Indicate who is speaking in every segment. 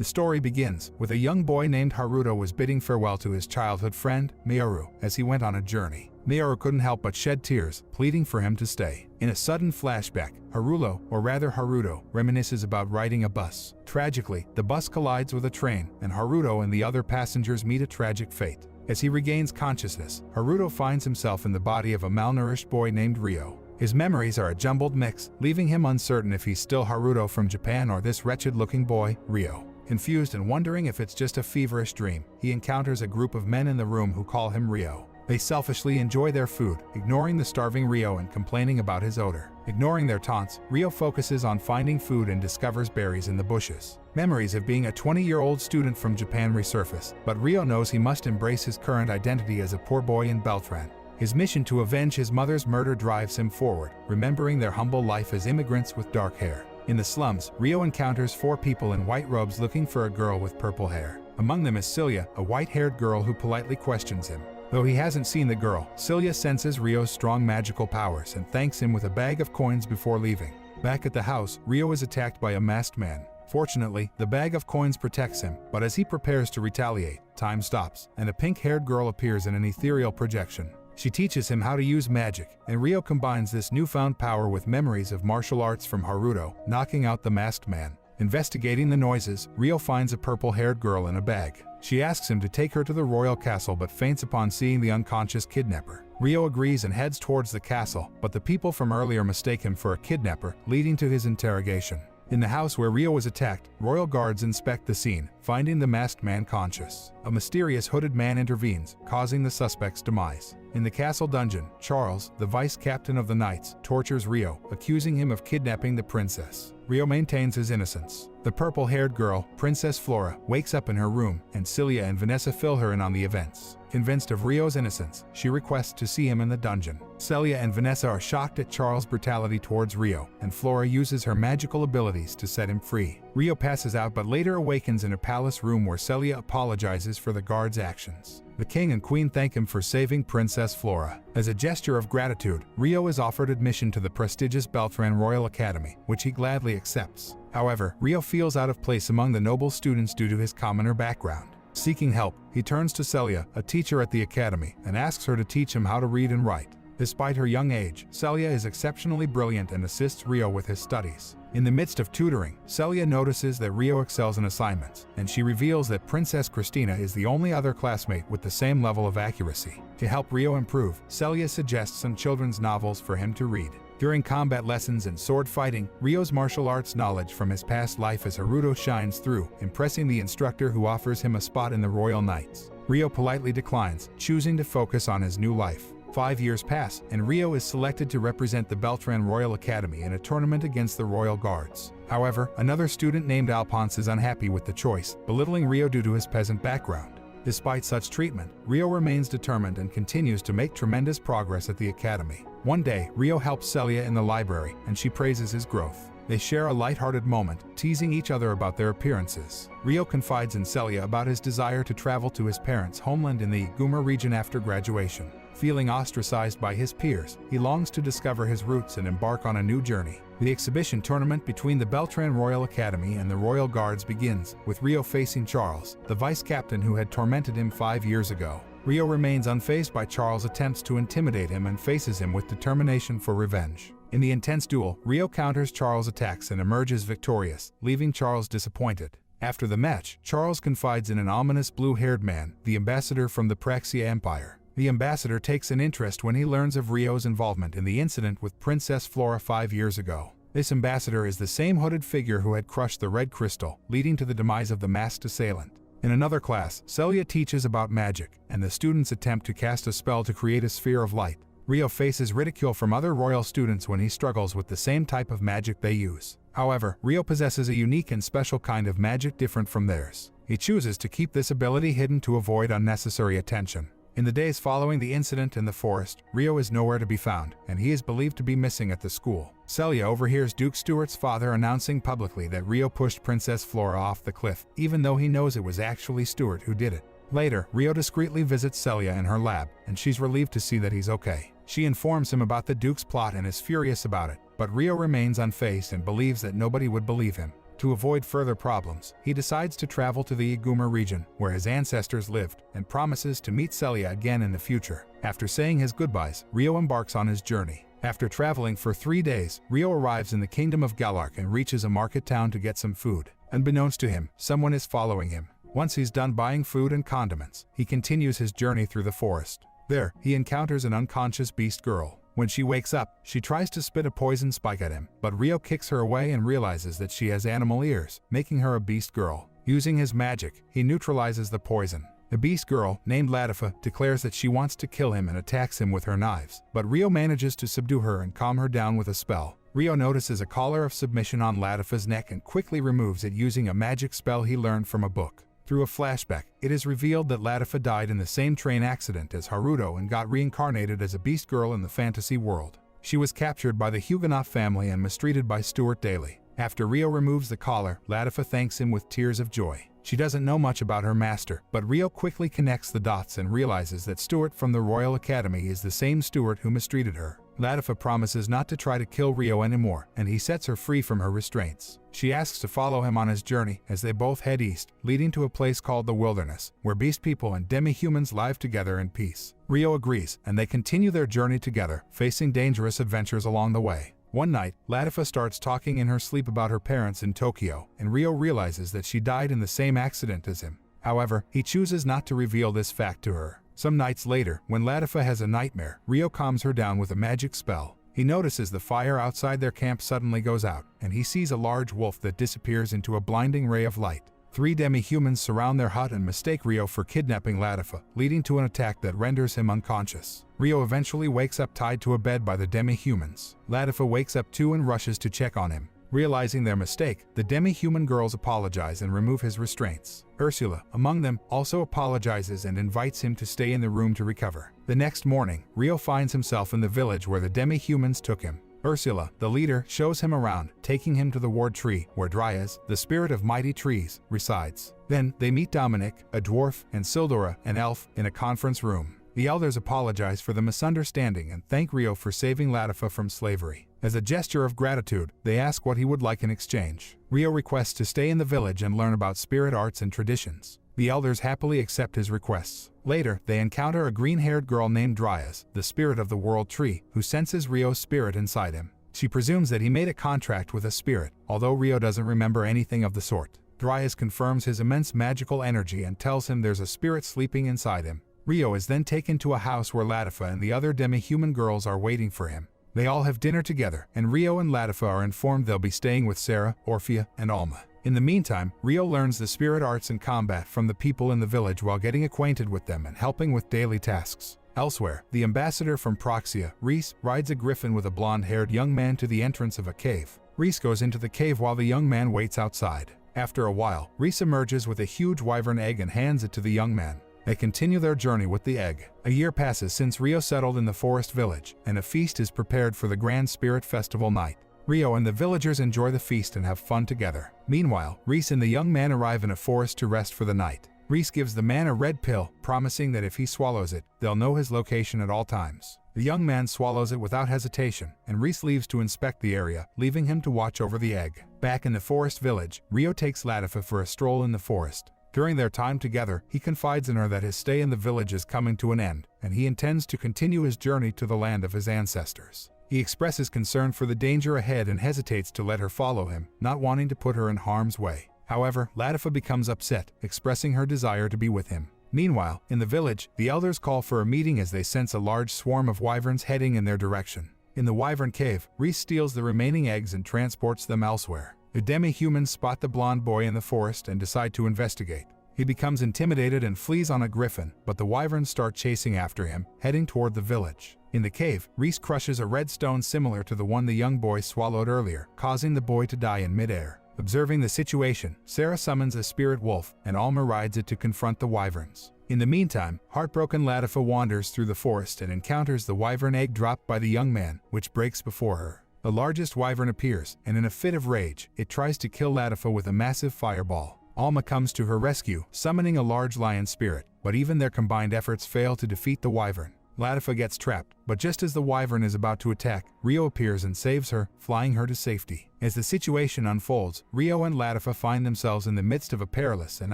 Speaker 1: The story begins with a young boy named Haruto was bidding farewell to his childhood friend, Miyaru, as he went on a journey. Miyaru couldn't help but shed tears, pleading for him to stay. In a sudden flashback, Haruto, reminisces about riding a bus. Tragically, the bus collides with a train, and Haruto and the other passengers meet a tragic fate. As he regains consciousness, Haruto finds himself in the body of a malnourished boy named Ryo. His memories are a jumbled mix, leaving him uncertain if he's still Haruto from Japan or this wretched-looking boy, Ryo. Confused and wondering if it's just a feverish dream, he encounters a group of men in the room who call him Ryo. They selfishly enjoy their food, ignoring the starving Ryo and complaining about his odor. Ignoring their taunts, Ryo focuses on finding food and discovers berries in the bushes. Memories of being a 20-year-old student from Japan resurface, but Ryo knows he must embrace his current identity as a poor boy in Beltran. His mission to avenge his mother's murder drives him forward, remembering their humble life as immigrants with dark hair. In the slums, Ryo encounters 4 people in white robes looking for a girl with purple hair. Among them is Celia, a white-haired girl who politely questions him. Though he hasn't seen the girl, Celia senses Ryo's strong magical powers and thanks him with a bag of coins before leaving. Back at the house, Ryo is attacked by a masked man. Fortunately, the bag of coins protects him, but as he prepares to retaliate, time stops, and a pink-haired girl appears in an ethereal projection. She teaches him how to use magic, and Ryo combines this newfound power with memories of martial arts from Haruto, knocking out the masked man. Investigating the noises, Ryo finds a purple-haired girl in a bag. She asks him to take her to the royal castle but faints upon seeing the unconscious kidnapper. Ryo agrees and heads towards the castle, but the people from earlier mistake him for a kidnapper, leading to his interrogation. In the house where Ryo was attacked, royal guards inspect the scene, finding the masked man conscious. A mysterious hooded man intervenes, causing the suspect's demise. In the castle dungeon, Charles, the vice captain of the knights, tortures Ryo, accusing him of kidnapping the princess. Ryo maintains his innocence. The purple-haired girl, Princess Flora, wakes up in her room, and Celia and Vanessa fill her in on the events. Convinced of Ryo's innocence, she requests to see him in the dungeon. Celia and Vanessa are shocked at Charles' brutality towards Ryo, and Flora uses her magical abilities to set him free. Ryo passes out but later awakens in a palace room where Celia apologizes for the guards' actions. The king and queen thank him for saving Princess Flora. As a gesture of gratitude, Ryo is offered admission to the prestigious Beltran Royal Academy, which he gladly accepts. However, Ryo feels out of place among the noble students due to his commoner background. Seeking help, he turns to Celia, a teacher at the academy, and asks her to teach him how to read and write. Despite her young age, Celia is exceptionally brilliant and assists Ryo with his studies. In the midst of tutoring, Celia notices that Ryo excels in assignments, and she reveals that Princess Christina is the only other classmate with the same level of accuracy. To help Ryo improve, Celia suggests some children's novels for him to read. During combat lessons and sword fighting, Ryo's martial arts knowledge from his past life as Haruto shines through, impressing the instructor who offers him a spot in the Royal Knights. Ryo politely declines, choosing to focus on his new life. 5 years pass, and Ryo is selected to represent the Beltran Royal Academy in a tournament against the Royal Guards. However, another student named Alphonse is unhappy with the choice, belittling Ryo due to his peasant background. Despite such treatment, Ryo remains determined and continues to make tremendous progress at the academy. One day, Ryo helps Celia in the library, and she praises his growth. They share a light-hearted moment, teasing each other about their appearances. Ryo confides in Celia about his desire to travel to his parents' homeland in the Guma region after graduation. Feeling ostracized by his peers, he longs to discover his roots and embark on a new journey. The exhibition tournament between the Beltran Royal Academy and the Royal Guards begins, with Ryo facing Charles, the vice captain who had tormented him 5 years ago. Ryo remains unfazed by Charles' attempts to intimidate him and faces him with determination for revenge. In the intense duel, Ryo counters Charles' attacks and emerges victorious, leaving Charles disappointed. After the match, Charles confides in an ominous blue-haired man, the ambassador from the Praxia Empire. The ambassador takes an interest when he learns of Ryo's involvement in the incident with Princess Flora 5 years ago. This ambassador is the same hooded figure who had crushed the red crystal, leading to the demise of the masked assailant. In another class, Celia teaches about magic, and the students attempt to cast a spell to create a sphere of light. Ryo faces ridicule from other royal students when he struggles with the same type of magic they use. However, Ryo possesses a unique and special kind of magic different from theirs. He chooses to keep this ability hidden to avoid unnecessary attention. In the days following the incident in the forest, Ryo is nowhere to be found, and he is believed to be missing at the school. Celia overhears Duke Stuart's father announcing publicly that Ryo pushed Princess Flora off the cliff, even though he knows it was actually Stuart who did it. Later, Ryo discreetly visits Celia in her lab, and she's relieved to see that he's okay. She informs him about the Duke's plot and is furious about it, but Ryo remains unfazed and believes that nobody would believe him. To avoid further problems, he decides to travel to the Iguma region, where his ancestors lived, and promises to meet Celia again in the future. After saying his goodbyes, Ryo embarks on his journey. After traveling for 3 days, Ryo arrives in the kingdom of Galark and reaches a market town to get some food. Unbeknownst to him, someone is following him. Once he's done buying food and condiments, he continues his journey through the forest. There, he encounters an unconscious beast girl. When she wakes up, she tries to spit a poison spike at him, but Ryo kicks her away and realizes that she has animal ears, making her a beast girl. Using his magic, he neutralizes the poison. The beast girl, named Latifa, declares that she wants to kill him and attacks him with her knives, but Ryo manages to subdue her and calm her down with a spell. Ryo notices a collar of submission on Latifa's neck and quickly removes it using a magic spell he learned from a book. Through a flashback, it is revealed that Latifa died in the same train accident as Haruto and got reincarnated as a beast girl in the fantasy world. She was captured by the Huguenot family and mistreated by Stuart Daly. After Ryo removes the collar, Latifa thanks him with tears of joy. She doesn't know much about her master, but Ryo quickly connects the dots and realizes that Stuart from the Royal Academy is the same Stuart who mistreated her. Latifa promises not to try to kill Ryo anymore, and he sets her free from her restraints. She asks to follow him on his journey as they both head east, leading to a place called the Wilderness, where beast people and demi-humans live together in peace. Ryo agrees, and they continue their journey together, facing dangerous adventures along the way. One night, Latifa starts talking in her sleep about her parents in Tokyo, and Ryo realizes that she died in the same accident as him. However, he chooses not to reveal this fact to her. Some nights later, when Latifa has a nightmare, Ryo calms her down with a magic spell. He notices the fire outside their camp suddenly goes out, and he sees a large wolf that disappears into a blinding ray of light. 3 demi-humans surround their hut and mistake Ryo for kidnapping Latifa, leading to an attack that renders him unconscious. Ryo eventually wakes up tied to a bed by the demi-humans. Latifa wakes up too and rushes to check on him. Realizing their mistake, the demi-human girls apologize and remove his restraints. Ursula, among them, also apologizes and invites him to stay in the room to recover. The next morning, Ryo finds himself in the village where the demi-humans took him. Ursula, the leader, shows him around, taking him to the ward tree, where Dryas, the spirit of mighty trees, resides. Then, they meet Dominic, a dwarf, and Sildora, an elf, in a conference room. The elders apologize for the misunderstanding and thank Ryo for saving Latifa from slavery. As a gesture of gratitude, they ask what he would like in exchange. Ryo requests to stay in the village and learn about spirit arts and traditions. The elders happily accept his requests. Later, they encounter a green-haired girl named Dryas, the spirit of the world tree, who senses Ryo's spirit inside him. She presumes that he made a contract with a spirit, although Ryo doesn't remember anything of the sort. Dryas confirms his immense magical energy and tells him there's a spirit sleeping inside him. Ryo is then taken to a house where Latifa and the other demi-human girls are waiting for him. They all have dinner together, and Ryo and Latifa are informed they'll be staying with Sarah, Orphea, and Alma. In the meantime, Ryo learns the spirit arts and combat from the people in the village while getting acquainted with them and helping with daily tasks. Elsewhere, the ambassador from Proxia, Reese, rides a griffin with a blonde-haired young man to the entrance of a cave. Reese goes into the cave while the young man waits outside. After a while, Reese emerges with a huge wyvern egg and hands it to the young man. They continue their journey with the egg. A year passes since Ryo settled in the forest village, and a feast is prepared for the Grand Spirit Festival night. Ryo and the villagers enjoy the feast and have fun together. Meanwhile, Reese and the young man arrive in a forest to rest for the night. Reese gives the man a red pill, promising that if he swallows it, they'll know his location at all times. The young man swallows it without hesitation, and Reese leaves to inspect the area, leaving him to watch over the egg. Back in the forest village, Ryo takes Latifa for a stroll in the forest. During their time together, he confides in her that his stay in the village is coming to an end, and he intends to continue his journey to the land of his ancestors. He expresses concern for the danger ahead and hesitates to let her follow him, not wanting to put her in harm's way. However, Latifa becomes upset, expressing her desire to be with him. Meanwhile, in the village, the elders call for a meeting as they sense a large swarm of wyverns heading in their direction. In the wyvern cave, Reese steals the remaining eggs and transports them elsewhere. The demi-humans spot the blonde boy in the forest and decide to investigate. He becomes intimidated and flees on a griffin, but the wyverns start chasing after him, heading toward the village. In the cave, Reese crushes a red stone similar to the one the young boy swallowed earlier, causing the boy to die in midair. Observing the situation, Sarah summons a spirit wolf, and Alma rides it to confront the wyverns. In the meantime, heartbroken Latifa wanders through the forest and encounters the wyvern egg dropped by the young man, which breaks before her. The largest wyvern appears, and in a fit of rage, it tries to kill Latifa with a massive fireball. Alma comes to her rescue, summoning a large lion spirit, but even their combined efforts fail to defeat the wyvern. Latifa gets trapped, but just as the wyvern is about to attack, Rio appears and saves her, flying her to safety. As the situation unfolds, Rio and Latifa find themselves in the midst of a perilous and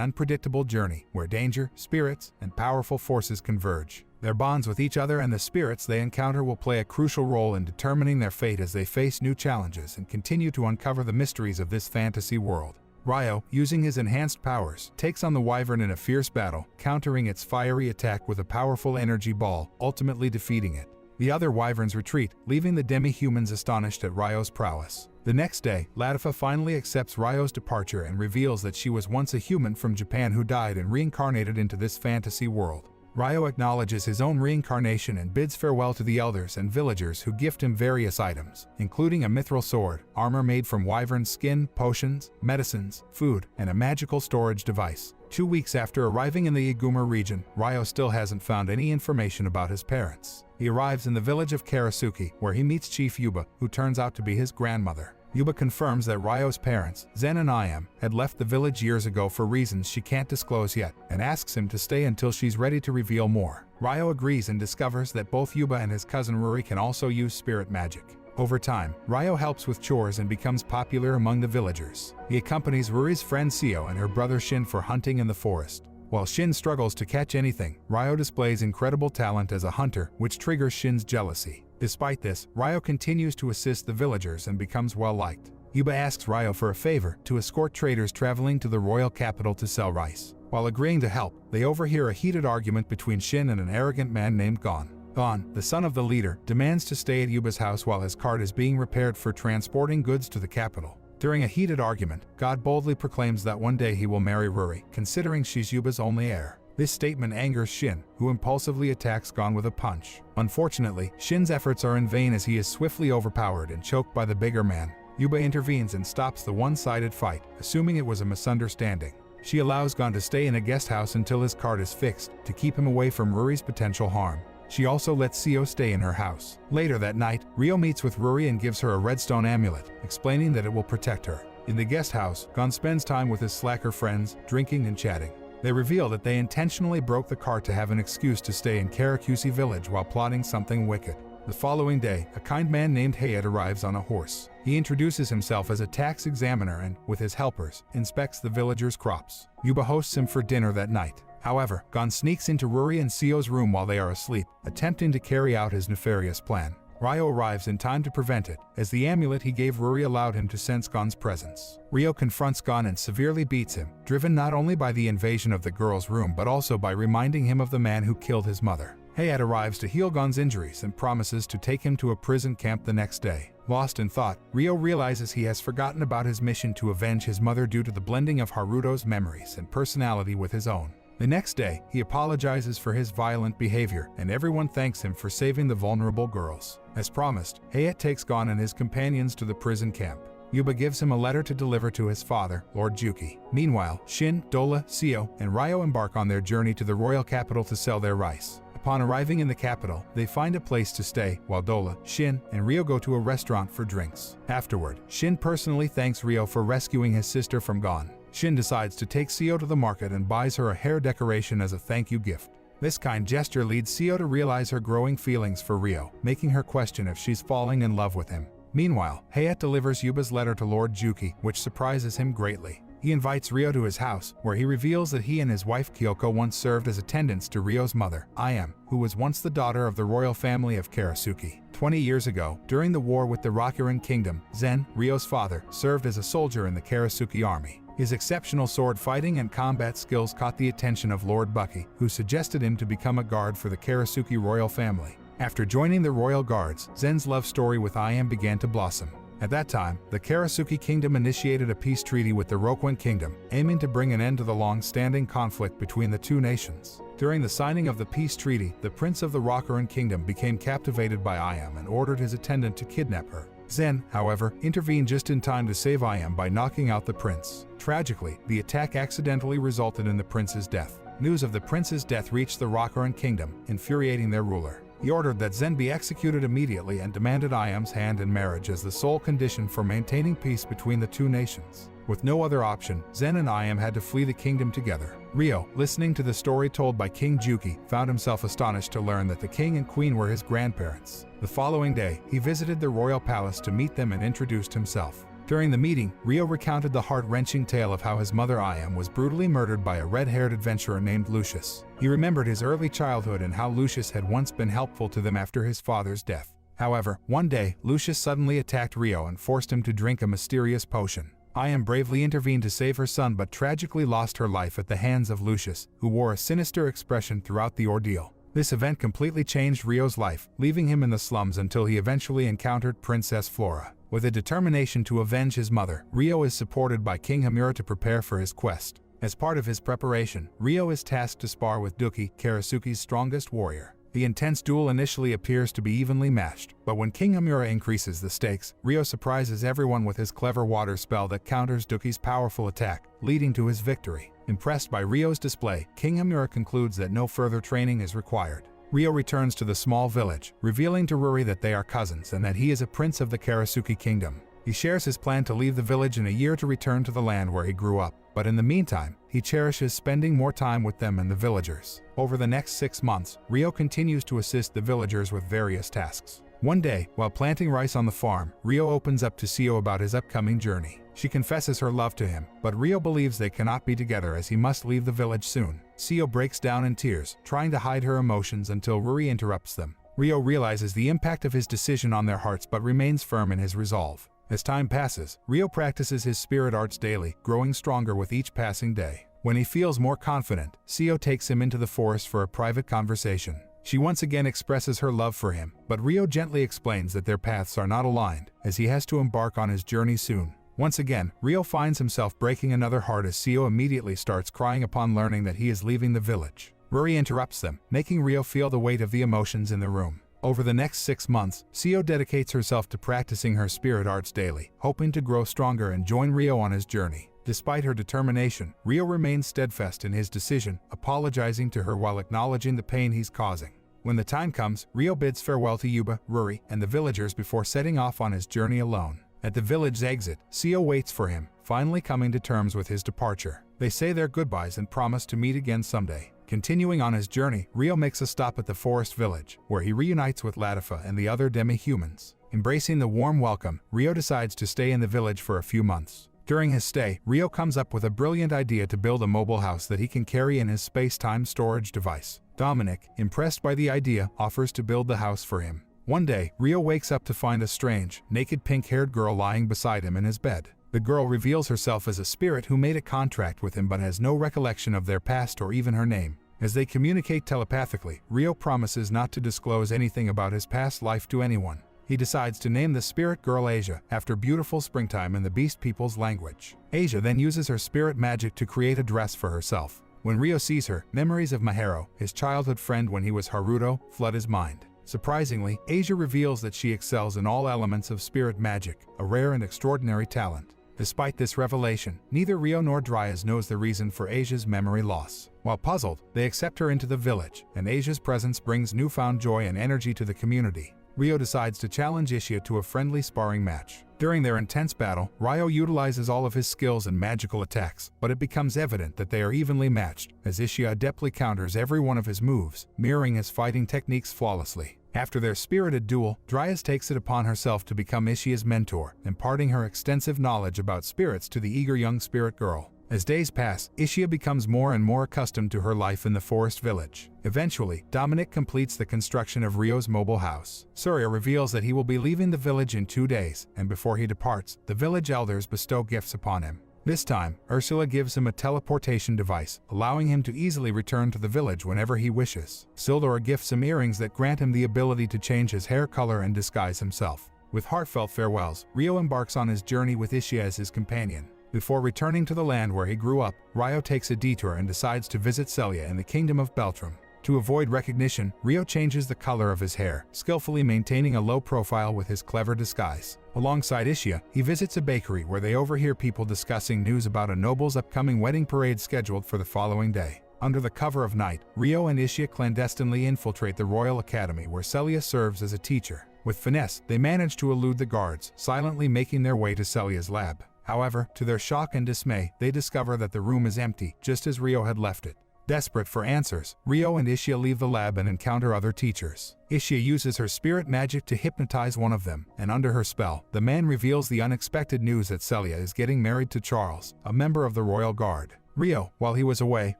Speaker 1: unpredictable journey where danger, spirits, and powerful forces converge. Their bonds with each other and the spirits they encounter will play a crucial role in determining their fate as they face new challenges and continue to uncover the mysteries of this fantasy world. Ryo, using his enhanced powers, takes on the wyvern in a fierce battle, countering its fiery attack with a powerful energy ball, ultimately defeating it. The other wyverns retreat, leaving the demi-humans astonished at Ryo's prowess. The next day, Latifa finally accepts Ryo's departure and reveals that she was once a human from Japan who died and reincarnated into this fantasy world. Ryo acknowledges his own reincarnation and bids farewell to the elders and villagers who gift him various items, including a mithril sword, armor made from wyvern skin, potions, medicines, food, and a magical storage device. 2 weeks after arriving in the Iguma region, Ryo still hasn't found any information about his parents. He arrives in the village of Karasuki, where he meets Chief Yuba, who turns out to be his grandmother. Yuba confirms that Ryo's parents, Zen and Iam, had left the village years ago for reasons she can't disclose yet, and asks him to stay until she's ready to reveal more. Ryo agrees and discovers that both Yuba and his cousin Ruri can also use spirit magic. Over time, Ryo helps with chores and becomes popular among the villagers. He accompanies Ruri's friend Seo and her brother Shin for hunting in the forest. While Shin struggles to catch anything, Ryo displays incredible talent as a hunter, which triggers Shin's jealousy. Despite this, Ryo continues to assist the villagers and becomes well-liked. Yuba asks Ryo for a favor to escort traders traveling to the royal capital to sell rice. While agreeing to help, they overhear a heated argument between Shin and an arrogant man named Gon. Gon, the son of the leader, demands to stay at Yuba's house while his cart is being repaired for transporting goods to the capital. During a heated argument, God boldly proclaims that one day he will marry Ruri, considering she's Yuba's only heir. This statement angers Shin, who impulsively attacks Gon with a punch. Unfortunately, Shin's efforts are in vain as he is swiftly overpowered and choked by the bigger man. Yuba intervenes and stops the one-sided fight, assuming it was a misunderstanding. She allows Gon to stay in a guest house until his cart is fixed, to keep him away from Ruri's potential harm. She also lets Seo stay in her house. Later that night, Rio meets with Ruri and gives her a redstone amulet, explaining that it will protect her. In the guest house, Gon spends time with his slacker friends, drinking and chatting. They reveal that they intentionally broke the cart to have an excuse to stay in Karakusi village while plotting something wicked. The following day, a kind man named Hayat arrives on a horse. He introduces himself as a tax examiner and, with his helpers, inspects the villagers' crops. Yuba hosts him for dinner that night. However, Gon sneaks into Ruri and Seo's room while they are asleep, attempting to carry out his nefarious plan. Ryo arrives in time to prevent it, as the amulet he gave Ruri allowed him to sense Gon's presence. Rio confronts Gon and severely beats him, driven not only by the invasion of the girl's room but also by reminding him of the man who killed his mother. Hayat arrives to heal Gon's injuries and promises to take him to a prison camp the next day. Lost in thought, Rio realizes he has forgotten about his mission to avenge his mother due to the blending of Haruto's memories and personality with his own. The next day, he apologizes for his violent behavior, and everyone thanks him for saving the vulnerable girls. As promised, Hayat takes Gon and his companions to the prison camp. Yuba gives him a letter to deliver to his father, Lord Juki. Meanwhile, Shin, Dola, Seo, and Ryo embark on their journey to the royal capital to sell their rice. Upon arriving in the capital, they find a place to stay, while Dola, Shin, and Ryo go to a restaurant for drinks. Afterward, Shin personally thanks Ryo for rescuing his sister from Gon. Shin decides to take Seo to the market and buys her a hair decoration as a thank you gift. This kind gesture leads Seo to realize her growing feelings for Ryo, making her question if she's falling in love with him. Meanwhile, Hayat delivers Yuba's letter to Lord Juki, which surprises him greatly. He invites Ryo to his house, where he reveals that he and his wife Kyoko once served as attendants to Ryo's mother, Iam, who was once the daughter of the royal family of Karasuki. 20 years ago, during the war with the Rokuran Kingdom, Zen, Ryo's father, served as a soldier in the Karasuki army. His exceptional sword fighting and combat skills caught the attention of Lord Bucky, who suggested him to become a guard for the Karasuki royal family. After joining the royal guards, Zen's love story with Iam began to blossom. At that time, the Karasuki kingdom initiated a peace treaty with the Rokuran Kingdom, aiming to bring an end to the long-standing conflict between the two nations. During the signing of the peace treaty, the prince of the Rokuran Kingdom became captivated by Iam and ordered his attendant to kidnap her. Zen, however, intervened just in time to save Iam by knocking out the prince. Tragically, the attack accidentally resulted in the prince's death. News of the prince's death reached the Rokuran Kingdom, infuriating their ruler. He ordered that Zen be executed immediately and demanded Iam's hand in marriage as the sole condition for maintaining peace between the two nations. With no other option, Zen and I had to flee the kingdom together. Ryo, listening to the story told by King Juki, found himself astonished to learn that the king and queen were his grandparents. The following day, he visited the royal palace to meet them and introduced himself. During the meeting, Ryo recounted the heart-wrenching tale of how his mother Ayam was brutally murdered by a red-haired adventurer named Lucius. He remembered his early childhood and how Lucius had once been helpful to them after his father's death. However, one day, Lucius suddenly attacked Ryo and forced him to drink a mysterious potion. Ayam bravely intervened to save her son but tragically lost her life at the hands of Lucius, who wore a sinister expression throughout the ordeal. This event completely changed Ryo's life, leaving him in the slums until he eventually encountered Princess Flora. With a determination to avenge his mother, Ryo is supported by King Hamura to prepare for his quest. As part of his preparation, Ryo is tasked to spar with Duki, Karasuki's strongest warrior. The intense duel initially appears to be evenly matched, but when King Hamura increases the stakes, Ryo surprises everyone with his clever water spell that counters Duki's powerful attack, leading to his victory. Impressed by Ryo's display, King Hamura concludes that no further training is required. Ryo returns to the small village, revealing to Ruri that they are cousins and that he is a prince of the Karasuki kingdom. He shares his plan to leave the village in a year to return to the land where he grew up, but in the meantime, he cherishes spending more time with them and the villagers. Over the next 6 months, Ryo continues to assist the villagers with various tasks. One day, while planting rice on the farm, Ryo opens up to Seo about his upcoming journey. She confesses her love to him, but Ryo believes they cannot be together as he must leave the village soon. Seo breaks down in tears, trying to hide her emotions until Ruri interrupts them. Ryo realizes the impact of his decision on their hearts but remains firm in his resolve. As time passes, Ryo practices his spirit arts daily, growing stronger with each passing day. When he feels more confident, Seo takes him into the forest for a private conversation. She once again expresses her love for him, but Ryo gently explains that their paths are not aligned, as he has to embark on his journey soon. Once again, Ryo finds himself breaking another heart as Seo immediately starts crying upon learning that he is leaving the village. Ruri interrupts them, making Ryo feel the weight of the emotions in the room. Over the next 6 months, Seo dedicates herself to practicing her spirit arts daily, hoping to grow stronger and join Ryo on his journey. Despite her determination, Ryo remains steadfast in his decision, apologizing to her while acknowledging the pain he's causing. When the time comes, Ryo bids farewell to Yuba, Ruri, and the villagers before setting off on his journey alone. At the village's exit, Seo waits for him, finally coming to terms with his departure. They say their goodbyes and promise to meet again someday. Continuing on his journey, Ryo makes a stop at the forest village, where he reunites with Latifa and the other demi-humans. Embracing the warm welcome, Ryo decides to stay in the village for a few months. During his stay, Ryo comes up with a brilliant idea to build a mobile house that he can carry in his space-time storage device. Dominic, impressed by the idea, offers to build the house for him. One day, Ryo wakes up to find a strange, naked pink-haired girl lying beside him in his bed. The girl reveals herself as a spirit who made a contract with him but has no recollection of their past or even her name. As they communicate telepathically, Ryo promises not to disclose anything about his past life to anyone. He decides to name the spirit girl Asia, after beautiful springtime in the beast people's language. Asia then uses her spirit magic to create a dress for herself. When Ryo sees her, memories of Mahiro, his childhood friend when he was Haruto, flood his mind. Surprisingly, Asia reveals that she excels in all elements of spirit magic, a rare and extraordinary talent. Despite this revelation, neither Ryo nor Dryas knows the reason for Asia's memory loss. While puzzled, they accept her into the village, and Asia's presence brings newfound joy and energy to the community. Ryo decides to challenge Ishia to a friendly sparring match. During their intense battle, Ryo utilizes all of his skills and magical attacks, but it becomes evident that they are evenly matched, as Ishia adeptly counters every one of his moves, mirroring his fighting techniques flawlessly. After their spirited duel, Dryas takes it upon herself to become Ishia's mentor, imparting her extensive knowledge about spirits to the eager young spirit girl. As days pass, Ishia becomes more and more accustomed to her life in the forest village. Eventually, Dominic completes the construction of Ryo's mobile house. Surya reveals that he will be leaving the village in 2 days, and before he departs, the village elders bestow gifts upon him. This time, Ursula gives him a teleportation device, allowing him to easily return to the village whenever he wishes. Sildora gifts him earrings that grant him the ability to change his hair color and disguise himself. With heartfelt farewells, Ryo embarks on his journey with Ishia as his companion. Before returning to the land where he grew up, Ryo takes a detour and decides to visit Celia in the kingdom of Beltrum. To avoid recognition, Ryo changes the color of his hair, skillfully maintaining a low profile with his clever disguise. Alongside Ishia, he visits a bakery where they overhear people discussing news about a noble's upcoming wedding parade scheduled for the following day. Under the cover of night, Ryo and Ishia clandestinely infiltrate the Royal Academy where Celia serves as a teacher. With finesse, they manage to elude the guards, silently making their way to Celia's lab. However, to their shock and dismay, they discover that the room is empty, just as Ryo had left it. Desperate for answers, Ryo and Ishia leave the lab and encounter other teachers. Ishia uses her spirit magic to hypnotize one of them, and under her spell, the man reveals the unexpected news that Celia is getting married to Charles, a member of the Royal Guard. Ryo, while he was away,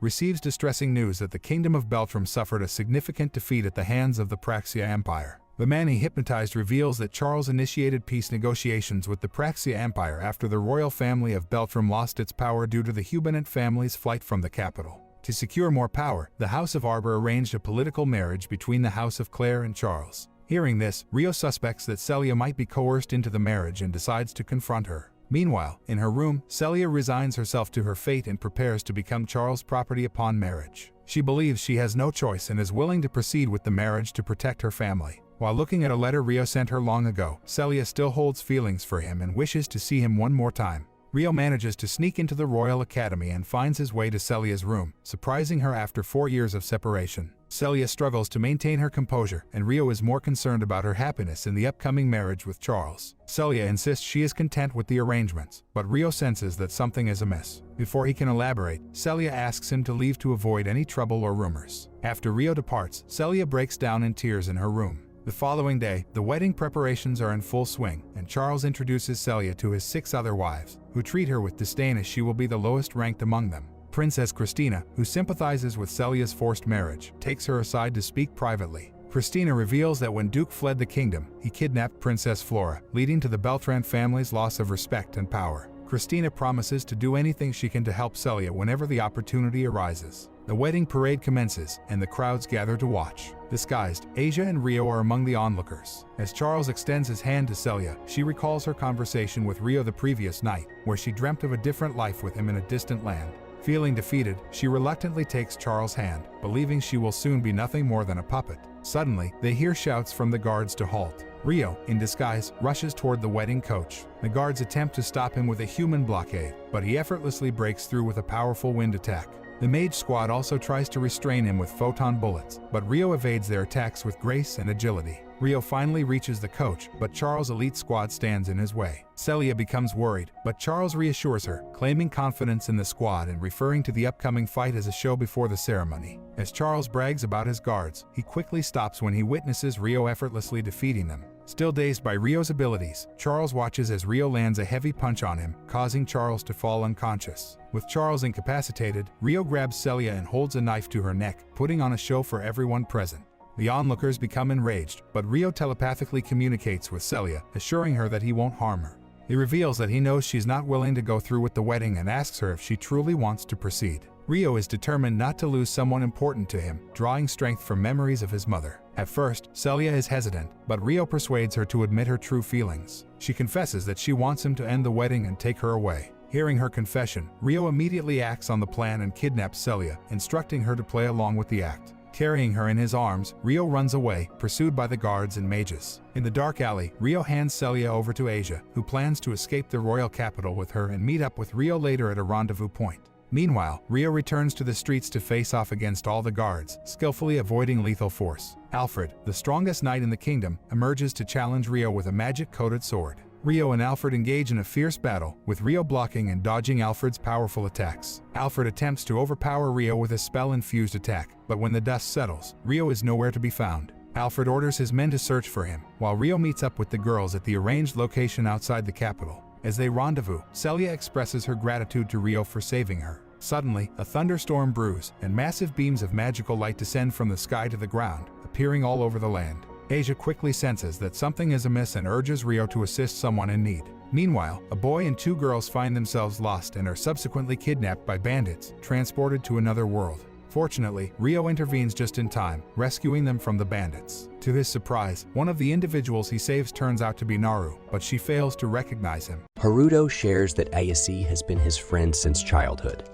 Speaker 1: receives distressing news that the Kingdom of Beltrum suffered a significant defeat at the hands of the Praxia Empire. The man he hypnotized reveals that Charles initiated peace negotiations with the Praxia Empire after the royal family of Beltrum lost its power due to the Huguenot family's flight from the capital. To secure more power, the House of Arbor arranged a political marriage between the House of Clare and Charles. Hearing this, Ryo suspects that Celia might be coerced into the marriage and decides to confront her. Meanwhile, in her room, Celia resigns herself to her fate and prepares to become Charles' property upon marriage. She believes she has no choice and is willing to proceed with the marriage to protect her family. While looking at a letter Ryo sent her long ago, Celia still holds feelings for him and wishes to see him one more time. Ryo manages to sneak into the Royal Academy and finds his way to Celia's room, surprising her after 4 years of separation. Celia struggles to maintain her composure, and Ryo is more concerned about her happiness in the upcoming marriage with Charles. Celia insists she is content with the arrangements, but Ryo senses that something is amiss. Before he can elaborate, Celia asks him to leave to avoid any trouble or rumors. After Ryo departs, Celia breaks down in tears in her room. The following day, the wedding preparations are in full swing, and Charles introduces Celia to his 6 other wives, who treat her with disdain as she will be the lowest ranked among them. Princess Christina, who sympathizes with Celia's forced marriage, takes her aside to speak privately. Christina reveals that when Duke fled the kingdom, he kidnapped Princess Flora, leading to the Beltran family's loss of respect and power. Christina promises to do anything she can to help Celia whenever the opportunity arises. The wedding parade commences, and the crowds gather to watch. Disguised, Asia and Ryo are among the onlookers. As Charles extends his hand to Celia, she recalls her conversation with Ryo the previous night, where she dreamt of a different life with him in a distant land. Feeling defeated, she reluctantly takes Charles' hand, believing she will soon be nothing more than a puppet. Suddenly, they hear shouts from the guards to halt. Ryo, in disguise, rushes toward the wedding coach. The guards attempt to stop him with a human blockade, but he effortlessly breaks through with a powerful wind attack. The mage squad also tries to restrain him with photon bullets, but Ryo evades their attacks with grace and agility. Ryo finally reaches the coach, but Charles' elite squad stands in his way. Celia becomes worried, but Charles reassures her, claiming confidence in the squad and referring to the upcoming fight as a show before the ceremony. As Charles brags about his guards, he quickly stops when he witnesses Ryo effortlessly defeating them. Still dazed by Ryo's abilities, Charles watches as Ryo lands a heavy punch on him, causing Charles to fall unconscious. With Charles incapacitated, Ryo grabs Celia and holds a knife to her neck, putting on a show for everyone present. The onlookers become enraged, but Ryo telepathically communicates with Celia, assuring her that he won't harm her. He reveals that he knows she's not willing to go through with the wedding and asks her if she truly wants to proceed. Ryo is determined not to lose someone important to him, drawing strength from memories of his mother. At first, Celia is hesitant, but Ryo persuades her to admit her true feelings. She confesses that she wants him to end the wedding and take her away. Hearing her confession, Ryo immediately acts on the plan and kidnaps Celia, instructing her to play along with the act. Carrying her in his arms, Ryo runs away, pursued by the guards and mages. In the dark alley, Ryo hands Celia over to Asia, who plans to escape the royal capital with her and meet up with Ryo later at a rendezvous point. Meanwhile, Ryo returns to the streets to face off against all the guards, skillfully avoiding lethal force. Alfred, the strongest knight in the kingdom, emerges to challenge Ryo with a magic-coated sword. Ryo and Alfred engage in a fierce battle, with Ryo blocking and dodging Alfred's powerful attacks. Alfred attempts to overpower Ryo with a spell-infused attack, but when the dust settles, Ryo is nowhere to be found. Alfred orders his men to search for him, while Ryo meets up with the girls at the arranged location outside the capital. As they rendezvous, Celia expresses her gratitude to Ryo for saving her. Suddenly, a thunderstorm brews, and massive beams of magical light descend from the sky to the ground, appearing all over the land. Asia quickly senses that something is amiss and urges Ryo to assist someone in need. Meanwhile, a boy and 2 girls find themselves lost and are subsequently kidnapped by bandits, transported to another world. Fortunately, Ryo intervenes just in time, rescuing them from the bandits. To his surprise, one of the individuals he saves turns out to be Naru, but she fails to recognize him.
Speaker 2: Haruto shares that Ayase has been his friend since childhood,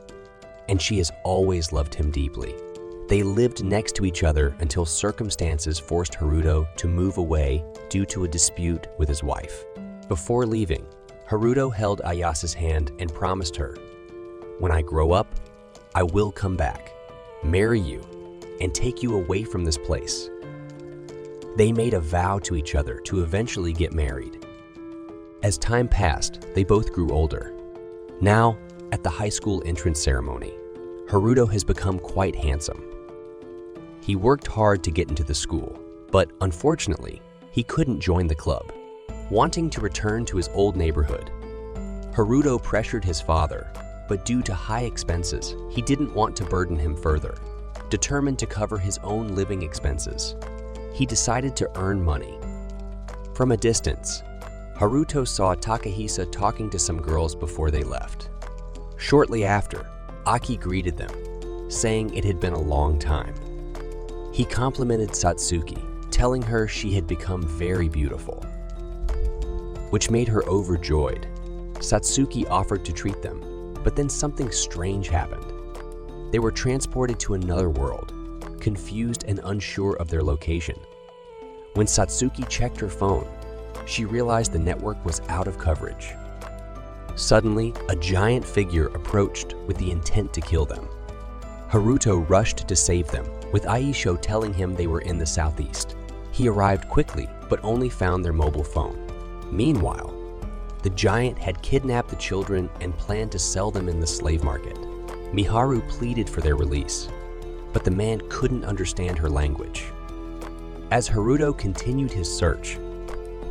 Speaker 2: and she has always loved him deeply. They lived next to each other until circumstances forced Haruto to move away due to a dispute with his wife. Before leaving, Haruto held Ayase's hand and promised her, "When I grow up, I will come back, marry you, and take you away from this place." They made a vow to each other to eventually get married. As time passed, they both grew older, Now, at the high school entrance ceremony, Haruto has become quite handsome. He worked hard to get into the school, but unfortunately, he couldn't join the club. Wanting to return to his old neighborhood, Haruto pressured his father, but due to high expenses, he didn't want to burden him further. Determined to cover his own living expenses, he decided to earn money. From a distance, Haruto saw Takahisa talking to some girls before they left. Shortly after, Aki greeted them, saying it had been a long time. He complimented Satsuki, telling her she had become very beautiful, which made her overjoyed. Satsuki offered to treat them, but then something strange happened. They were transported to another world, confused and unsure of their location. When Satsuki checked her phone, she realized the network was out of coverage. Suddenly, a giant figure approached with the intent to kill them. Haruto rushed to save them, with Aisho telling him they were in the southeast. He arrived quickly, but only found their mobile phone. Meanwhile, the giant had kidnapped the children and planned to sell them in the slave market. Miharu pleaded for their release, but the man couldn't understand her language. As Haruto continued his search,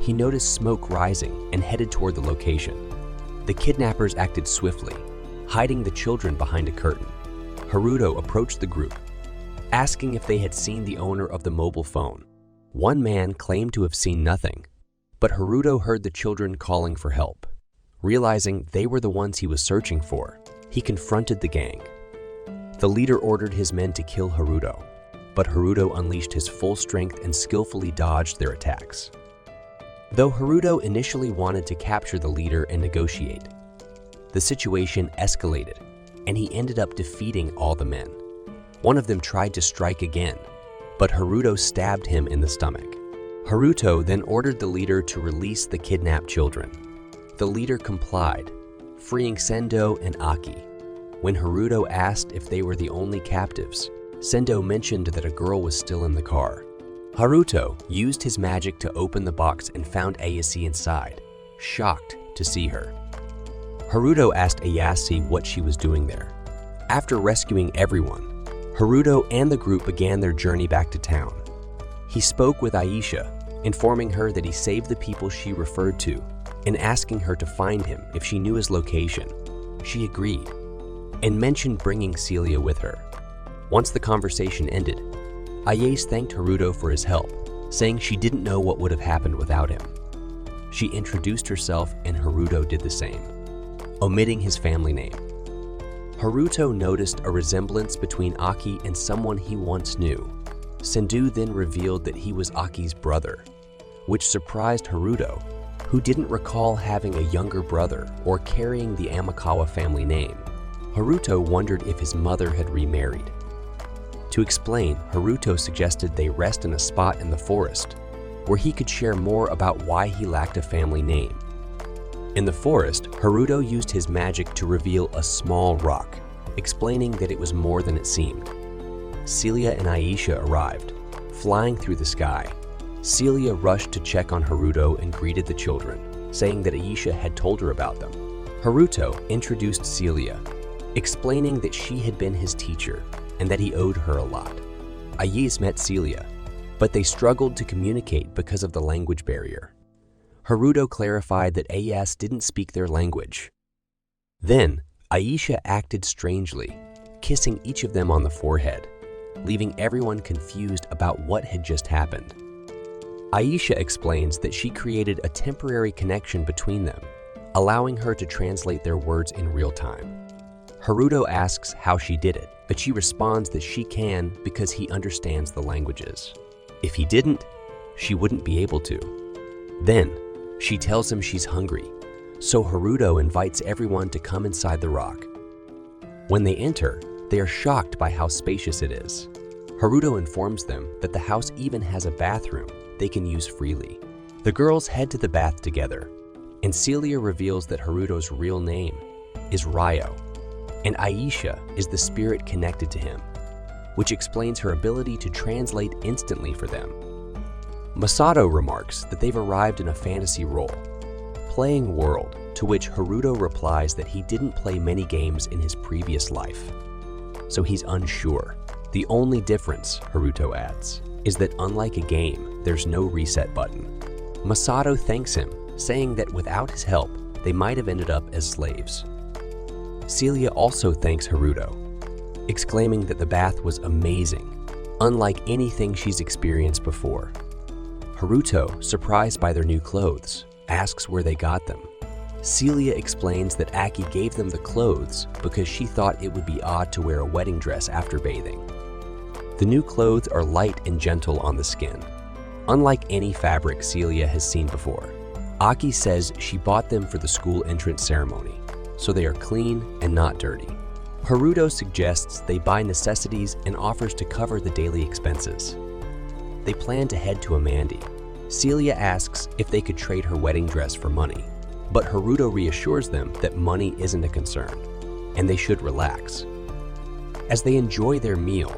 Speaker 2: he noticed smoke rising and headed toward the location. The kidnappers acted swiftly, hiding the children behind a curtain. Haruto approached the group, asking if they had seen the owner of the mobile phone. One man claimed to have seen nothing, but Haruto heard the children calling for help. Realizing they were the ones he was searching for, he confronted the gang. The leader ordered his men to kill Haruto, but Haruto unleashed his full strength and skillfully dodged their attacks. Though Haruto initially wanted to capture the leader and negotiate, the situation escalated, and he ended up defeating all the men. One of them tried to strike again, but Haruto stabbed him in the stomach. Haruto then ordered the leader to release the kidnapped children. The leader complied, freeing Sendo and Aki. When Haruto asked if they were the only captives, Sendo mentioned that a girl was still in the car. Haruto used his magic to open the box and found Ayase inside, shocked to see her. Haruto asked Ayase what she was doing there. After rescuing everyone, Haruto and the group began their journey back to town. He spoke with Aisha, informing her that he saved the people she referred to and asking her to find him if she knew his location. She agreed and mentioned bringing Celia with her. Once the conversation ended, Ayase thanked Haruto for his help, saying she didn't know what would have happened without him. She introduced herself and Haruto did the same, omitting his family name. Haruto noticed a resemblance between Aki and someone he once knew. Sendo then revealed that he was Aki's brother, which surprised Haruto, who didn't recall having a younger brother or carrying the Amikawa family name. Haruto wondered if his mother had remarried. To explain, Haruto suggested they rest in a spot in the forest, where he could share more about why he lacked a family name. In the forest, Haruto used his magic to reveal a small rock, explaining that it was more than it seemed. Celia and Aisha arrived, flying through the sky. Celia rushed to check on Haruto and greeted the children, saying that Aisha had told her about them. Haruto introduced Celia, explaining that she had been his teacher and that he owed her a lot. Ayase met Celia, but they struggled to communicate because of the language barrier. Haruto clarified that Ayase didn't speak their language. Then, Aisha acted strangely, kissing each of them on the forehead, leaving everyone confused about what had just happened. Aisha explains that she created a temporary connection between them, allowing her to translate their words in real time. Haruto asks how she did it, but she responds that she can because he understands the languages. If he didn't, she wouldn't be able to. Then, she tells him she's hungry, so Haruto invites everyone to come inside the rock. When they enter, they are shocked by how spacious it is. Haruto informs them that the house even has a bathroom they can use freely. The girls head to the bath together, and Celia reveals that Haruto's real name is Ryo, and Aisha is the spirit connected to him, which explains her ability to translate instantly for them. Masato remarks that they've arrived in a fantasy role. playing world, to which Haruto replies that he didn't play many games in his previous life. So he's unsure. The only difference, Haruto adds, is that unlike a game, there's no reset button. Masato thanks him, saying that without his help, they might have ended up as slaves. Celia also thanks Haruto, exclaiming that the bath was amazing, unlike anything she's experienced before. Haruto, surprised by their new clothes, asks where they got them. Celia explains that Aki gave them the clothes because she thought it would be odd to wear a wedding dress after bathing. The new clothes are light and gentle on the skin, unlike any fabric Celia has seen before. Aki says she bought them for the school entrance ceremony, so they are clean and not dirty. Haruto suggests they buy necessities and offers to cover the daily expenses. They plan to head to Amandi. Celia asks if they could trade her wedding dress for money, but Haruto reassures them that money isn't a concern, and they should relax. As they enjoy their meal,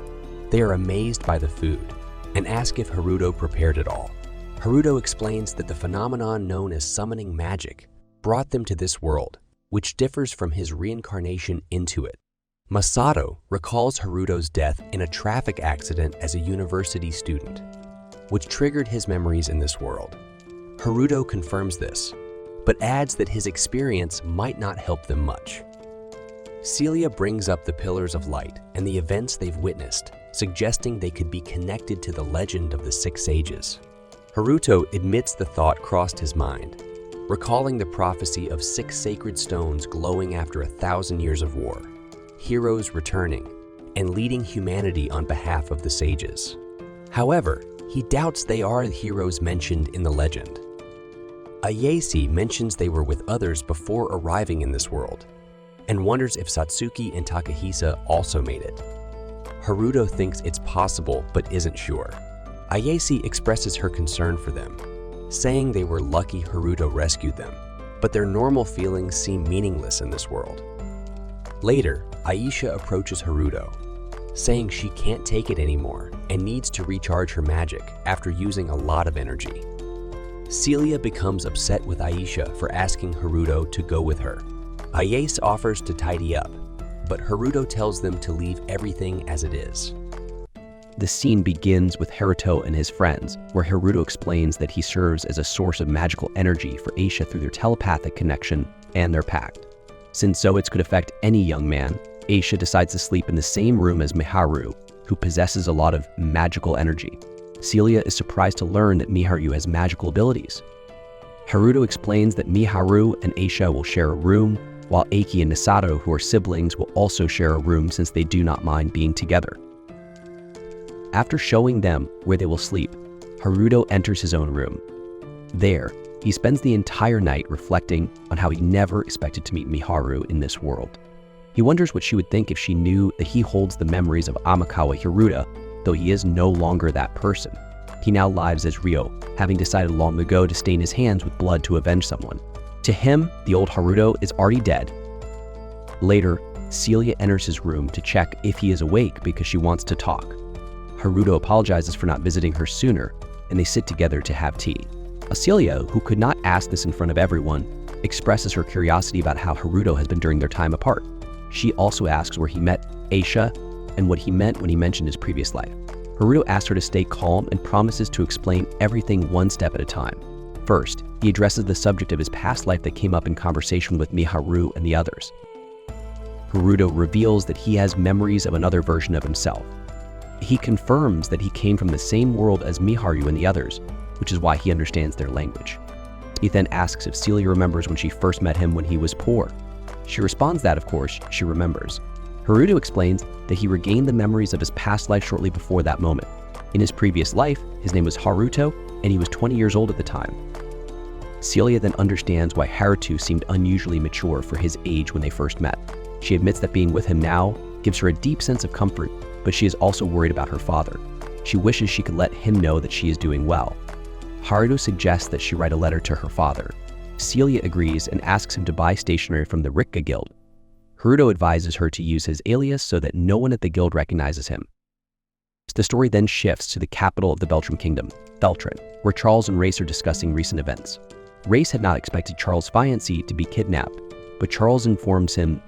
Speaker 2: they are amazed by the food and ask if Haruto prepared it all. Haruto explains that the phenomenon known as summoning magic brought them to this world, which differs from his reincarnation into it. Masato recalls Haruto's death in a traffic accident as a university student, which triggered his memories in this world. Haruto confirms this, but adds that his experience might not help them much. Celia brings up the Pillars of Light and the events they've witnessed, suggesting they could be connected to the legend of the 6 sages. Haruto admits the thought crossed his mind, recalling the prophecy of 6 sacred stones glowing after 1,000 years of war, heroes returning, and leading humanity on behalf of the sages. However, he doubts they are the heroes mentioned in the legend. Ayase mentions they were with others before arriving in this world, and wonders if Satsuki and Takahisa also made it. Haruto thinks it's possible but isn't sure. Ayase expresses her concern for them, saying they were lucky Haruto rescued them, but their normal feelings seem meaningless in this world. Later, Aisha approaches Haruto, saying she can't take it anymore and needs to recharge her magic after using a lot of energy. Celia becomes upset with Aisha for asking Haruto to go with her. Ayase offers to tidy up, but Haruto tells them to leave everything as it is.
Speaker 3: The scene begins with Haruto and his friends, where Haruto explains that he serves as a source of magical energy for Aisha through their telepathic connection and their pact. Since Zoids could affect any young man, Aisha decides to sleep in the same room as Miharu, who possesses a lot of magical energy. Celia is surprised to learn that Miharu has magical abilities. Haruto explains that Miharu and Aisha will share a room, while Aki and Misato, who are siblings, will also share a room since they do not mind being together. After showing them where they will sleep, Haruto enters his own room. There, he spends the entire night reflecting on how he never expected to meet Miharu in this world. He wonders what she would think if she knew that he holds the memories of Amakawa Hiruta, though he is no longer that person. He now lives as Ryo, having decided long ago to stain his hands with blood to avenge someone. To him, the old Haruto is already dead. Later, Celia enters his room to check if he is awake because she wants to talk. Haruto apologizes for not visiting her sooner, and they sit together to have tea. Celia, who could not ask this in front of everyone, expresses her curiosity about how Haruto has been during their time apart. She also asks where he met Aisha and what he meant when he mentioned his previous life. Haruto asks her to stay calm and promises to explain everything one step at a time. First, he addresses the subject of his past life that came up in conversation with Miharu and the others. Haruto reveals that he has memories of another version of himself. He confirms that he came from the same world as Miharu and the others, which is why he understands their language. He then asks if Celia remembers when she first met him when he was poor. She responds that, of course, she remembers. Haruto explains that he regained the memories of his past life shortly before that moment. In his previous life, his name was Haruto, and he was 20 years old at the time. Celia then understands why Haruto seemed unusually mature for his age when they first met. She admits that being with him now gives her a deep sense of comfort, but she is also worried about her father. She wishes she could let him know that she is doing well. Haruto suggests that she write a letter to her father. Celia agrees and asks him to buy stationery from the Rikka Guild. Haruto advises her to use his alias so that no one at the guild recognizes him. The story then shifts to the capital of the Beltram Kingdom, Beltran, where Charles and Race are discussing recent events. Race had not expected Charles' fiancée to be kidnapped, but Charles informs him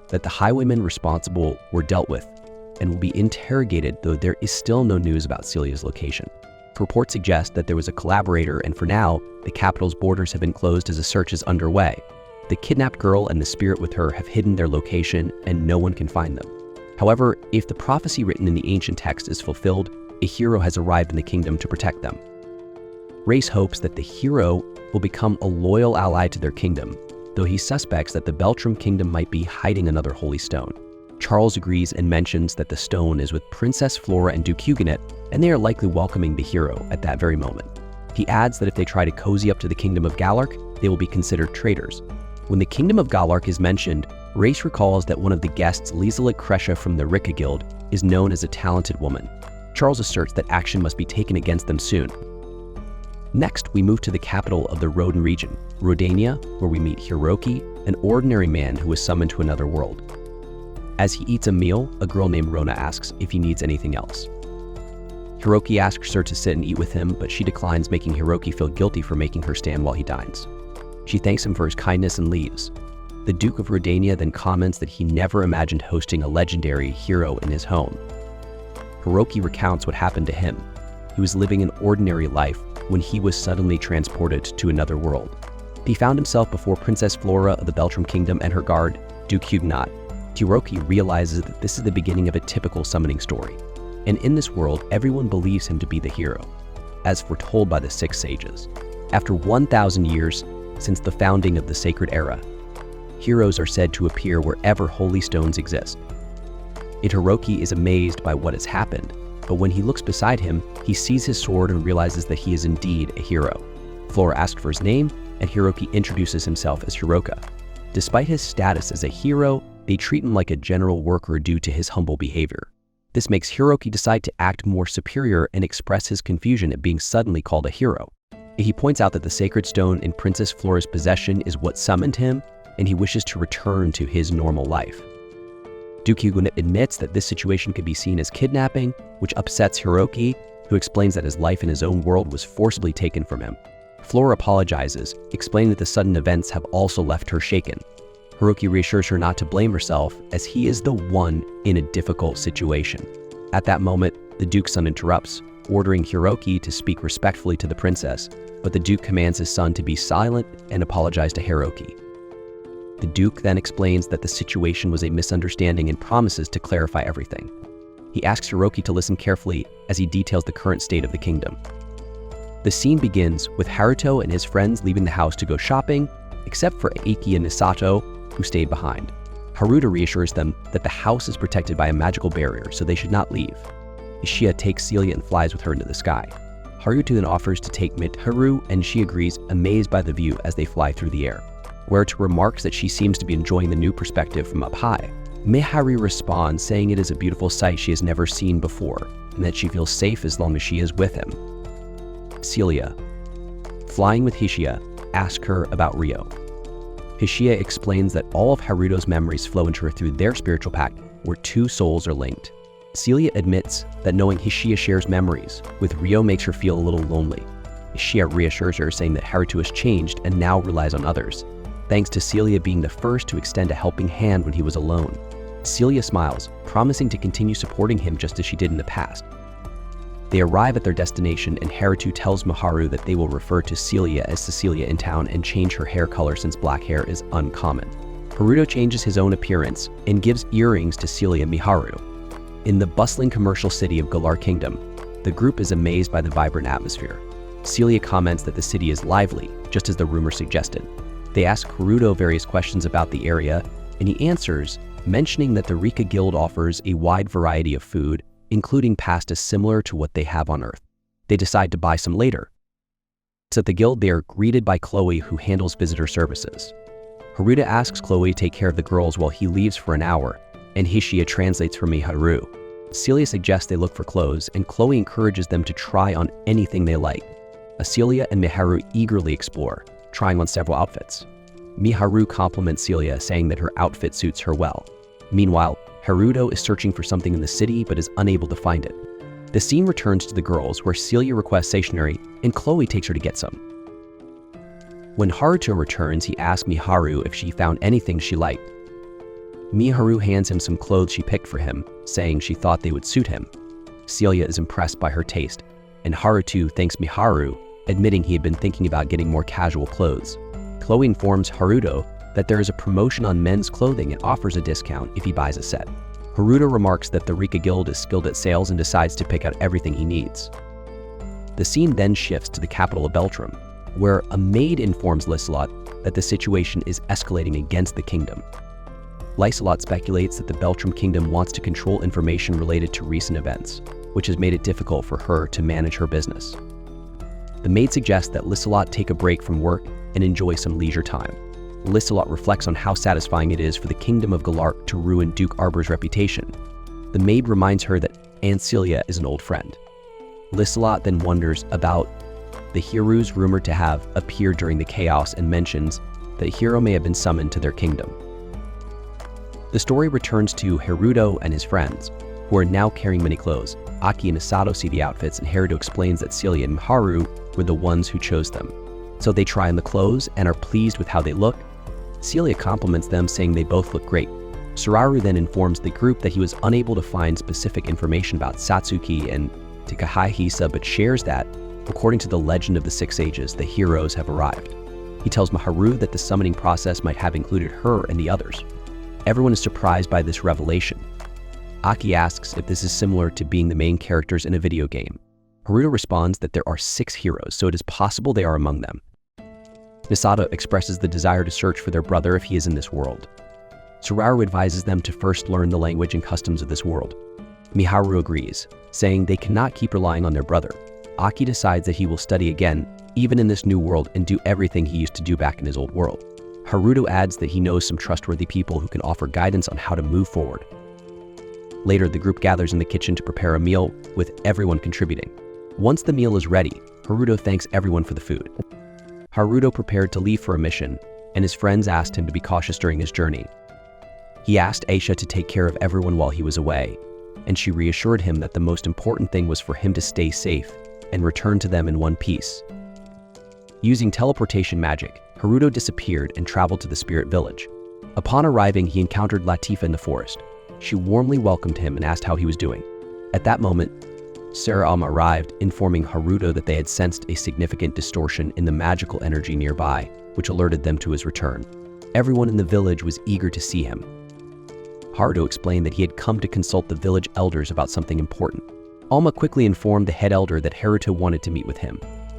Speaker 3: that the highwaymen responsible were dealt with and will be interrogated, though there is still no news about Celia's location. Reports suggest that there was a collaborator, and for now, the capital's borders have been closed as a search is underway. The kidnapped girl and the spirit with her have hidden their location, and no one can find them. However, if the prophecy written in the ancient text is fulfilled, a hero has arrived in the kingdom to protect them. Race hopes that the hero will become a loyal ally to their kingdom, though he suspects that the Beltram kingdom might be hiding another holy stone. Charles agrees and mentions that the stone is with Princess Flora and Duke Huguenot, and they are likely welcoming the hero at that very moment. He adds that if they try to cozy up to the kingdom of Galark, they will be considered traitors. When the kingdom of Galark is mentioned, Race recalls that one of the guests, Liselet Crescia from the Ricca Guild, is known as a talented woman. Charles asserts that action must be taken against them soon. Next, we move to the capital of the Rodan region, Rodania, where we meet Hiroki, an ordinary man who is summoned to another world. As he eats a meal, a girl named Rona asks if he needs anything else. Hiroki asks her to sit and eat with him, but she declines, making Hiroki feel guilty for making her stand while he dines. She thanks him for his kindness and leaves. The Duke of Rodania then comments that he never imagined hosting a legendary hero in his home. Hiroki recounts what happened to him. He was living an ordinary life when he was suddenly transported to another world. He found himself before Princess Flora of the Beltram Kingdom and her guard, Duke Huguenot. Hiroki realizes that this is the beginning of a typical summoning story, and in this world, everyone believes him to be the hero, as foretold by the 6 sages. After 1,000 years since the founding of the Sacred Era, heroes are said to appear wherever holy stones exist. Hiroki is amazed by what has happened, but when he looks beside him, he sees his sword and realizes that he is indeed a hero. Flora asks for his name, and Hiroki introduces himself as Hiroka. Despite his status as a hero, they treat him like a general worker due to his humble behavior. This makes Hiroki decide to act more superior and express his confusion at being suddenly called a hero. He points out that the sacred stone in Princess Flora's possession is what summoned him, and he wishes to return to his normal life. Duke Huguenot admits that this situation could be seen as kidnapping, which upsets Hiroki, who explains that his life in his own world was forcibly taken from him. Flora apologizes, explaining that the sudden events have also left her shaken. Hiroki reassures her not to blame herself, as he is the one in a difficult situation. At that moment, the Duke's son interrupts, ordering Hiroki to speak respectfully to the princess, but the Duke commands his son to be silent and apologize to Hiroki. The Duke then explains that the situation was a misunderstanding and promises to clarify everything. He asks Hiroki to listen carefully as he details the current state of the kingdom. The scene begins with Haruto and his friends leaving the house to go shopping, except for Eiki and Misato, who stayed behind. Haruto reassures them that the house is protected by a magical barrier, so they should not leave. Ishia takes Celia and flies with her into the sky. Haruto then offers to take Mitharu, and she agrees, amazed by the view as they fly through the air. Haruto remarks that she seems to be enjoying the new perspective from up high. Miharu responds, saying it is a beautiful sight she has never seen before, and that she feels safe as long as she is with him. Celia, flying with Hishia, asks her about Ryo. Hishia explains that all of Haruto's memories flow into her through their spiritual pact, where 2 souls are linked. Celia admits that knowing Hishia shares memories with Ryo makes her feel a little lonely. Hishia reassures her, saying that Haruto has changed and now relies on others, thanks to Celia being the first to extend a helping hand when he was alone. Celia smiles, promising to continue supporting him just as she did in the past. They arrive at their destination, and Haruto tells Miharu that they will refer to Celia as Cecilia in town and change her hair color since black hair is uncommon. Haruto changes his own appearance and gives earrings to Celia and Miharu. In the bustling commercial city of Galar Kingdom, the group is amazed by the vibrant atmosphere. Celia comments that the city is lively, just as the rumor suggested. They ask Haruto various questions about the area, and he answers, mentioning that the Ricca Guild offers a wide variety of food, including pasta similar to what they have on Earth. They decide to buy some later. At the guild, they are greeted by Chloe, who handles visitor services. Haruto asks Chloe to take care of the girls while he leaves for an hour, and Hishia translates for Miharu. Celia suggests they look for clothes, and Chloe encourages them to try on anything they like. Celia and Miharu eagerly explore, trying on several outfits. Miharu compliments Celia, saying that her outfit suits her well. Meanwhile, Haruto is searching for something in the city but is unable to find it. The scene returns to the girls, where Celia requests stationery and Chloe takes her to get some. When Haruto returns, he asks Miharu if she found anything she liked. Miharu hands him some clothes she picked for him, saying she thought they would suit him. Celia is impressed by her taste, and Haruto thanks Miharu, admitting he had been thinking about getting more casual clothes. Chloe informs Haruto that there is a promotion on men's clothing and offers a discount if he buys a set. Haruto remarks that the Rika Guild is skilled at sales and decides to pick out everything he needs. The scene then shifts to the capital of Beltrum, where a maid informs Liselot that the situation is escalating against the kingdom. Liselot speculates that the Beltrum kingdom wants to control information related to recent events, which has made it difficult for her to manage her business. The maid suggests that Liselot take a break from work and enjoy some leisure time. Liselot reflects on how satisfying it is for the kingdom of Galark to ruin Duke Arbor's reputation. The maid reminds her that Aunt Celia is an old friend. Liselot then wonders about the Hirus rumored to have appeared during the chaos and mentions that a hero may have been summoned to their kingdom. The story returns to Haruto and his friends, who are now carrying many clothes. Aki and Asato see the outfits, and Haruto explains that Celia and Miharu were the ones who chose them. So they try on the clothes and are pleased with how they look. Celia compliments them, saying they both look great. Suraru then informs the group that he was unable to find specific information about Satsuki and Takahisa, but shares that, according to the legend of the Six Sages, the heroes have arrived. He tells Miharu that the summoning process might have included her and the others. Everyone is surprised by this revelation. Aki asks if this is similar to being the main characters in a video game. Haruto responds that there are 6 heroes, so it is possible they are among them. Misato expresses the desire to search for their brother if he is in this world. Suraru advises them to first learn the language and customs of this world. Miharu agrees, saying they cannot keep relying on their brother. Aki decides that he will study again, even in this new world, and do everything he used to do back in his old world. Haruto adds that he knows some trustworthy people who can offer guidance on how to move forward. Later, the group gathers in the kitchen to prepare a meal, with everyone contributing. Once the meal is ready, Haruto thanks everyone for the food. Haruto prepared to leave for a mission, and his friends asked him to be cautious during his journey. He asked Aisha to take care of everyone while he was away, and she reassured him that the most important thing was for him to stay safe and return to them in one piece. Using teleportation magic, Haruto disappeared and traveled to the spirit village. Upon arriving, he encountered Latifa in the forest. She warmly welcomed him and asked how he was doing. At that moment, Sarah arrived, informing Haruto that they had sensed a significant distortion in the magical energy nearby, which alerted them to his return. Everyone in the village was eager to see him. Haruto explained that he had come to consult the village elders about something important. Alma quickly informed the head elder that Haruto wanted to meet with him.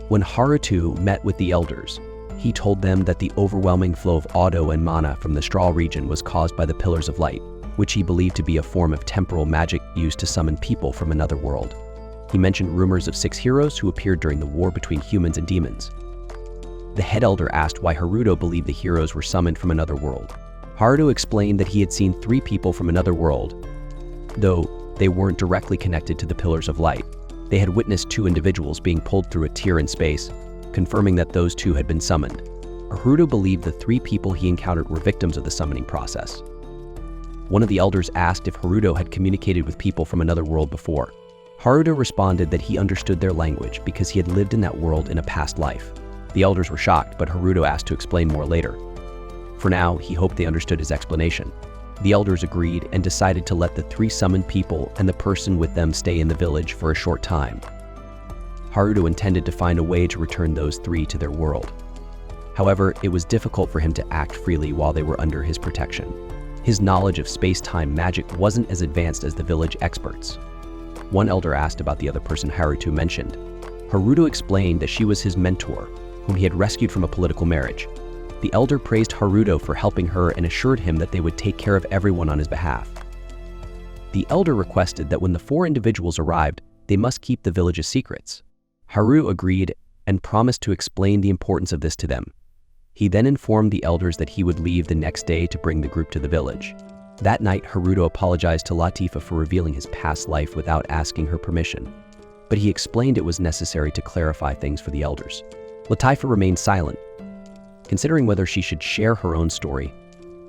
Speaker 3: When Haruto met with the elders, he told them that the overwhelming flow of Auto and mana from the Straw region was caused by the Pillars of Light, which he believed to be a form of temporal magic used to summon people from another world. He mentioned rumors of 6 heroes who appeared during the war between humans and demons. The head elder asked why Haruto believed the heroes were summoned from another world. Haruto explained that he had seen 3 people from another world, though they weren't directly connected to the Pillars of Light. They had witnessed 2 individuals being pulled through a tear in space, confirming that those 2 had been summoned. Haruto believed the 3 people he encountered were victims of the summoning process. One of the elders asked if Haruto had communicated with people from another world before. Haruto responded that he understood their language because he had lived in that world in a past life. The elders were shocked, but Haruto asked to explain more later. For now, he hoped they understood his explanation. The elders agreed and decided to let the 3 summoned people and the person with them stay in the village for a short time. Haruto intended to find a way to return those 3 to their world. However, it was difficult for him to act freely while they were under his protection. His knowledge of space-time magic wasn't as advanced as the village experts. One elder asked about the other person Haruto mentioned. Haruto explained that she was his mentor, whom he had rescued from a political marriage. The elder praised Haruto for helping her and assured him that they would take care of everyone on his behalf. The elder requested that when the 4 individuals arrived, they must keep the village's secrets. Haru agreed and promised to explain the importance of this to them. He then informed the elders that he would leave the next day to bring the group to the village. That night, Haruto apologized to Latifa for revealing his past life without asking her permission, but he explained it was necessary to clarify things for the elders. Latifa remained silent, considering whether she should share her own story,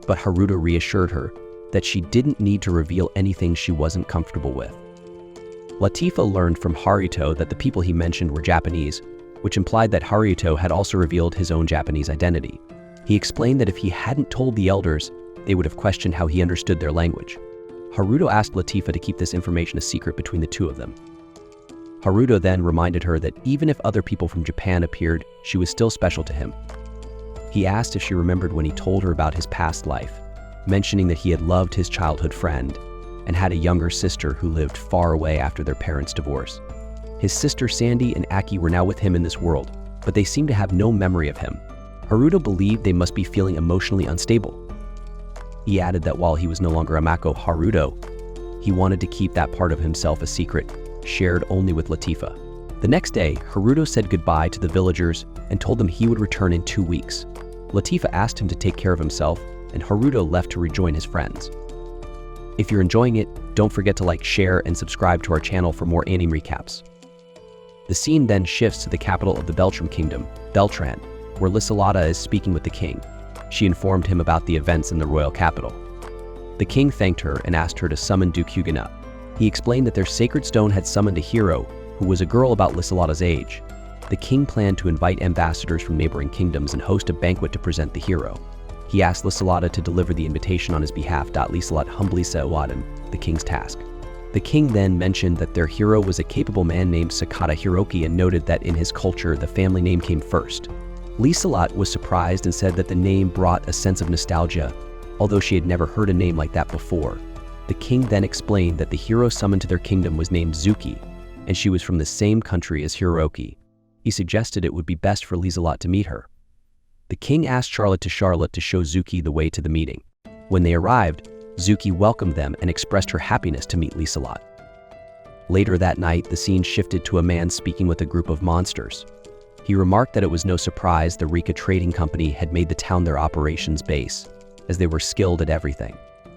Speaker 3: but Haruto reassured her that she didn't need to reveal anything she wasn't comfortable with. Latifa learned from Haruto that the people he mentioned were Japanese, which implied that Haruto had also revealed his own Japanese identity. He explained that if he hadn't told the elders, they would have questioned how he understood their language. Haruto asked Latifah to keep this information a secret between the two of them. Haruto then reminded her that even if other people from Japan appeared, she was still special to him. He asked if she remembered when he told her about his past life, mentioning that he had loved his childhood friend and had a younger sister who lived far away after their parents' divorce. His sister Sandy and Aki were now with him in this world, but they seemed to have no memory of him. Haruto believed they must be feeling emotionally unstable. He added that while he was no longer a Mako Haruto, he wanted to keep that part of himself a secret, shared only with Latifah. The next day, Haruto said goodbye to the villagers and told them he would return in 2 weeks. Latifah asked him to take care of himself, and Haruto left to rejoin his friends. If you're enjoying it, don't forget to like, share, and subscribe to our channel for more anime recaps. The scene then shifts to the capital of the Beltram Kingdom, Beltran, where Lysolata is speaking with the king. She informed him about the events in the royal capital. The king thanked her and asked her to summon Duke Huguenot. He explained that their sacred stone had summoned a hero who was a girl about Lysolata's age. The king planned to invite ambassadors from neighboring kingdoms and host a banquet to present the hero. He asked Lysolata to deliver the invitation on his behalf. Lysolata humbly set him the king's task. The king then mentioned that their hero was a capable man named Sakata Hiroki and noted that in his culture the family name came first. Lysolata was surprised and said that the name brought a sense of nostalgia, although she had never heard a name like that before. The king then explained that the hero summoned to their kingdom was named Zuki, and she was from the same country as Hiroki. He suggested it would be best for Lysolata to meet her. The king asked Charlotte to show Zuki the way to the meeting. When they arrived, Zuki welcomed them and expressed her happiness to meet Lysolata. Later that night, the scene shifted to a man speaking with a group of monsters. He remarked that it was no surprise the Rika Trading Company had made the town their operations base, as they were skilled at everything.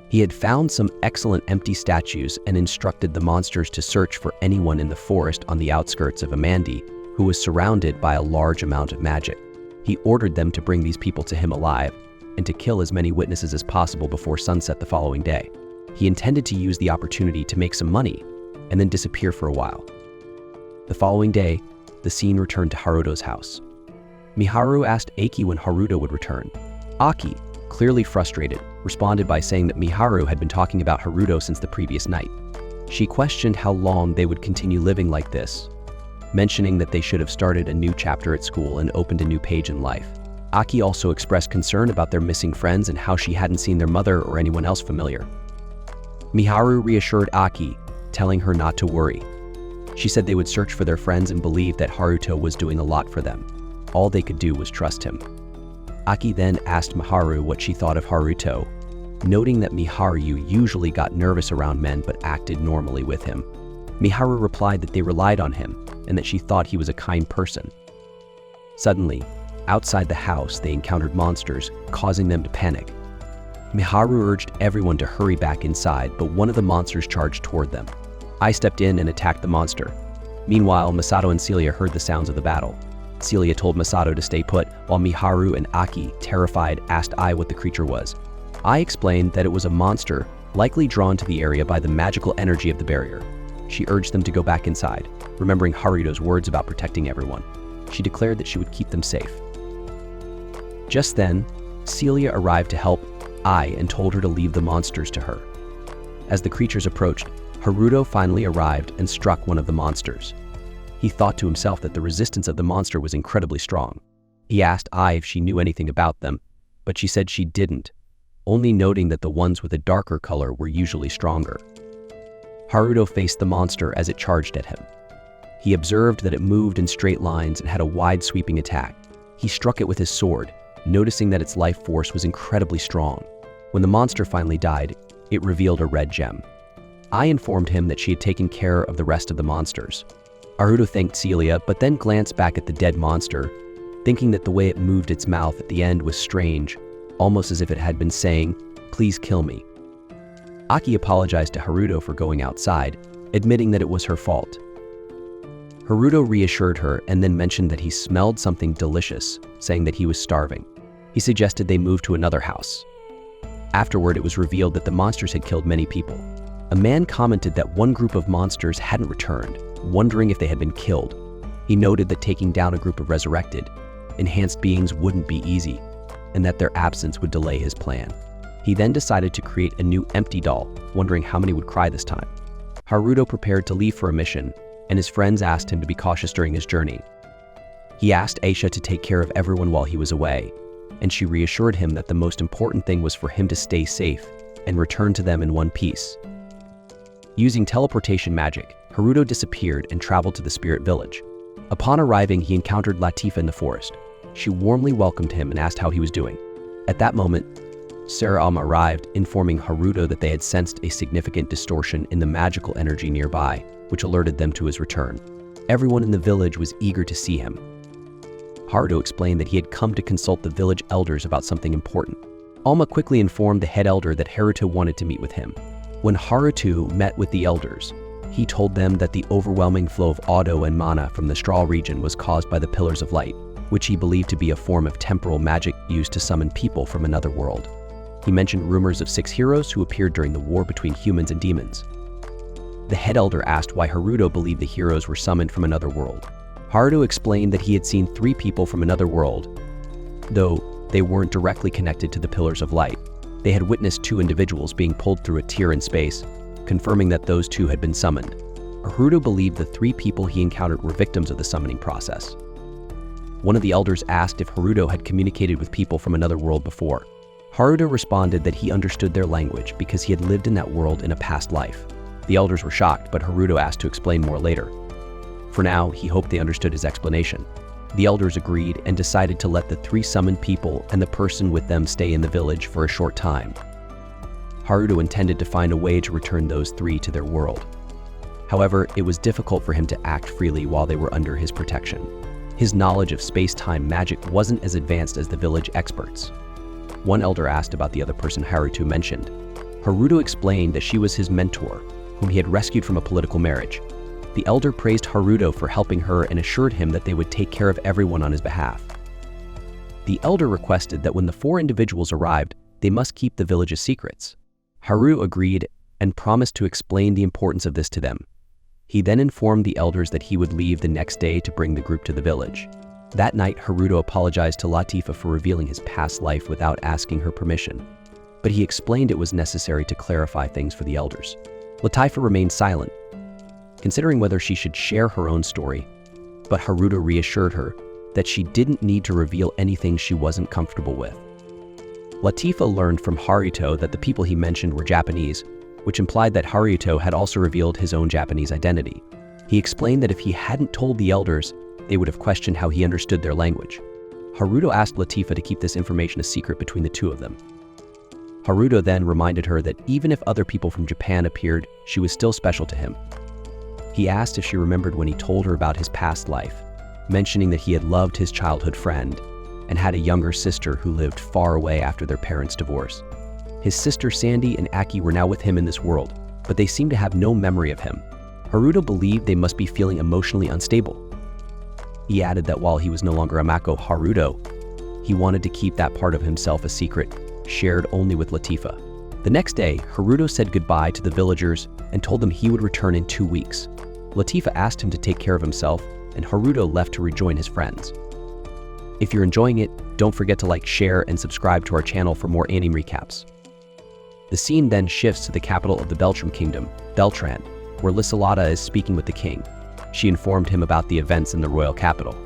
Speaker 3: He had found some excellent empty statues and instructed the monsters to search for anyone in the forest on the outskirts of Amandi who was surrounded by a large amount of magic. He ordered them to bring these people to him alive and to kill as many witnesses as possible before sunset the following day. He intended to use the opportunity to make some money and then disappear for a while. The following day, the scene returned to Haruto's house. Miharu asked Aki when Haruto would return. Aki, clearly frustrated, responded by saying that Miharu had been talking about Haruto since the previous night. She questioned how long they would continue living like this, mentioning that they should have started a new chapter at school and opened a new page in life. Aki also expressed concern about their missing friends and how she hadn't seen their mother or anyone else familiar. Miharu reassured Aki, telling her not to worry. She said they would search for their friends and believed that Haruto was doing a lot for them. All they could do was trust him. Aki then asked Miharu what she thought of Haruto, noting that Miharu usually got nervous around men but acted normally with him. Miharu replied that they relied on him and that she thought he was a kind person. Suddenly, outside the house, they encountered monsters, causing them to panic. Miharu urged everyone to hurry back inside, but one of the monsters charged toward them. I stepped in and attacked the monster. Meanwhile, Masato and Celia heard the sounds of the battle. Celia told Masato to stay put, while Miharu and Aki, terrified, asked Ai what the creature was. I explained that it was a monster, likely drawn to the area by the magical energy of the barrier. She urged them to go back inside, remembering Haruto's words about protecting everyone. She declared that she would keep them safe. Just then, Celia arrived to help Ai and told her to leave the monsters to her. As the creatures approached, Haruto finally arrived and struck one of the monsters. He thought to himself that the resistance of the monster was incredibly strong. He asked Ai if she knew anything about them, but she said she didn't, only noting that the ones with a darker color were usually stronger. Haruto faced the monster as it charged at him. He observed that it moved in straight lines and had a wide sweeping attack. He struck it with his sword, noticing that its life force was incredibly strong. When the monster finally died, it revealed a red gem. I informed him that she had taken care of the rest of the monsters. Haruto thanked Celia, but then glanced back at the dead monster, thinking that the way it moved its mouth at the end was strange, almost as if it had been saying, "Please kill me." Aki apologized to Haruto for going outside, admitting that it was her fault. Haruto reassured her and then mentioned that he smelled something delicious, saying that he was starving. He suggested they move to another house. Afterward, it was revealed that the monsters had killed many people. A man commented that one group of monsters hadn't returned, wondering if they had been killed. He noted that taking down a group of resurrected, enhanced beings wouldn't be easy, and that their absence would delay his plan. He then decided to create a new empty doll, wondering how many would cry this time. Haruto prepared to leave for a mission, and his friends asked him to be cautious during his journey. He asked Aisha to take care of everyone while he was away, and she reassured him that the most important thing was for him to stay safe and return to them in one piece. Using teleportation magic, Haruto disappeared and traveled to the spirit village. Upon arriving, he encountered Latifa in the forest. She warmly welcomed him and asked how he was doing. At that moment, Seirei arrived, informing Haruto that they had sensed a significant distortion in the magical energy nearby, which alerted them to his return. Everyone in the village was eager to see him. Haruto explained that he had come to consult the village elders about something important. Alma quickly informed the head elder that Haruto wanted to meet with him. When Haruto met with the elders, he told them that the overwhelming flow of Auto and mana from the Straw region was caused by the Pillars of Light, which he believed to be a form of temporal magic used to summon people from another world. He mentioned rumors of 6 heroes who appeared during the war between humans and demons. The head elder asked why Haruto believed the heroes were summoned from another world. Haruto explained that he had seen 3 people from another world, though they weren't directly connected to the Pillars of Light. They had witnessed 2 individuals being pulled through a tear in space, confirming that those 2 had been summoned. Haruto believed the 3 people he encountered were victims of the summoning process. One of the elders asked if Haruto had communicated with people from another world before. Haruto responded that he understood their language because he had lived in that world in a past life. The elders were shocked, but Haruto asked to explain more later. For now, he hoped they understood his explanation. The elders agreed and decided to let the 3 summoned people and the person with them stay in the village for a short time. Haruto intended to find a way to return those 3 to their world. However, it was difficult for him to act freely while they were under his protection. His knowledge of space-time magic wasn't as advanced as the village experts. One elder asked about the other person Haruto mentioned. Haruto explained that she was his mentor, whom he had rescued from a political marriage. The elder praised Haruto for helping her and assured him that they would take care of everyone on his behalf. The elder requested that when the 4 individuals arrived, they must keep the village's secrets. Haruto agreed and promised to explain the importance of this to them. He then informed the elders that he would leave the next day to bring the group to the village. That night, Haruto apologized to Latifa for revealing his past life without asking her permission, but he explained it was necessary to clarify things for the elders. Latifa remained silent, considering whether she should share her own story, but Haruto reassured her that she didn't need to reveal anything she wasn't comfortable with. Latifa learned from Haruto that the people he mentioned were Japanese, which implied that Haruto had also revealed his own Japanese identity. He explained that if he hadn't told the elders, they would have questioned how he understood their language. Haruto asked Latifa to keep this information a secret between the 2 of them. Haruto then reminded her that even if other people from Japan appeared, she was still special to him. He asked if she remembered when he told her about his past life, mentioning that he had loved his childhood friend and had a younger sister who lived far away after their parents' divorce. His sister Sandy and Aki were now with him in this world, but they seemed to have no memory of him. Haruto believed they must be feeling emotionally unstable. He added that while he was no longer a Mako Haruto, he wanted to keep that part of himself a secret, shared only with Latifa. The next day, Haruto said goodbye to the villagers and told them he would return in 2 weeks. Latifa asked him to take care of himself, and Haruto left to rejoin his friends. If you're enjoying it, don't forget to like, share, and subscribe to our channel for more anime recaps. The scene then shifts to the capital of the Beltram Kingdom, Beltran, where Lysolata is speaking with the king. She informed him about the events in the royal capital.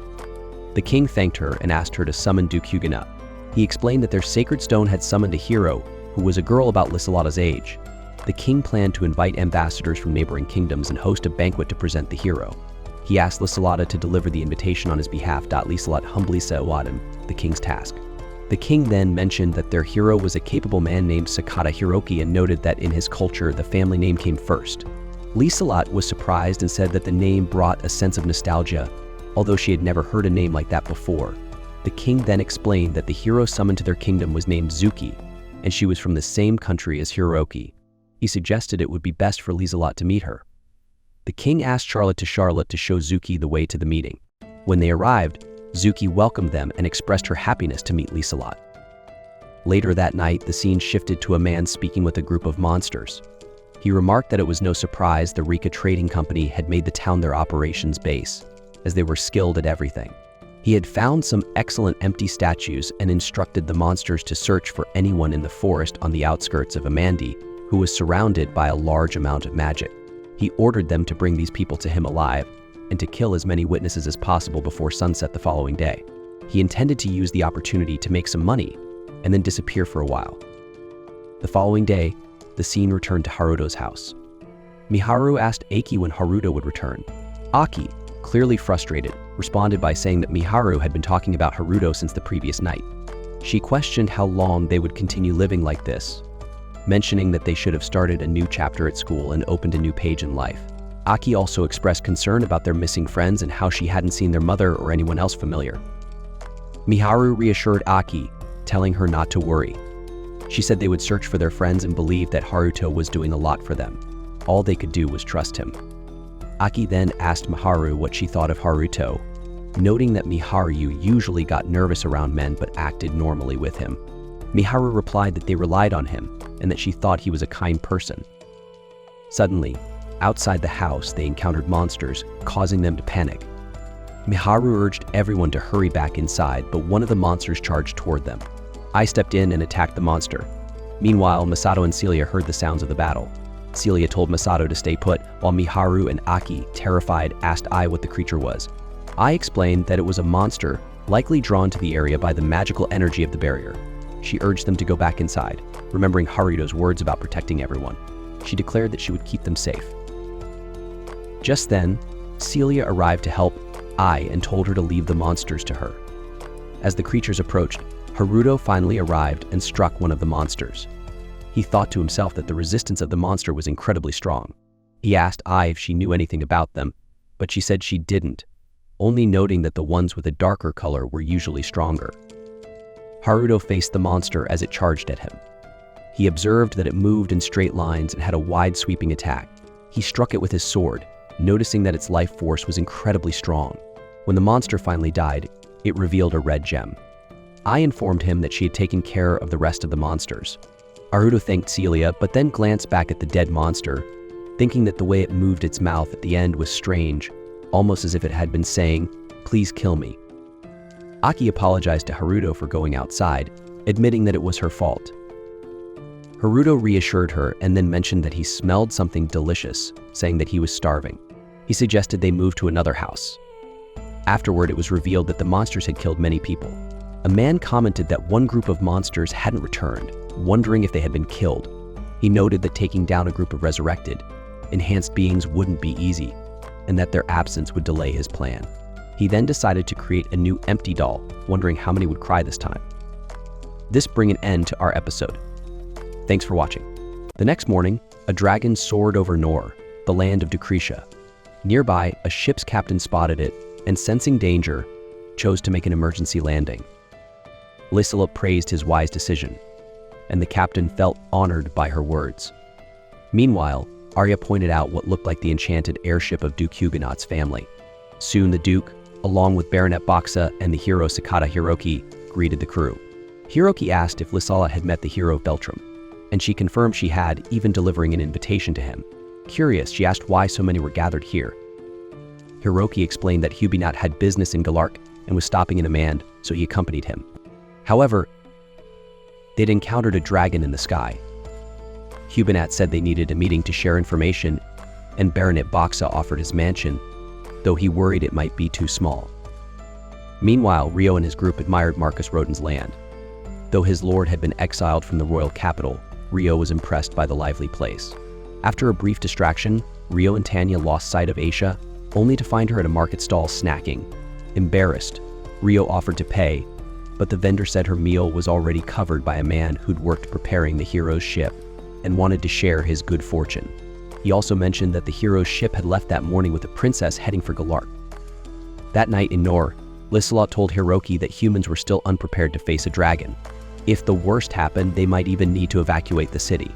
Speaker 3: The king thanked her and asked her to summon Duke Huguenot. He explained that their sacred stone had summoned a hero who was a girl about Lysolata's age. The king planned to invite ambassadors from neighboring kingdoms and host a banquet to present the hero. He asked Lysolata to deliver the invitation on his behalf. Lysolata humbly set him the king's task. The king then mentioned that their hero was a capable man named Sakata Hiroki and noted that in his culture, the family name came first. Lysolata was surprised and said that the name brought a sense of nostalgia, although she had never heard a name like that before. The king then explained that the hero summoned to their kingdom was named Zuki, and she was from the same country as Hiroki. He suggested it would be best for Lysolata to meet her. The king asked Charlotte to show Zuki the way to the meeting. When they arrived, Zuki welcomed them and expressed her happiness to meet Lysolata. Later that night, the scene shifted to a man speaking with a group of monsters. He remarked that it was no surprise the Rika Trading Company had made the town their operations base. as they were skilled at everything. He had found some excellent empty statues and instructed the monsters to search for anyone in the forest on the outskirts of Amandi who was surrounded by a large amount of magic. He ordered them to bring these people to him alive and to kill as many witnesses as possible before sunset the following day. He intended to use the opportunity to make some money and then disappear for a while. The following day, the scene returned to Haruto's house. Miharu asked Aki when Haruto would return. Aki, clearly frustrated, responded by saying that Miharu had been talking about Haruto since the previous night. She questioned how long they would continue living like this, mentioning that they should have started a new chapter at school and opened a new page in life. Aki also expressed concern about their missing friends and how she hadn't seen their mother or anyone else familiar. Miharu reassured Aki, telling her not to worry. She said they would search for their friends and believed that Haruto was doing a lot for them. All they could do was trust him. Aki then asked Miharu what she thought of Haruto, noting that Miharu usually got nervous around men but acted normally with him. Miharu replied that they relied on him and that she thought he was a kind person. Suddenly, outside the house, they encountered monsters, causing them to panic. Miharu urged everyone to hurry back inside, but one of the monsters charged toward them. I stepped in and attacked the monster. Meanwhile, Masato and Celia heard the sounds of the battle. Celia told Masato to stay put, while Miharu and Aki, terrified, asked Ai what the creature was. I explained that it was a monster, likely drawn to the area by the magical energy of the barrier. She urged them to go back inside, remembering Haruto's words about protecting everyone. She declared that she would keep them safe. Just then, Celia arrived to help Ai and told her to leave the monsters to her. As the creatures approached, Haruto finally arrived and struck one of the monsters. He thought to himself that the resistance of the monster was incredibly strong. He asked Ai if she knew anything about them, but she said she didn't, only noting that the ones with a darker color were usually stronger. Haruto faced the monster as it charged at him. He observed that it moved in straight lines and had a wide sweeping attack. He struck it with his sword, noticing that its life force was incredibly strong. When the monster finally died, it revealed a red gem. I informed him that she had taken care of the rest of the monsters. Haruto thanked Celia, but then glanced back at the dead monster, thinking that the way it moved its mouth at the end was strange, almost as if it had been saying, "Please kill me." Aki apologized to Haruto for going outside, admitting that it was her fault. Haruto reassured her and then mentioned that he smelled something delicious, saying that he was starving. He suggested they move to another house. Afterward, it was revealed that the monsters had killed many people. A man commented that one group of monsters hadn't returned, wondering if they had been killed. He noted that taking down a group of resurrected, enhanced beings wouldn't be easy, and that their absence would delay his plan. He then decided to create a new empty doll, wondering how many would cry this time. This brings an end to our episode. Thanks for watching. The next morning, a dragon soared over Nor, the land of Decretia. Nearby, a ship's captain spotted it, and sensing danger, chose to make an emergency landing. Lysila praised his wise decision, and the captain felt honored by her words. Meanwhile, Arya pointed out what looked like the enchanted airship of Duke Huguenot's family. Soon the Duke, along with Baronet Boxa and the hero Sakata Hiroki, greeted the crew. Hiroki asked if Lysila had met the hero of Beltram, and she confirmed she had, even delivering an invitation to him. Curious, she asked why so many were gathered here. Hiroki explained that Huguenot had business in Galark and was stopping in Amand, so he accompanied him. However, they'd encountered a dragon in the sky. Huguenot said they needed a meeting to share information, and Baronet Boxa offered his mansion, though he worried it might be too small. Meanwhile, Rio and his group admired Marcus Roden's land. Though his lord had been exiled from the royal capital, Rio was impressed by the lively place. After a brief distraction, Rio and Tanya lost sight of Aisha, only to find her at a market stall snacking. Embarrassed, Rio offered to pay, but the vendor said her meal was already covered by a man who'd worked preparing the hero's ship and wanted to share his good fortune. He also mentioned that the hero's ship had left that morning with a princess heading for Galark. That night in Nor, Lysila told Hiroki that humans were still unprepared to face a dragon. If the worst happened, they might even need to evacuate the city.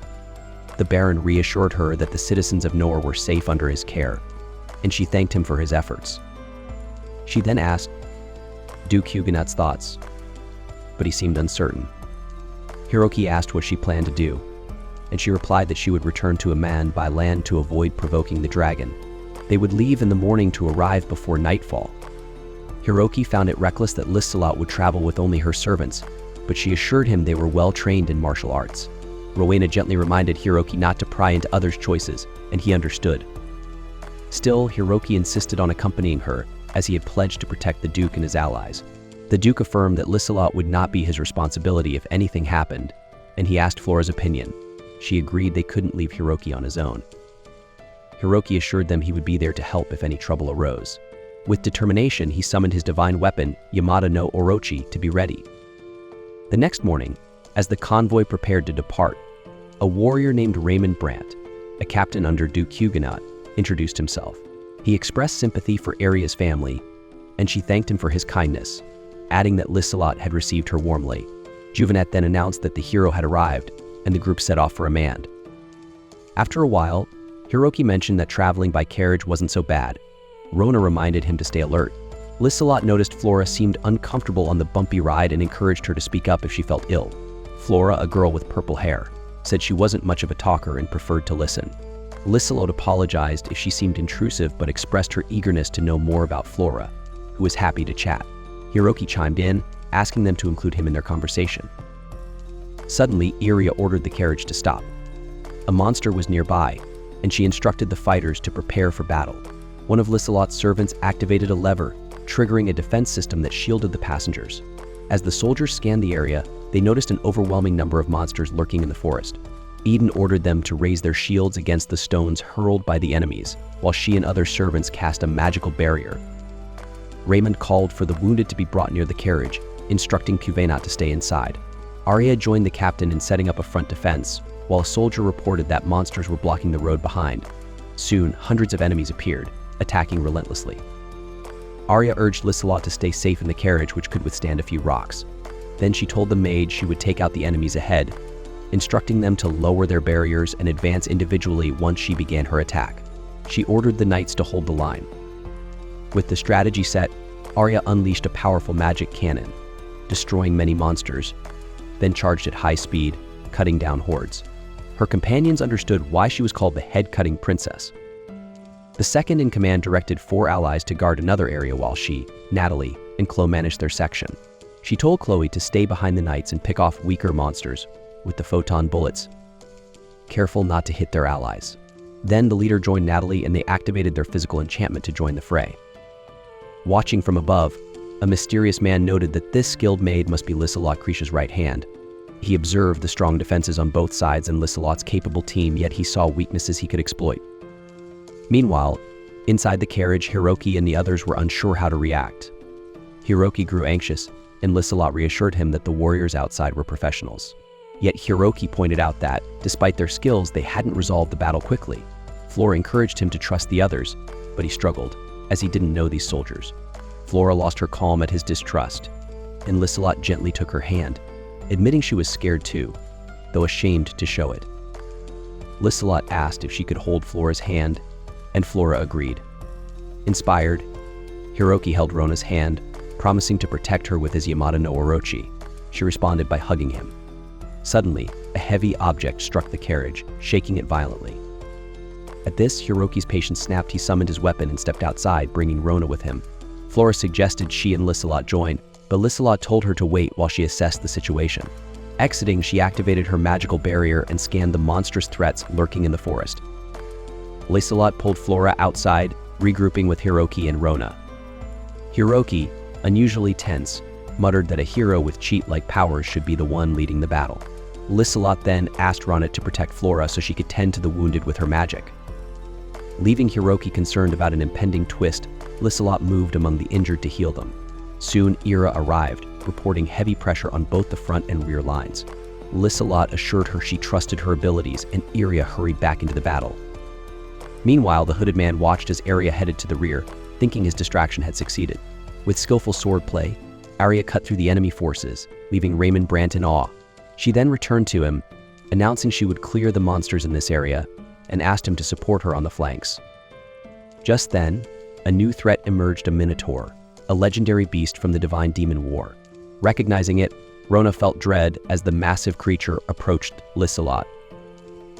Speaker 3: The Baron reassured her that the citizens of Nor were safe under his care, and she thanked him for his efforts. She then asked Duke Huguenot's thoughts, but he seemed uncertain. Hiroki asked what she planned to do, and she replied that she would return to Amand by land to avoid provoking the dragon. They would leave in the morning to arrive before nightfall. Hiroki found it reckless that Lissalot would travel with only her servants, but she assured him they were well trained in martial arts. Rowena gently reminded Hiroki not to pry into others' choices, and he understood. Still, Hiroki insisted on accompanying her, as he had pledged to protect the Duke and his allies. The Duke affirmed that Lissalot would not be his responsibility if anything happened, and he asked Flora's opinion. She agreed they couldn't leave Hiroki on his own. Hiroki assured them he would be there to help if any trouble arose. With determination, he summoned his divine weapon, Yamada no Orochi, to be ready. The next morning, as the convoy prepared to depart, a warrior named Raymond Brandt, a captain under Duke Huguenot, introduced himself. He expressed sympathy for Aria's family, and she thanked him for his kindness, adding that Lissalot had received her warmly. Juvenet then announced that the hero had arrived, and the group set off for Amand. After a while, Hiroki mentioned that traveling by carriage wasn't so bad. Rona reminded him to stay alert. Lissalot noticed Flora seemed uncomfortable on the bumpy ride and encouraged her to speak up if she felt ill. Flora, a girl with purple hair, said she wasn't much of a talker and preferred to listen. Lissalot apologized if she seemed intrusive but expressed her eagerness to know more about Flora, who was happy to chat. Hiroki chimed in, asking them to include him in their conversation. Suddenly, Iria ordered the carriage to stop. A monster was nearby, and she instructed the fighters to prepare for battle. One of Lissalot's servants activated a lever, triggering a defense system that shielded the passengers. As the soldiers scanned the area, they noticed an overwhelming number of monsters lurking in the forest. Eden ordered them to raise their shields against the stones hurled by the enemies, while she and other servants cast a magical barrier. Raymond called for the wounded to be brought near the carriage, instructing Huguenot to stay inside. Arya joined the captain in setting up a front defense, while a soldier reported that monsters were blocking the road behind. Soon, hundreds of enemies appeared, attacking relentlessly. Arya urged Lissalot to stay safe in the carriage, which could withstand a few rocks. Then she told the maid she would take out the enemies ahead, instructing them to lower their barriers and advance individually once she began her attack. She ordered the knights to hold the line. With the strategy set, Arya unleashed a powerful magic cannon, destroying many monsters, then charged at high speed, cutting down hordes. Her companions understood why she was called the head-cutting princess. The second in command directed 4 allies to guard another area while she, Natalie, and Chloe managed their section. She told Chloe to stay behind the knights and pick off weaker monsters with the photon bullets, careful not to hit their allies. Then the leader joined Natalie and they activated their physical enchantment to join the fray. Watching from above, a mysterious man noted that this skilled maid must be Lissalot Krisha's right hand. He observed the strong defenses on both sides and Lissalot's capable team, yet he saw weaknesses he could exploit. Meanwhile, inside the carriage, Hiroki and the others were unsure how to react. Hiroki grew anxious, and Lissalot reassured him that the warriors outside were professionals. Yet Hiroki pointed out that, despite their skills, they hadn't resolved the battle quickly. Flora encouraged him to trust the others, but he struggled, as he didn't know these soldiers. Flora lost her calm at his distrust, and Lissalot gently took her hand, admitting she was scared too, though ashamed to show it. Lissalot asked if she could hold Flora's hand, and Flora agreed. Inspired, Hiroki held Rona's hand, promising to protect her with his Yamada no Orochi. She responded by hugging him. Suddenly, a heavy object struck the carriage, shaking it violently. At this, Hiroki's patience snapped. He summoned his weapon and stepped outside, bringing Rona with him. Flora suggested she and Lissalot join, but Lissalot told her to wait while she assessed the situation. Exiting, she activated her magical barrier and scanned the monstrous threats lurking in the forest. Lissalot pulled Flora outside, regrouping with Hiroki and Rona. Hiroki, unusually tense, muttered that a hero with cheat-like powers should be the one leading the battle. Lissalot then asked Rona to protect Flora so she could tend to the wounded with her magic. Leaving Hiroki concerned about an impending twist, Lissalot moved among the injured to heal them. Soon, Ira arrived, reporting heavy pressure on both the front and rear lines. Lissalot assured her she trusted her abilities, and Iria hurried back into the battle. Meanwhile, the hooded man watched as Arya headed to the rear, thinking his distraction had succeeded. With skillful swordplay, Arya cut through the enemy forces, leaving Raymond Brandt in awe. She then returned to him, announcing she would clear the monsters in this area, and asked him to support her on the flanks. Just then, a new threat emerged: a Minotaur, a legendary beast from the Divine Demon War. Recognizing it, Rona felt dread as the massive creature approached Lissalot.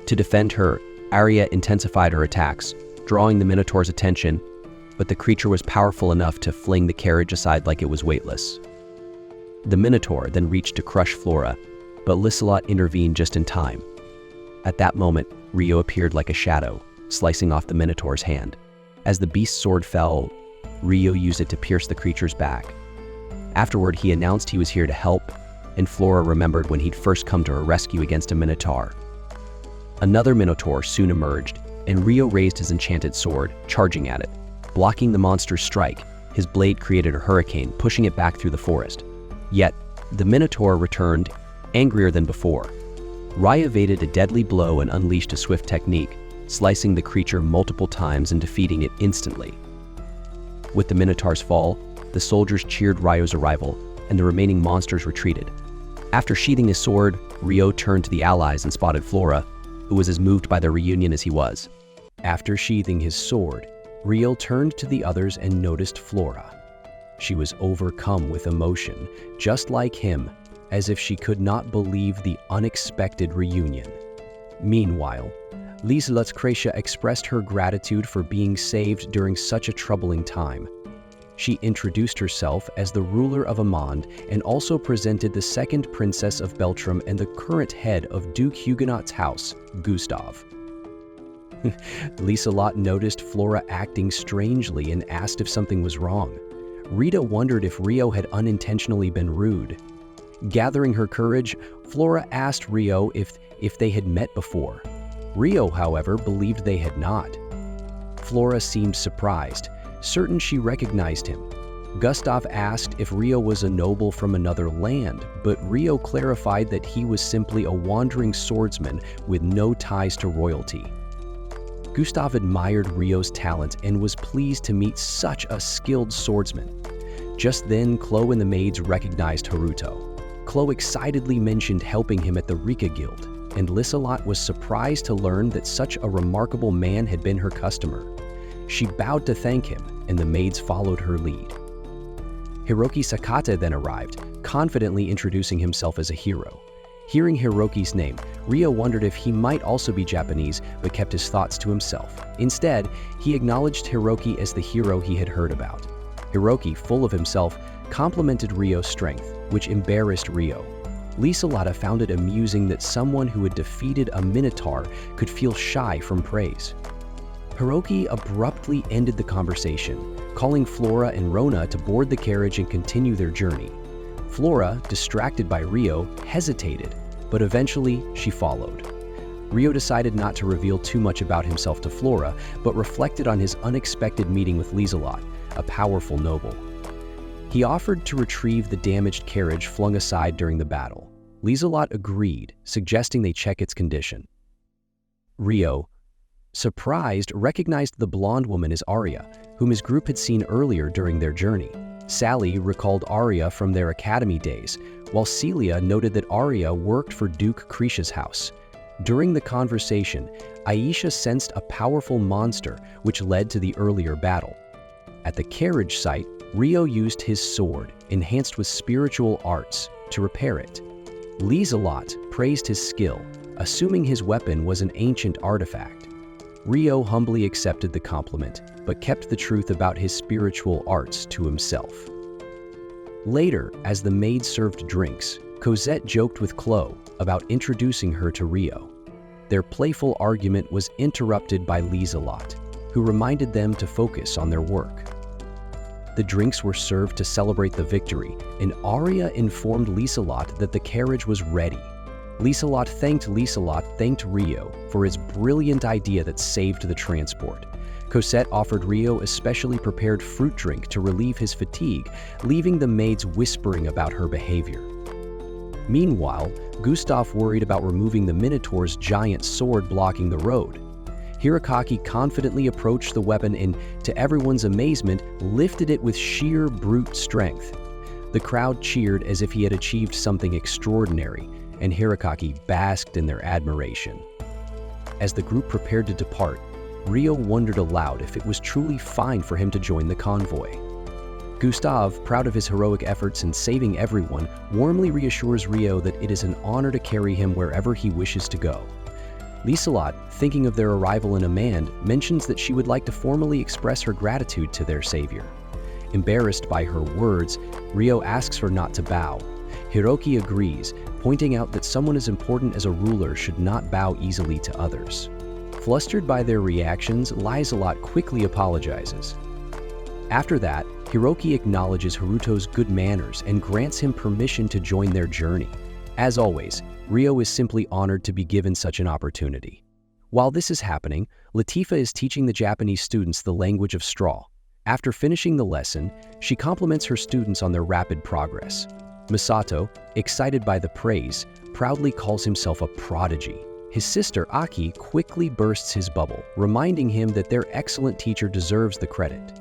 Speaker 3: To defend her, Arya intensified her attacks, drawing the Minotaur's attention, but the creature was powerful enough to fling the carriage aside like it was weightless. The Minotaur then reached to crush Flora, but Liselot intervened just in time. At that moment, Rio appeared like a shadow, slicing off the Minotaur's hand. As the beast's sword fell, Rio used it to pierce the creature's back. Afterward, he announced he was here to help, and Flora remembered when he'd first come to her rescue against a Minotaur. Another Minotaur soon emerged, and Rio raised his enchanted sword, charging at it. Blocking the monster's strike, his blade created a hurricane, pushing it back through the forest. Yet, the Minotaur returned, angrier than before. Rai evaded a deadly blow and unleashed a swift technique, slicing the creature multiple times and defeating it instantly. With the Minotaur's fall, the soldiers cheered Ryo's arrival, and the remaining monsters retreated. After sheathing his sword, Rio turned to the allies and spotted Flora, who was as moved by their reunion as he was. After sheathing his sword, Rio turned to the others and noticed Flora. She was overcome with emotion, just like him, as if she could not believe the unexpected reunion. Meanwhile, Liselot's Kreisha expressed her gratitude for being saved during such a troubling time. She introduced herself as the ruler of Amand and also presented the second princess of Beltram and the current head of Duke Huguenot's house, Gustav. Liselot noticed Flora acting strangely and asked if something was wrong. Rita wondered if Rio had unintentionally been rude. Gathering her courage, Flora asked Rio if they had met before. Rio, however, believed they had not. Flora seemed surprised, certain she recognized him. Gustav asked if Rio was a noble from another land, but Rio clarified that he was simply a wandering swordsman with no ties to royalty. Gustav admired Rio's talent and was pleased to meet such a skilled swordsman. Just then, Chloe and the maids recognized Haruto. Chloe excitedly mentioned helping him at the Rika Guild, and Liselot was surprised to learn that such a remarkable man had been her customer. She bowed to thank him, and the maids followed her lead. Hiroki Sakata then arrived, confidently introducing himself as a hero. Hearing Hiroki's name, Rio wondered if he might also be Japanese, but kept his thoughts to himself. Instead, he acknowledged Hiroki as the hero he had heard about. Hiroki, full of himself, complimented Rio's strength, which embarrassed Rio. Liselot found it amusing that someone who had defeated a Minotaur could feel shy from praise. Hiroki abruptly ended the conversation, calling Flora and Rona to board the carriage and continue their journey. Flora, distracted by Rio, hesitated, but eventually she followed. Rio decided not to reveal too much about himself to Flora, but reflected on his unexpected meeting with Liselot, a powerful noble. He offered to retrieve the damaged carriage flung aside during the battle. Liselot agreed, suggesting they check its condition. Rio, surprised, recognized the blonde woman as Arya, whom his group had seen earlier during their journey. Sally recalled Arya from their academy days, while Celia noted that Arya worked for Duke Krisha's house. During the conversation, Aisha sensed a powerful monster, which led to the earlier battle. At the carriage site, Rio used his sword, enhanced with spiritual arts, to repair it. Liselot praised his skill, assuming his weapon was an ancient artifact. Rio humbly accepted the compliment, but kept the truth about his spiritual arts to himself. Later, as the maids served drinks, Cosette joked with Chloe about introducing her to Rio. Their playful argument was interrupted by Liselot, who reminded them to focus on their work. The drinks were served to celebrate the victory, and Arya informed Liselot that the carriage was ready. Liselot thanked Rio for his brilliant idea that saved the transport. Cosette offered Rio a specially prepared fruit drink to relieve his fatigue, leaving the maids whispering about her behavior. Meanwhile, Gustav worried about removing the Minotaur's giant sword blocking the road. Hirakaki confidently approached the weapon and, to everyone's amazement, lifted it with sheer brute strength. The crowd cheered as if he had achieved something extraordinary, and Hirakaki basked in their admiration. As the group prepared to depart, Rio wondered aloud if it was truly fine for him to join the convoy. Gustav, proud of his heroic efforts in saving everyone, warmly reassures Rio that it is an honor to carry him wherever he wishes to go. Lieselot, thinking of their arrival in Amand, mentions that she would like to formally express her gratitude to their savior. Embarrassed by her words, Rio asks her not to bow. Hiroki agrees, pointing out that someone as important as a ruler should not bow easily to others. Flustered by their reactions, Lieselot quickly apologizes. After that, Hiroki acknowledges Haruto's good manners and grants him permission to join their journey. As always, Rio is simply honored to be given such an opportunity. While this is happening, Latifa is teaching the Japanese students the language of straw. After finishing the lesson, she compliments her students on their rapid progress. Misato, excited by the praise, proudly calls himself a prodigy. His sister Aki quickly bursts his bubble, reminding him that their excellent teacher deserves the credit.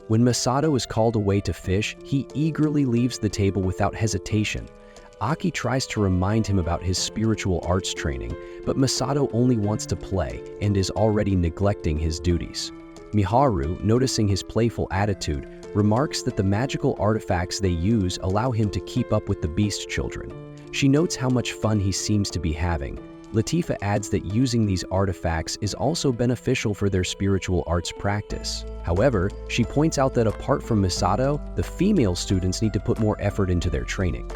Speaker 3: When Misato is called away to fish, he eagerly leaves the table without hesitation. Aki tries to remind him about his spiritual arts training, but Misato only wants to play and is already neglecting his duties. Miharu, noticing his playful attitude, remarks that the magical artifacts they use allow him to keep up with the beast children. She notes how much fun he seems to be having. Latifa adds that using these artifacts is also beneficial for their spiritual arts practice. However, she points out that apart from Misato, the female students need to put more effort into their training.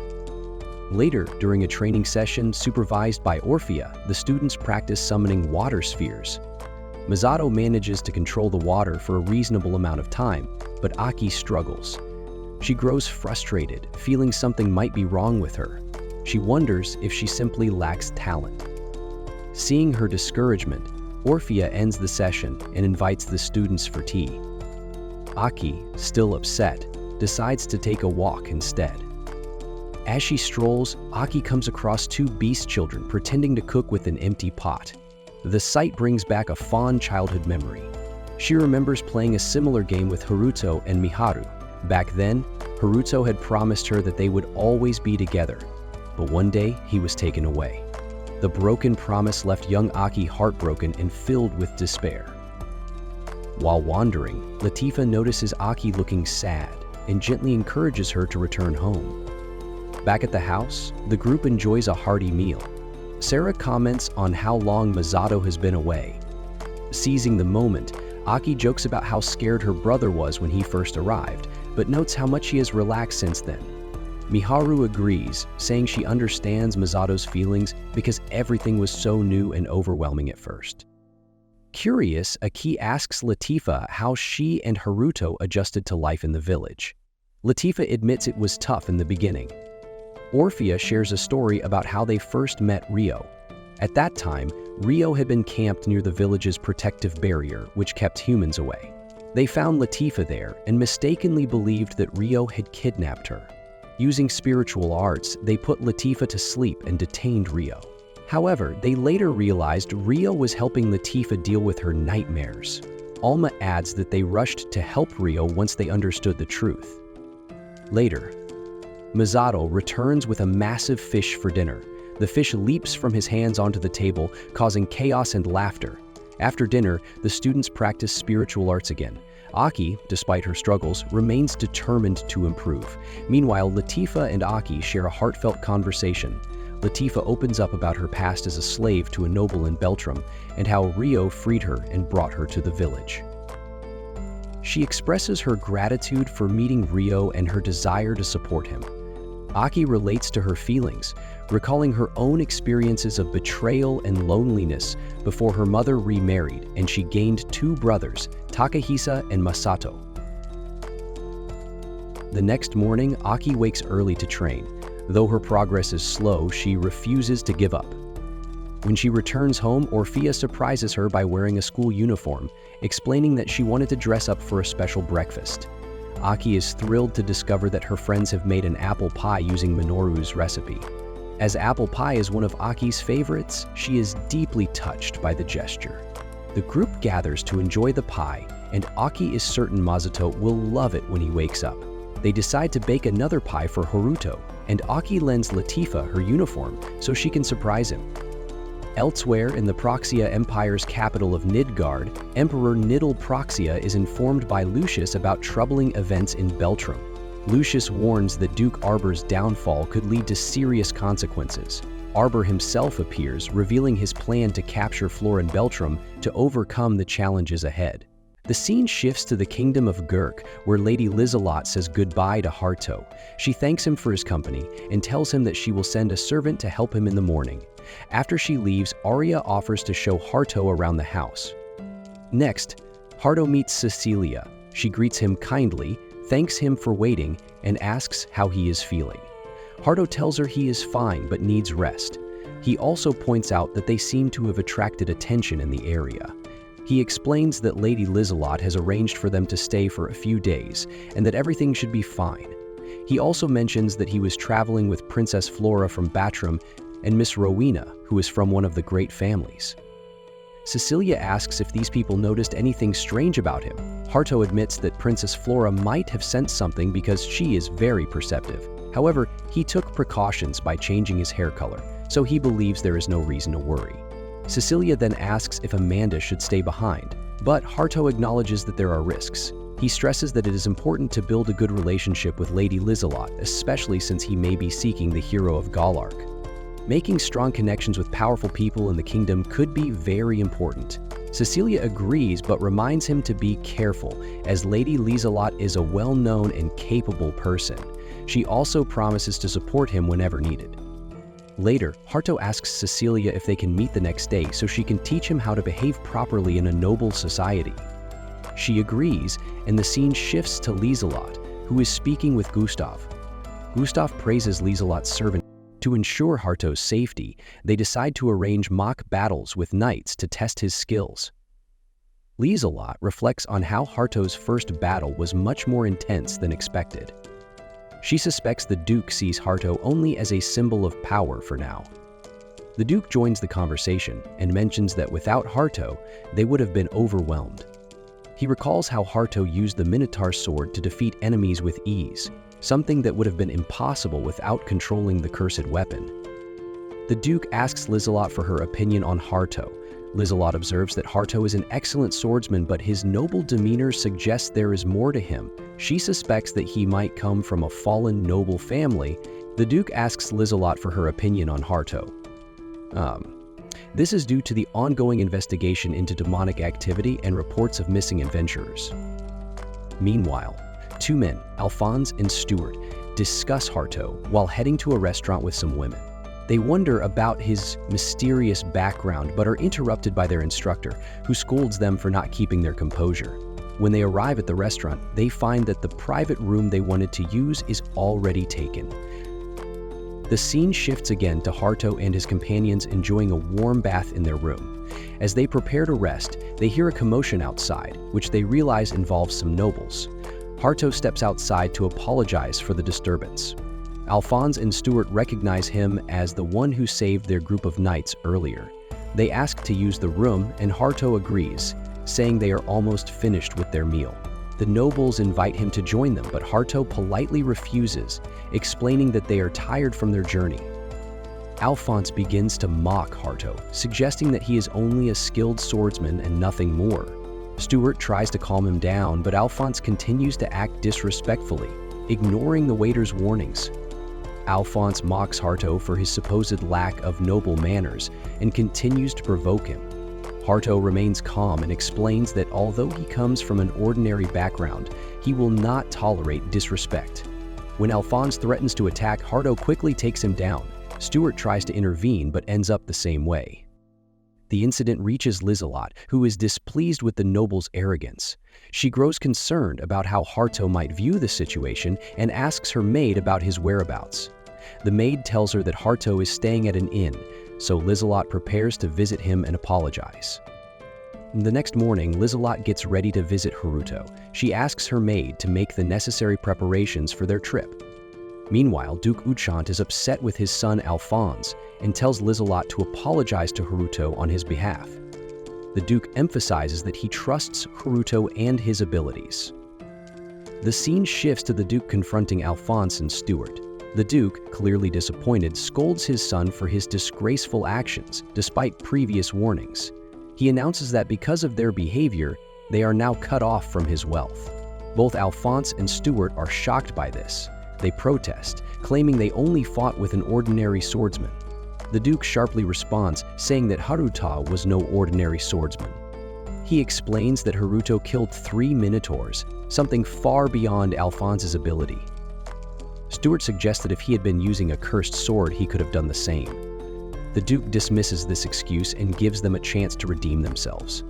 Speaker 3: Later, during a training session supervised by Orphea, the students practice summoning water spheres. Misato manages to control the water for a reasonable amount of time, but Aki struggles. She grows frustrated, feeling something might be wrong with her. She wonders if she simply lacks talent. Seeing her discouragement, Orphea ends the session and invites the students for tea. Aki, still upset, decides to take a walk instead. As she strolls, Aki comes across two beast children pretending to cook with an empty pot. The sight brings back a fond childhood memory. She remembers playing a similar game with Haruto and Miharu. Back then, Haruto had promised her that they would always be together, but one day he was taken away. The broken promise left young Aki heartbroken and filled with despair. While wandering, Latifa notices Aki looking sad and gently encourages her to return home. Back at the house, the group enjoys a hearty meal. Sarah comments on how long Misato has been away. Seizing the moment, Aki jokes about how scared her brother was when he first arrived, but notes how much he has relaxed since then. Miharu agrees, saying she understands Misato's feelings because everything was so new and overwhelming at first. Curious, Aki asks Latifa how she and Haruto adjusted to life in the village. Latifa admits it was tough in the beginning. Orphea shares a story about how they first met Rio. At that time, Rio had been camped near the village's protective barrier, which kept humans away. They found Latifa there and mistakenly believed that Rio had kidnapped her. Using spiritual arts, they put Latifa to sleep and detained Rio. However, they later realized Rio was helping Latifa deal with her nightmares. Alma adds that they rushed to help Rio once they understood the truth. Later, Misato returns with a massive fish for dinner. The fish leaps from his hands onto the table, causing chaos and laughter. After dinner, the students practice spiritual arts again. Aki, despite her struggles, remains determined to improve. Meanwhile, Latifa and Aki share a heartfelt conversation. Latifa opens up about her past as a slave to a noble in Beltrum and how Rio freed her and brought her to the village. She expresses her gratitude for meeting Rio and her desire to support him. Aki relates to her feelings, recalling her own experiences of betrayal and loneliness before her mother remarried and she gained two brothers, Takahisa and Masato. The next morning, Aki wakes early to train. Though her progress is slow, she refuses to give up. When she returns home, Orphea surprises her by wearing a school uniform, explaining that she wanted to dress up for a special breakfast. Aki is thrilled to discover that her friends have made an apple pie using Minoru's recipe. As apple pie is one of Aki's favorites, she is deeply touched by the gesture. The group gathers to enjoy the pie, and Aki is certain Masato will love it when he wakes up. They decide to bake another pie for Haruto, and Aki lends Latifa her uniform so she can surprise him. Elsewhere in the Proxia Empire's capital of Nidgard, Emperor Nidal Proxia is informed by Lucius about troubling events in Beltrum. Lucius warns that Duke Arbor's downfall could lead to serious consequences. Arbor himself appears, revealing his plan to capture Florin Beltram to overcome the challenges ahead. The scene shifts to the kingdom of Gurk, where Lady Lizelot says goodbye to Harto. She thanks him for his company and tells him that she will send a servant to help him in the morning. After she leaves, Arya offers to show Harto around the house. Next, Harto meets Cecilia. She greets him kindly, thanks him for waiting, and asks how he is feeling. Harto tells her he is fine but needs rest. He also points out that they seem to have attracted attention in the area. He explains that Lady Lizelot has arranged for them to stay for a few days and that everything should be fine. He also mentions that he was traveling with Princess Flora from Batram and Miss Rowena, who is from one of the great families. Cecilia asks if these people noticed anything strange about him. Harto admits that Princess Flora might have sensed something because she is very perceptive. However, he took precautions by changing his hair color, so he believes there is no reason to worry. Cecilia then asks if Amanda should stay behind, but Harto acknowledges that there are risks. He stresses that it is important to build a good relationship with Lady Lizelot, especially since he may be seeking the hero of Galark. Making strong connections with powerful people in the kingdom could be very important. Cecilia agrees but reminds him to be careful, as Lady Lizelot is a well-known and capable person. She also promises to support him whenever needed. Later, Harto asks Cecilia if they can meet the next day so she can teach him how to behave properly in a noble society. She agrees, and the scene shifts to Lizelot, who is speaking with Gustav. Gustav praises Lizelot's servant. To ensure Harto's safety, they decide to arrange mock battles with knights to test his skills. Lizelot reflects on how Harto's first battle was much more intense than expected. She suspects the Duke sees Harto only as a symbol of power for now. The Duke joins the conversation and mentions that without Harto, they would have been overwhelmed. He recalls how Harto used the Minotaur sword to defeat enemies with ease, something that would have been impossible without controlling the cursed weapon. The Duke asks Lizelot for her opinion on Harto. Lizelot observes that Harto is an excellent swordsman, but his noble demeanor suggests there is more to him. She suspects that he might come from a fallen noble family. The Duke asks Lizelot for her opinion on Harto. This is due to the ongoing investigation into demonic activity and reports of missing adventurers. Meanwhile, two men, Alphonse and Stuart, discuss Harto while heading to a restaurant with some women. They wonder about his mysterious background but are interrupted by their instructor, who scolds them for not keeping their composure. When they arrive at the restaurant, they find that the private room they wanted to use is already taken. The scene shifts again to Harto and his companions enjoying a warm bath in their room. As they prepare to rest, they hear a commotion outside, which they realize involves some nobles. Harto steps outside to apologize for the disturbance. Alphonse and Stuart recognize him as the one who saved their group of knights earlier. They ask to use the room, and Harto agrees, saying they are almost finished with their meal. The nobles invite him to join them, but Harto politely refuses, explaining that they are tired from their journey. Alphonse begins to mock Harto, suggesting that he is only a skilled swordsman and nothing more. Stuart tries to calm him down, but Alphonse continues to act disrespectfully, ignoring the waiter's warnings. Alphonse mocks Harto for his supposed lack of noble manners and continues to provoke him. Harto remains calm and explains that although he comes from an ordinary background, he will not tolerate disrespect. When Alphonse threatens to attack, Harto quickly takes him down. Stuart tries to intervene but ends up the same way. The incident reaches Lizelot, who is displeased with the noble's arrogance. She grows concerned about how Harto might view the situation and asks her maid about his whereabouts. The maid tells her that Harto is staying at an inn, so Lizelot prepares to visit him and apologize. The next morning, Lizelot gets ready to visit Haruto. She asks her maid to make the necessary preparations for their trip. Meanwhile, Duke Uchant is upset with his son Alphonse and tells Lizelot to apologize to Haruto on his behalf. The Duke emphasizes that he trusts Haruto and his abilities. The scene shifts to the Duke confronting Alphonse and Stuart. The Duke, clearly disappointed, scolds his son for his disgraceful actions, despite previous warnings. He announces that because of their behavior, they are now cut off from his wealth. Both Alphonse and Stuart are shocked by this. They protest, claiming they only fought with an ordinary swordsman. The Duke sharply responds, saying that Haruto was no ordinary swordsman. He explains that Haruto killed 3 minotaurs, something far beyond Alphonse's ability. Stuart suggests that if he had been using a cursed sword, he could have done the same. The Duke dismisses this excuse and gives them a chance to redeem themselves.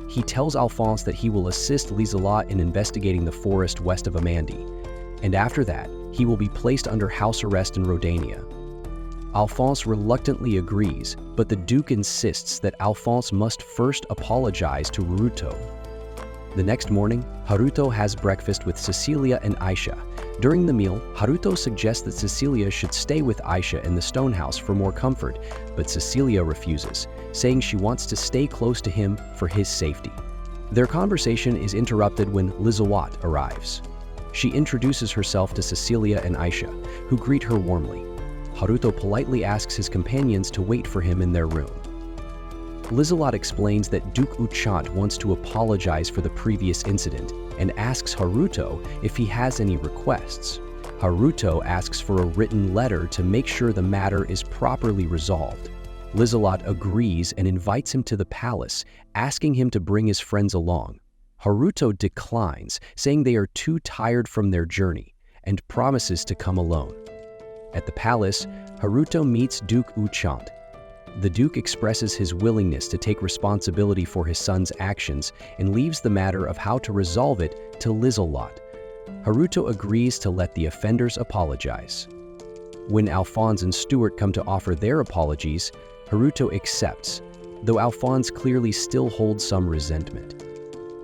Speaker 3: He tells Alphonse that he will assist Liselot in investigating the forest west of Amandi, and after that, he will be placed under house arrest in Rodania. Alphonse reluctantly agrees, but the Duke insists that Alphonse must first apologize to Haruto. The next morning, Haruto has breakfast with Cecilia and Aisha. During the meal, Haruto suggests that Cecilia should stay with Aisha in the stone house for more comfort, but Cecilia refuses, saying she wants to stay close to him for his safety. Their conversation is interrupted when Liselot arrives. She introduces herself to Cecilia and Aisha, who greet her warmly. Haruto politely asks his companions to wait for him in their room. Liselot explains that Duke Uchant wants to apologize for the previous incident and asks Haruto if he has any requests. Haruto asks for a written letter to make sure the matter is properly resolved. Liselot agrees and invites him to the palace, asking him to bring his friends along. Haruto declines, saying they are too tired from their journey, and promises to come alone. At the palace, Haruto meets Duke Uchant. The Duke expresses his willingness to take responsibility for his son's actions and leaves the matter of how to resolve it to Liselot. Haruto agrees to let the offenders apologize. When Alphonse and Stuart come to offer their apologies, Haruto accepts, though Alphonse clearly still holds some resentment.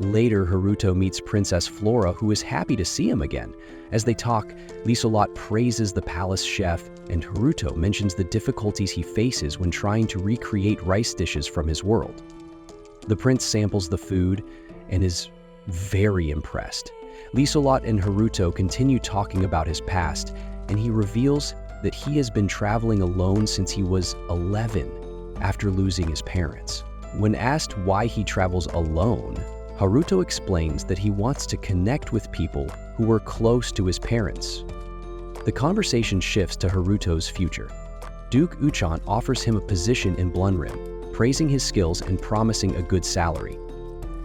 Speaker 3: Later, Haruto meets Princess Flora, who is happy to see him again. As they talk, Liselot praises the palace chef, and Haruto mentions the difficulties he faces when trying to recreate rice dishes from his world. The prince samples the food and is very impressed. Liselot and Haruto continue talking about his past, and he reveals that he has been traveling alone since he was 11 after losing his parents. When asked why he travels alone, Haruto explains that he wants to connect with people who were close to his parents. The conversation shifts to Haruto's future. Duke Uchant offers him a position in Blunrim, praising his skills and promising a good salary.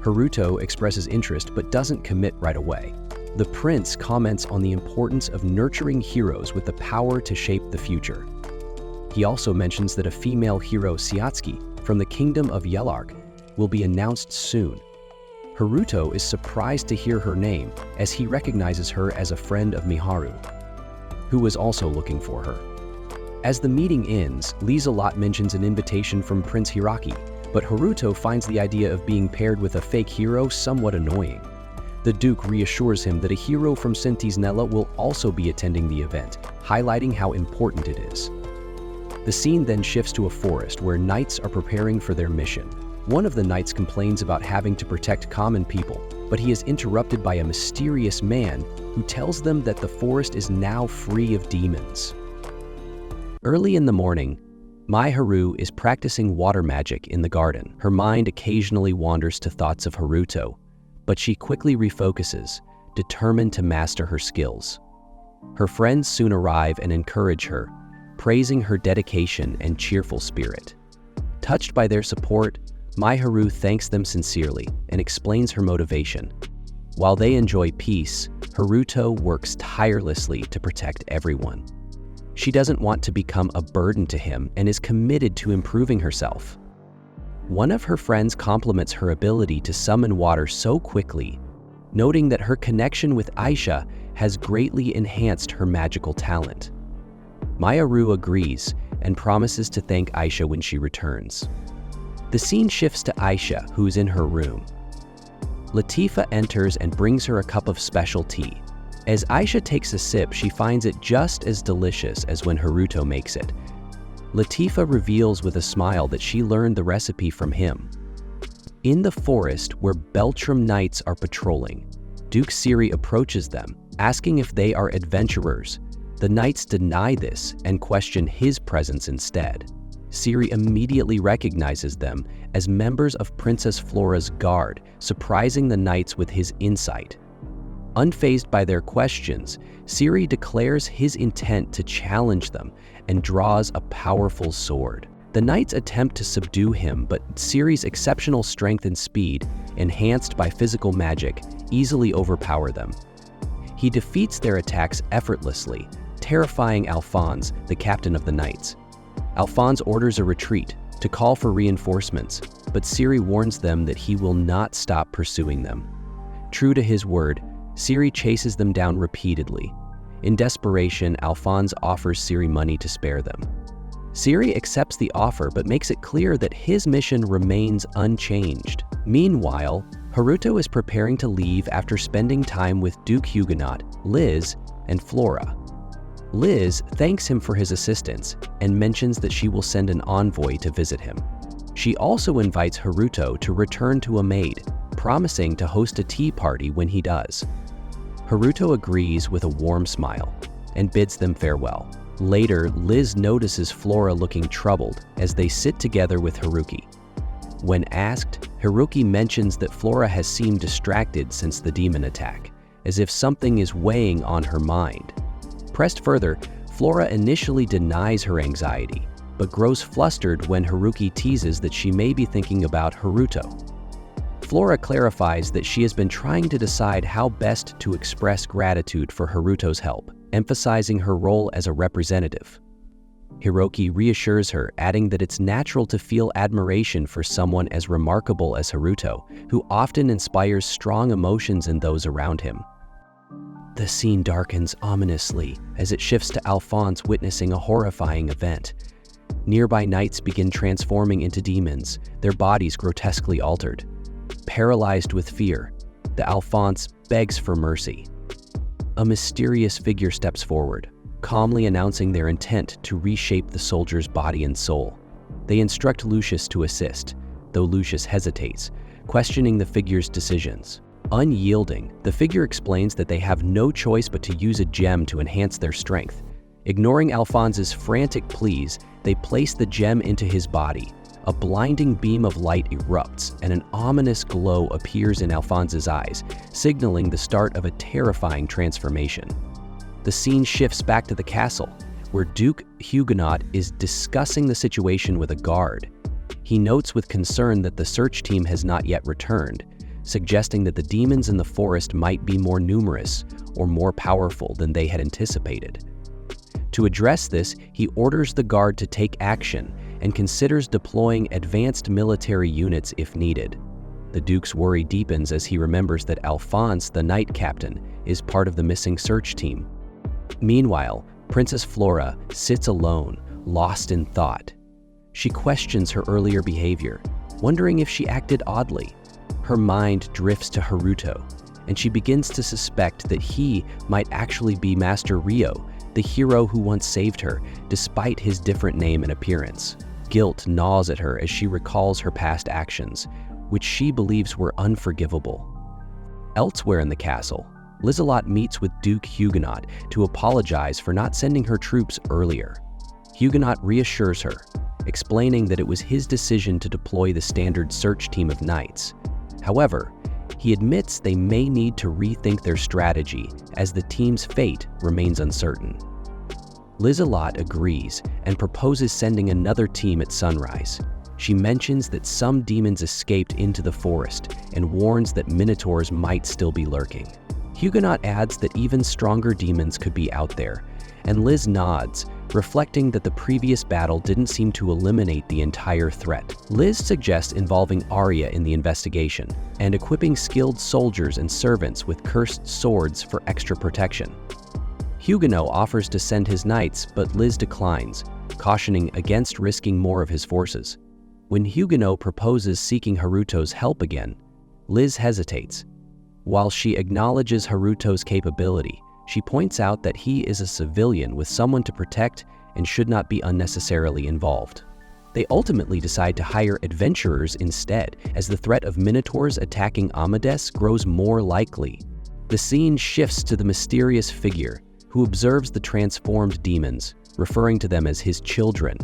Speaker 3: Haruto expresses interest but doesn't commit right away. The prince comments on the importance of nurturing heroes with the power to shape the future. He also mentions that a female hero, Siatsuki, from the kingdom of Yelarg, will be announced soon. Haruto is surprised to hear her name as he recognizes her as a friend of Miharu, who was also looking for her. As the meeting ends, Liselot mentions an invitation from Prince Hiraki, but Haruto finds the idea of being paired with a fake hero somewhat annoying. The Duke reassures him that a hero from Centisnella will also be attending the event, highlighting how important it is. The scene then shifts to a forest where knights are preparing for their mission. One of the knights complains about having to protect common people, but he is interrupted by a mysterious man who tells them that the forest is now free of demons. Early in the morning, Mai Haru is practicing water magic in the garden. Her mind occasionally wanders to thoughts of Haruto, but she quickly refocuses, determined to master her skills. Her friends soon arrive and encourage her, praising her dedication and cheerful spirit. Touched by their support, Mai Haru thanks them sincerely and explains her motivation. While they enjoy peace, Haruto works tirelessly to protect everyone. She doesn't want to become a burden to him and is committed to improving herself. One of her friends compliments her ability to summon water so quickly, noting that her connection with Aisha has greatly enhanced her magical talent. Mai Haru agrees and promises to thank Aisha when she returns. The scene shifts to Aisha, who's in her room. Latifa enters and brings her a cup of special tea. As Aisha takes a sip, she finds it just as delicious as when Haruto makes it. Latifa reveals with a smile that she learned the recipe from him. In the forest where Beltram Knights are patrolling, Duke Seirei approaches them, asking if they are adventurers. The Knights deny this and question his presence instead. Seirei immediately recognizes them as members of Princess Flora's guard, surprising the Knights with his insight. Unfazed by their questions, Seirei declares his intent to challenge them and draws a powerful sword. The knights attempt to subdue him, but Seirei's exceptional strength and speed, enhanced by physical magic, easily overpower them. He defeats their attacks effortlessly, terrifying Alphonse, the captain of the knights. Alphonse orders a retreat to call for reinforcements, but Seirei warns them that he will not stop pursuing them. True to his word, Seirei chases them down repeatedly. In desperation, Alphonse offers Seirei money to spare them. Seirei accepts the offer but makes it clear that his mission remains unchanged. Meanwhile, Haruto is preparing to leave after spending time with Duke Huguenot, Liz, and Flora. Liz thanks him for his assistance and mentions that she will send an envoy to visit him. She also invites Haruto to return to a maid, promising to host a tea party when he does. Haruto agrees with a warm smile and bids them farewell. Later, Liz notices Flora looking troubled as they sit together with Haruki. When asked, Haruki mentions that Flora has seemed distracted since the demon attack, as if something is weighing on her mind. Pressed further, Flora initially denies her anxiety, but grows flustered when Haruki teases that she may be thinking about Haruto. Flora clarifies that she has been trying to decide how best to express gratitude for Haruto's help, emphasizing her role as a representative. Hiroki reassures her, adding that it's natural to feel admiration for someone as remarkable as Haruto, who often inspires strong emotions in those around him. The scene darkens ominously as it shifts to Alphonse witnessing a horrifying event. Nearby knights begin transforming into demons, their bodies grotesquely altered. Paralyzed with fear, the Alphonse begs for mercy. A mysterious figure steps forward, calmly announcing their intent to reshape the soldier's body and soul. They instruct Lucius to assist, though Lucius hesitates, questioning the figure's decisions. Unyielding, the figure explains that they have no choice but to use a gem to enhance their strength. Ignoring Alphonse's frantic pleas, they place the gem into his body. A blinding beam of light erupts, and an ominous glow appears in Alphonse's eyes, signaling the start of a terrifying transformation. The scene shifts back to the castle, where Duke Huguenot is discussing the situation with a guard. He notes with concern that the search team has not yet returned, suggesting that the demons in the forest might be more numerous or more powerful than they had anticipated. To address this, he orders the guard to take action and considers deploying advanced military units if needed. The Duke's worry deepens as he remembers that Alphonse, the knight captain, is part of the missing search team. Meanwhile, Princess Flora sits alone, lost in thought. She questions her earlier behavior, wondering if she acted oddly. Her mind drifts to Haruto, and she begins to suspect that he might actually be Master Ryo, the hero who once saved her, despite his different name and appearance. Guilt gnaws at her as she recalls her past actions, which she believes were unforgivable. Elsewhere in the castle, Lizelot meets with Duke Huguenot to apologize for not sending her troops earlier. Huguenot reassures her, explaining that it was his decision to deploy the standard search team of knights. However, he admits they may need to rethink their strategy as the team's fate remains uncertain. Lizelot agrees and proposes sending another team at sunrise. She mentions that some demons escaped into the forest and warns that minotaurs might still be lurking. Huguenot adds that even stronger demons could be out there, and Liz nods, reflecting that the previous battle didn't seem to eliminate the entire threat. Liz suggests involving Arya in the investigation and equipping skilled soldiers and servants with cursed swords for extra protection. Huguenot offers to send his knights, but Liz declines, cautioning against risking more of his forces. When Huguenot proposes seeking Haruto's help again, Liz hesitates. While she acknowledges Haruto's capability, she points out that he is a civilian with someone to protect and should not be unnecessarily involved. They ultimately decide to hire adventurers instead, as the threat of minotaurs attacking Amadeus grows more likely. The scene shifts to the mysterious figure, who observes the transformed demons, referring to them as his children.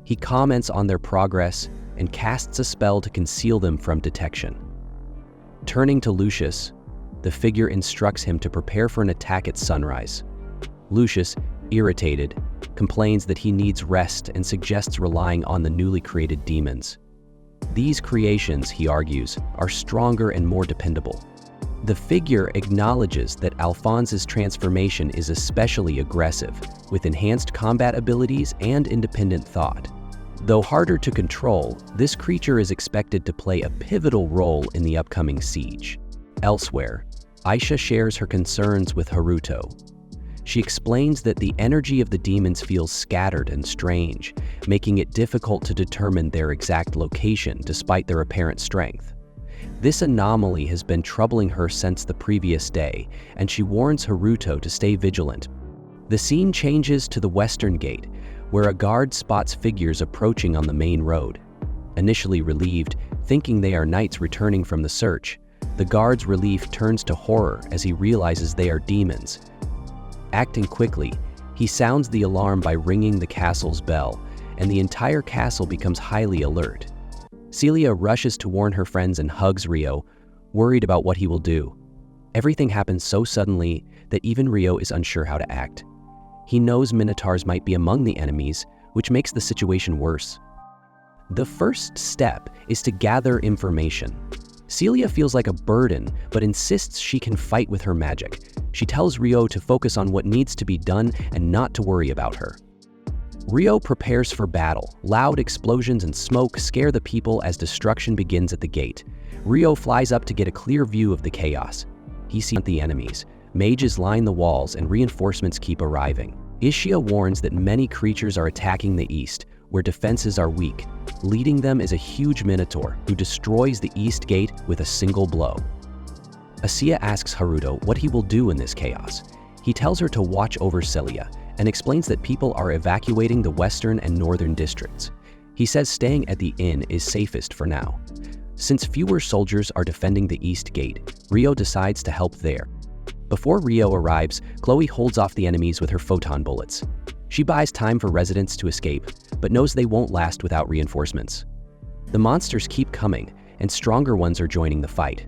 Speaker 3: He comments on their progress and casts a spell to conceal them from detection. Turning to Lucius, The figure instructs him to prepare for an attack at sunrise. Lucius, irritated, complains that he needs rest and suggests relying on the newly created demons. These creations, he argues, are stronger and more dependable. The figure acknowledges that Alphonse's transformation is especially aggressive, with enhanced combat abilities and independent thought. Though harder to control, this creature is expected to play a pivotal role in the upcoming siege. Elsewhere, Aisha shares her concerns with Haruto. She explains that the energy of the demons feels scattered and strange, making it difficult to determine their exact location despite their apparent strength. This anomaly has been troubling her since the previous day, and she warns Haruto to stay vigilant. The scene changes to the Western Gate, where a guard spots figures approaching on the main road. Initially relieved, thinking they are knights returning from the search, the guard's relief turns to horror as he realizes they are demons. Acting quickly, he sounds the alarm by ringing the castle's bell, and the entire castle becomes highly alert. Celia rushes to warn her friends and hugs Rio, worried about what he will do. Everything happens so suddenly that even Rio is unsure how to act. He knows minotaurs might be among the enemies, which makes the situation worse. The first step is to gather information. Celia feels like a burden, but insists she can fight with her magic. She tells Rio to focus on what needs to be done and not to worry about her. Rio prepares for battle. Loud explosions and smoke scare the people as destruction begins at the gate. Rio flies up to get a clear view of the chaos. He sees the enemies. Mages line the walls and reinforcements keep arriving. Ishia warns that many creatures are attacking the east, where defenses are weak. Leading them is a huge minotaur who destroys the east gate with a single blow. Asiya asks Haruto what he will do in this chaos. He tells her to watch over Celia and explains that people are evacuating the western and northern districts. He says staying at the inn is safest for now. Since fewer soldiers are defending the east gate, Rio decides to help there. Before Rio arrives, Chloe holds off the enemies with her photon bullets. She buys time for residents to escape, but knows they won't last without reinforcements. The monsters keep coming, and stronger ones are joining the fight.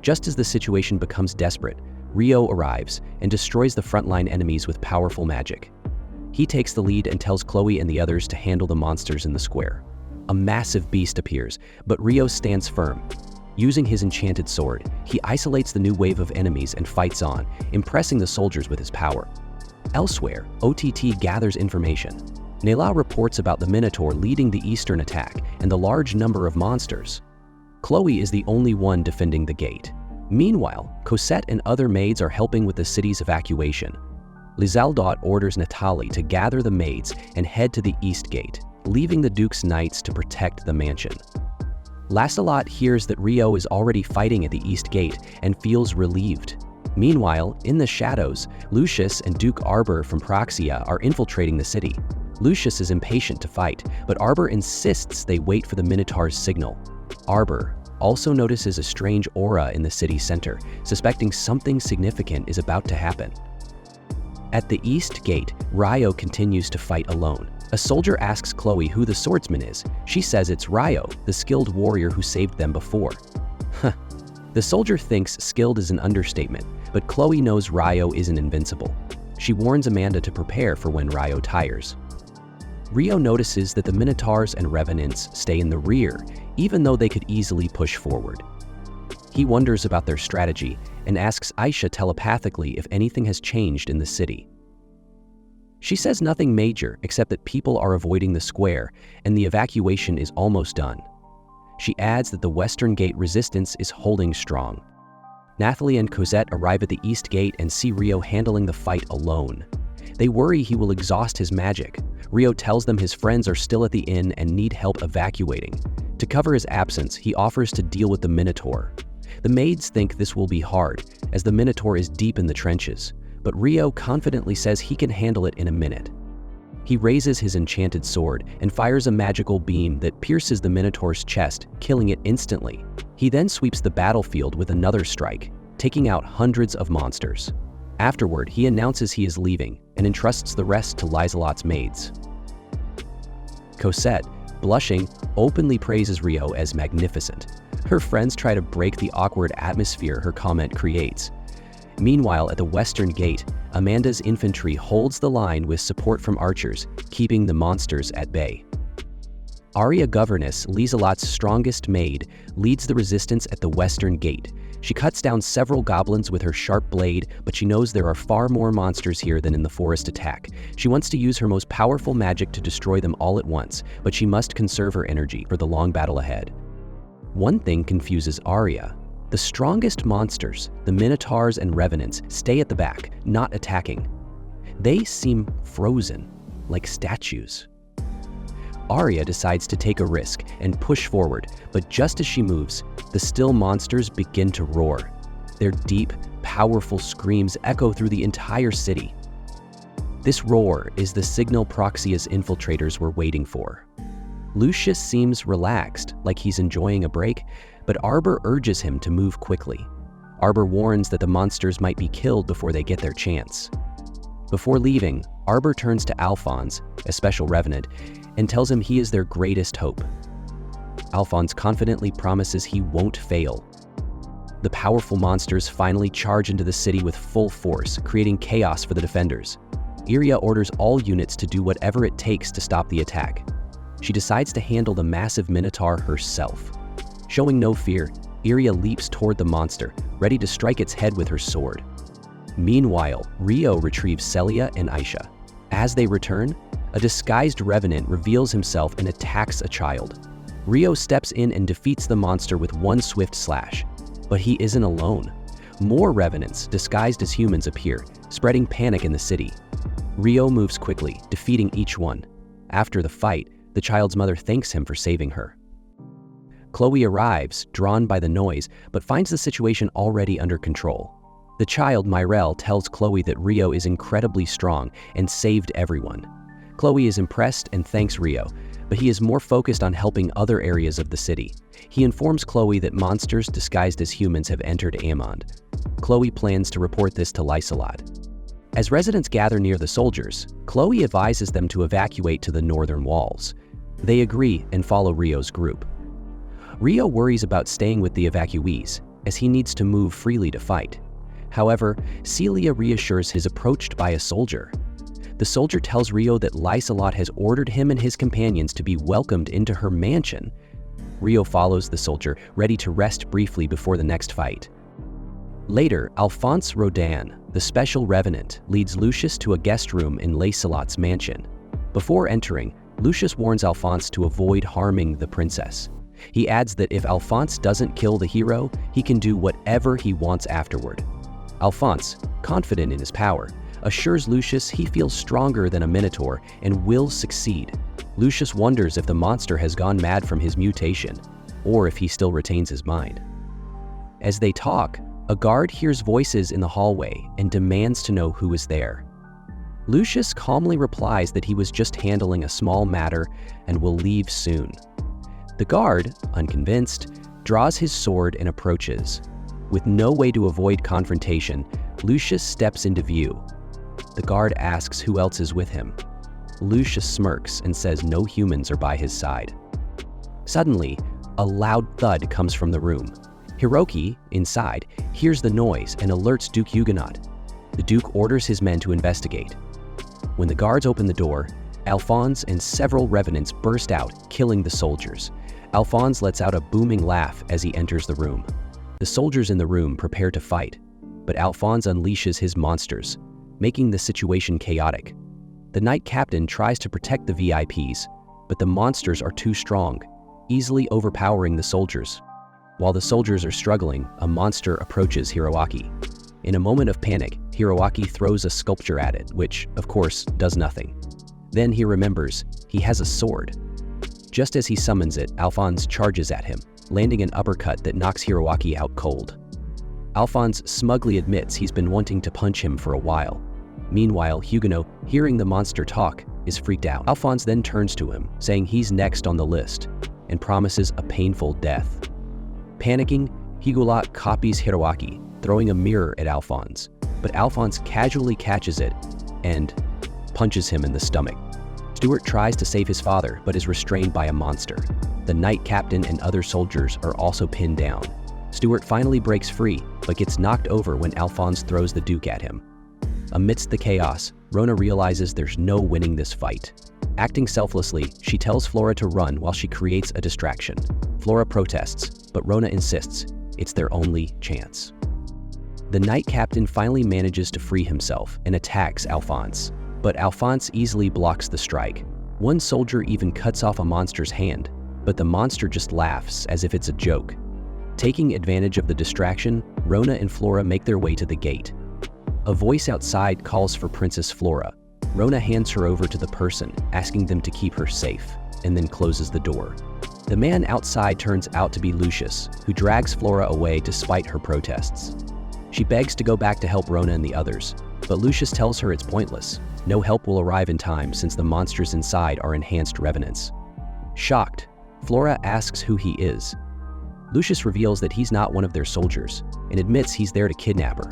Speaker 3: Just as the situation becomes desperate, Rio arrives and destroys the frontline enemies with powerful magic. He takes the lead and tells Chloe and the others to handle the monsters in the square. A massive beast appears, but Rio stands firm. Using his enchanted sword, he isolates the new wave of enemies and fights on, impressing the soldiers with his power. Elsewhere, OTT gathers information. Nela reports about the Minotaur leading the eastern attack and the large number of monsters. Chloe is the only one defending the gate. Meanwhile, Cosette and other maids are helping with the city's evacuation. Lizaldot orders Natali to gather the maids and head to the east gate, leaving the Duke's knights to protect the mansion. Lassalot hears that Rio is already fighting at the east gate and feels relieved. Meanwhile, in the shadows, Lucius and Duke Arbor from Praxia are infiltrating the city. Lucius is impatient to fight, but Arbor insists they wait for the Minotaur's signal. Arbor also notices a strange aura in the city center, suspecting something significant is about to happen. At the east gate, Ryo continues to fight alone. A soldier asks Chloe who the swordsman is. She says it's Ryo, the skilled warrior who saved them before. The soldier thinks skilled is an understatement, but Chloe knows Ryo isn't invincible. She warns Amanda to prepare for when Ryo tires. Rio notices that the Minotaurs and Revenants stay in the rear, even though they could easily push forward. He wonders about their strategy and asks Aisha telepathically if anything has changed in the city. She says nothing major except that people are avoiding the square and the evacuation is almost done. She adds that the Western Gate resistance is holding strong. Nathalie and Cosette arrive at the East Gate and see Rio handling the fight alone. They worry he will exhaust his magic. Rio tells them his friends are still at the inn and need help evacuating. To cover his absence, he offers to deal with the Minotaur. The maids think this will be hard, as the Minotaur is deep in the trenches, but Rio confidently says he can handle it in a minute. He raises his enchanted sword and fires a magical beam that pierces the Minotaur's chest, killing it instantly. He then sweeps the battlefield with another strike, taking out hundreds of monsters. Afterward, he announces he is leaving and entrusts the rest to Lizelot's maids. Cosette, blushing, openly praises Rio as magnificent. Her friends try to break the awkward atmosphere her comment creates. Meanwhile, at the western gate, Amanda's infantry holds the line with support from archers, keeping the monsters at bay. Arya Governess, Lieselot's strongest maid, leads the resistance at the western gate. She cuts down several goblins with her sharp blade, but she knows there are far more monsters here than in the forest attack. She wants to use her most powerful magic to destroy them all at once, but she must conserve her energy for the long battle ahead. One thing confuses Arya. The strongest monsters, the Minotaurs and Revenants, stay at the back, not attacking. They seem frozen, like statues. Arya decides to take a risk and push forward, but just as she moves, the still monsters begin to roar. Their deep, powerful screams echo through the entire city. This roar is the signal Proxia's infiltrators were waiting for. Lucius seems relaxed, like he's enjoying a break, but Arbor urges him to move quickly. Arbor warns that the monsters might be killed before they get their chance. Before leaving, Arbor turns to Alphonse, a special revenant, and tells him he is their greatest hope. Alphonse confidently promises he won't fail. The powerful monsters finally charge into the city with full force, creating chaos for the defenders. Iria orders all units to do whatever it takes to stop the attack. She decides to handle the massive Minotaur herself. Showing no fear, Iria leaps toward the monster, ready to strike its head with her sword. Meanwhile, Rio retrieves Celia and Aisha. As they return, a disguised revenant reveals himself and attacks a child. Rio steps in and defeats the monster with one swift slash. But he isn't alone. More revenants, disguised as humans, appear, spreading panic in the city. Rio moves quickly, defeating each one. After the fight, the child's mother thanks him for saving her. Chloe arrives, drawn by the noise, but finds the situation already under control. The child, Myrelle, tells Chloe that Rio is incredibly strong and saved everyone. Chloe is impressed and thanks Rio, but he is more focused on helping other areas of the city. He informs Chloe that monsters disguised as humans have entered Amond. Chloe plans to report this to Lieselot. As residents gather near the soldiers, Chloe advises them to evacuate to the northern walls. They agree and follow Rio's group. Rio worries about staying with the evacuees, as he needs to move freely to fight. However, Celia reassures he's approached by a soldier. The soldier tells Rio that Lieselot has ordered him and his companions to be welcomed into her mansion. Rio follows the soldier, ready to rest briefly before the next fight. Later, Alphonse Rodin, the special revenant, leads Lucius to a guest room in Lieselot's mansion. Before entering, Lucius warns Alphonse to avoid harming the princess. He adds that if Alphonse doesn't kill the hero, he can do whatever he wants afterward. Alphonse, confident in his power, assures Lucius he feels stronger than a Minotaur and will succeed. Lucius wonders if the monster has gone mad from his mutation, or if he still retains his mind. As they talk, a guard hears voices in the hallway and demands to know who is there. Lucius calmly replies that he was just handling a small matter and will leave soon. The guard, unconvinced, draws his sword and approaches. With no way to avoid confrontation, Lucius steps into view. The guard asks who else is with him. Lucius smirks and says no humans are by his side. Suddenly, a loud thud comes from the room. Hiroki, inside, hears the noise and alerts Duke Huguenot. The Duke orders his men to investigate. When the guards open the door, Alphonse and several revenants burst out, killing the soldiers. Alphonse lets out a booming laugh as he enters the room. The soldiers in the room prepare to fight, but Alphonse unleashes his monsters, making the situation chaotic. The Knight Captain tries to protect the VIPs, but the monsters are too strong, easily overpowering the soldiers. While the soldiers are struggling, a monster approaches Hiroaki. In a moment of panic, Hiroaki throws a sculpture at it, which, of course, does nothing. Then he remembers he has a sword. Just as he summons it, Alphonse charges at him, landing an uppercut that knocks Hiroaki out cold. Alphonse smugly admits he's been wanting to punch him for a while. Meanwhile, Huguenot, hearing the monster talk, is freaked out. Alphonse then turns to him, saying he's next on the list, and promises a painful death. Panicking, Huguenot copies Hiroaki, throwing a mirror at Alphonse, but Alphonse casually catches it and punches him in the stomach. Stuart tries to save his father, but is restrained by a monster. The knight captain and other soldiers are also pinned down. Stuart finally breaks free, but gets knocked over when Alphonse throws the duke at him. Amidst the chaos, Rona realizes there's no winning this fight. Acting selflessly, she tells Flora to run while she creates a distraction. Flora protests, but Rona insists it's their only chance. The knight captain finally manages to free himself and attacks Alphonse, but Alphonse easily blocks the strike. One soldier even cuts off a monster's hand, but the monster just laughs as if it's a joke. Taking advantage of the distraction, Rona and Flora make their way to the gate. A voice outside calls for Princess Flora. Rona hands her over to the person, asking them to keep her safe, and then closes the door. The man outside turns out to be Lucius, who drags Flora away despite her protests. She begs to go back to help Rona and the others, but Lucius tells her it's pointless. No help will arrive in time since the monsters inside are enhanced revenants. Shocked, Flora asks who he is. Lucius reveals that he's not one of their soldiers, and admits he's there to kidnap her.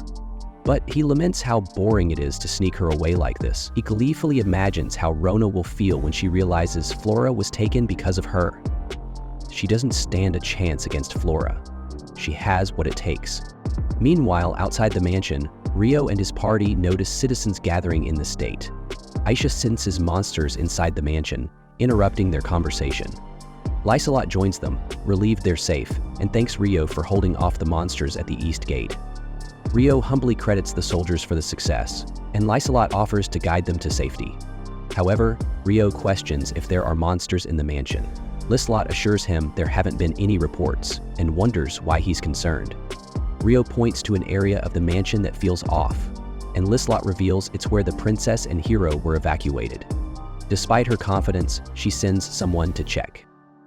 Speaker 3: But he laments how boring it is to sneak her away like this. He gleefully imagines how Rona will feel when she realizes Flora was taken because of her. She doesn't stand a chance against Flora. She has what it takes. Meanwhile, outside the mansion, Rio and his party notice citizens gathering in the state. Aisha senses monsters inside the mansion, interrupting their conversation. Lysalot joins them, relieved they're safe, and thanks Rio for holding off the monsters at the east gate. Rio humbly credits the soldiers for the success, and Lysalot offers to guide them to safety. However, Rio questions if there are monsters in the mansion. Lysalot assures him there haven't been any reports, and wonders why he's concerned. Rio points to an area of the mansion that feels off, and Lysalot reveals it's where the princess and hero were evacuated. Despite her confidence, she sends someone to check.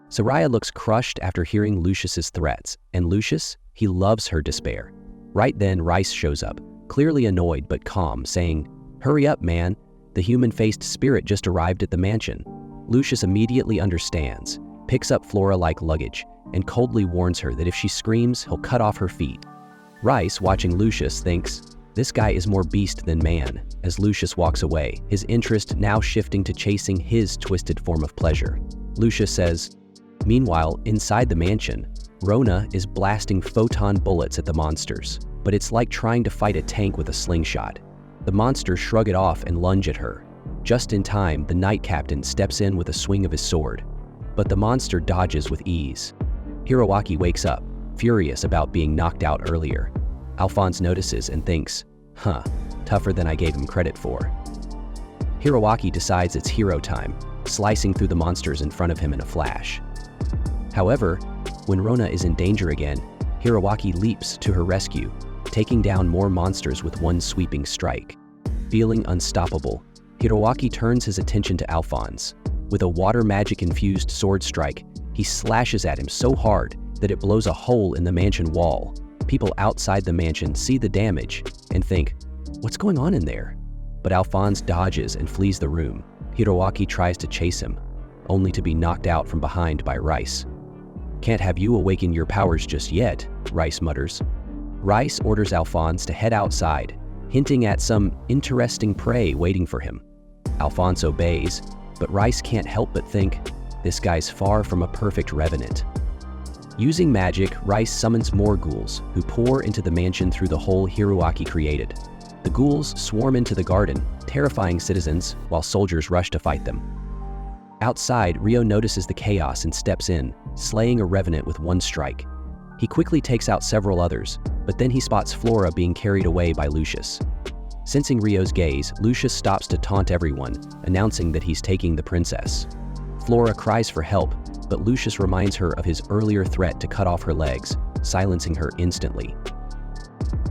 Speaker 3: Soraya looks crushed after hearing Lucius's threats, and Lucius, he loves her despair. Right then, Rice shows up, clearly annoyed but calm, saying, "Hurry up, man. The human-faced spirit just arrived at the mansion." Lucius immediately understands, picks up Flora like luggage, and coldly warns her that if she screams, he'll cut off her feet. Rice, watching Lucius, thinks, this guy is more beast than man, as Lucius walks away, his interest now shifting to chasing his twisted form of pleasure. Lucius says, meanwhile, inside the mansion, Rona is blasting photon bullets at the monsters, but it's like trying to fight a tank with a slingshot. The monsters shrug it off and lunge at her. Just in time, the knight captain steps in with a swing of his sword, but the monster dodges with ease. Hiroaki wakes up, furious about being knocked out earlier. Alphonse notices and thinks, tougher than I gave him credit for. Hiroaki decides it's hero time, slicing through the monsters in front of him in a flash. However, when Rona is in danger again, Hiroaki leaps to her rescue, taking down more monsters with one sweeping strike. Feeling unstoppable, Hiroaki turns his attention to Alphonse. With a water magic-infused sword strike, he slashes at him so hard that it blows a hole in the mansion wall. People outside the mansion see the damage and think, what's going on in there? But Alphonse dodges and flees the room. Hiroaki tries to chase him, only to be knocked out from behind by Rice. "Can't have you awaken your powers just yet," Rice mutters. Rice orders Alphonse to head outside, hinting at some interesting prey waiting for him. Alphonse obeys, but Rice can't help but think, this guy's far from a perfect revenant. Using magic, Rice summons more ghouls, who pour into the mansion through the hole Hiroaki created. The ghouls swarm into the garden, terrifying citizens, while soldiers rush to fight them. Outside, Rio notices the chaos and steps in, slaying a revenant with one strike. He quickly takes out several others, but then he spots Flora being carried away by Lucius. Sensing Rio's gaze, Lucius stops to taunt everyone, announcing that he's taking the princess. Flora cries for help, but Lucius reminds her of his earlier threat to cut off her legs, silencing her instantly.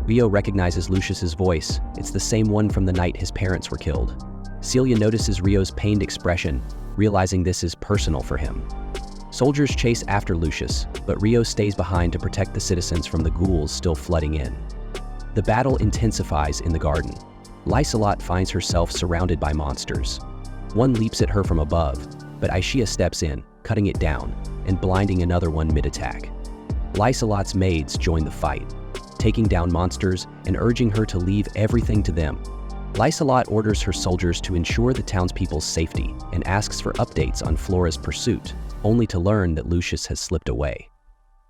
Speaker 3: Rio recognizes Lucius's voice. It's the same one from the night his parents were killed. Celia notices Rio's pained expression, realizing this is personal for him. Soldiers chase after Lucius, but Rio stays behind to protect the citizens from the ghouls still flooding in. The battle intensifies in the garden. Lysalot finds herself surrounded by monsters. One leaps at her from above, but Aishia steps in, cutting it down, and blinding another one mid-attack. Lysalot's maids join the fight, taking down monsters and urging her to leave everything to them. Lysalot orders her soldiers to ensure the townspeople's safety and asks for updates on Flora's pursuit. only to learn that Lucius has slipped away.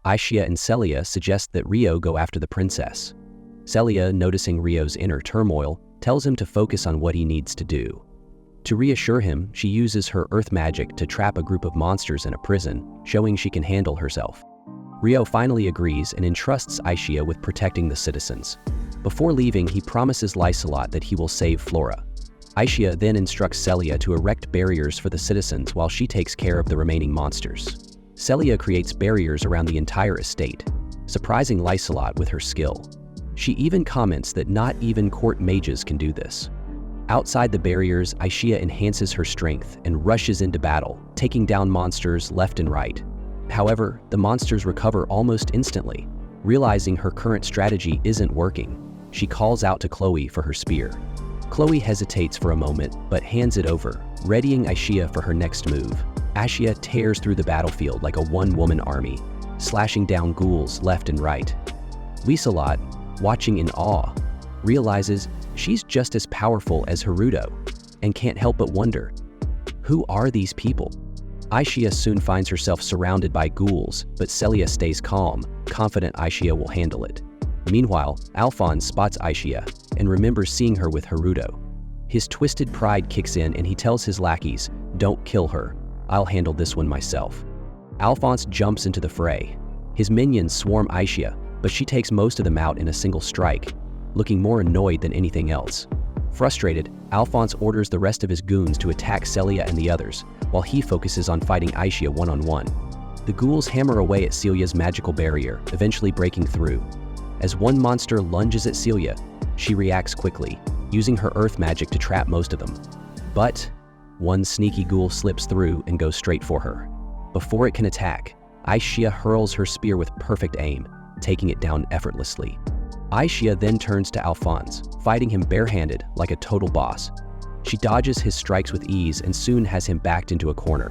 Speaker 3: Aishia and Celia suggest that Rio go after the princess. Celia, noticing Rio's inner turmoil, tells him to focus on what he needs to do. To reassure him, she uses her earth magic to trap a group of monsters in a prison, showing she can handle herself. Rio finally agrees and entrusts Aishia with protecting the citizens. Before leaving, he promises Lysolot that he will save Flora. Aishia then instructs Celia to erect barriers for the citizens while she takes care of the remaining monsters. Celia creates barriers around the entire estate, surprising Lysolot with her skill. She even comments that not even court mages can do this. Outside the barriers, Aishia enhances her strength and rushes into battle, taking down monsters left and right. However, the monsters recover almost instantly. Realizing her current strategy isn't working, she calls out to Chloe for her spear. Chloe hesitates for a moment, but hands it over, readying Aishia for her next move. Aishia tears through the battlefield like a one-woman army, slashing down ghouls left and right. Lysolot, watching in awe, realizes she's just as powerful as Haruto, and can't help but wonder, who are these people? Aishia soon finds herself surrounded by ghouls, but Celia stays calm, confident Aishia will handle it. Meanwhile, Alphonse spots Aishia and remembers seeing her with Haruto. His twisted pride kicks in and he tells his lackeys, "Don't kill her, I'll handle this one myself." Alphonse jumps into the fray. His minions swarm Aishia, but she takes most of them out in a single strike, looking more annoyed than anything else. Frustrated, Alphonse orders the rest of his goons to attack Celia and the others, while he focuses on fighting Aishia one-on-one. The ghouls hammer away at Celia's magical barrier, eventually breaking through. As one monster lunges at Celia, she reacts quickly, using her earth magic to trap most of them. But one sneaky ghoul slips through and goes straight for her. Before it can attack, Aishia hurls her spear with perfect aim, taking it down effortlessly. Aishia then turns to Alphonse, fighting him barehanded like a total boss. She dodges his strikes with ease and soon has him backed into a corner.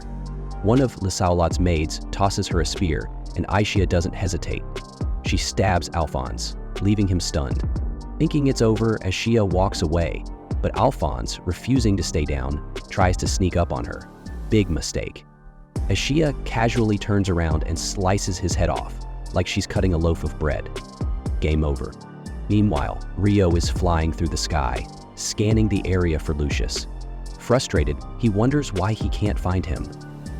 Speaker 3: One of Lysolot's maids tosses her a spear, and Aishia doesn't hesitate. She stabs Alphonse, leaving him stunned. Thinking it's over, Aishia walks away, but Alphonse, refusing to stay down, tries to sneak up on her. Big mistake. Aishia casually turns around and slices his head off, like she's cutting a loaf of bread. Game over. Meanwhile, Rio is flying through the sky, scanning the area for Lucius. Frustrated, he wonders why he can't find him.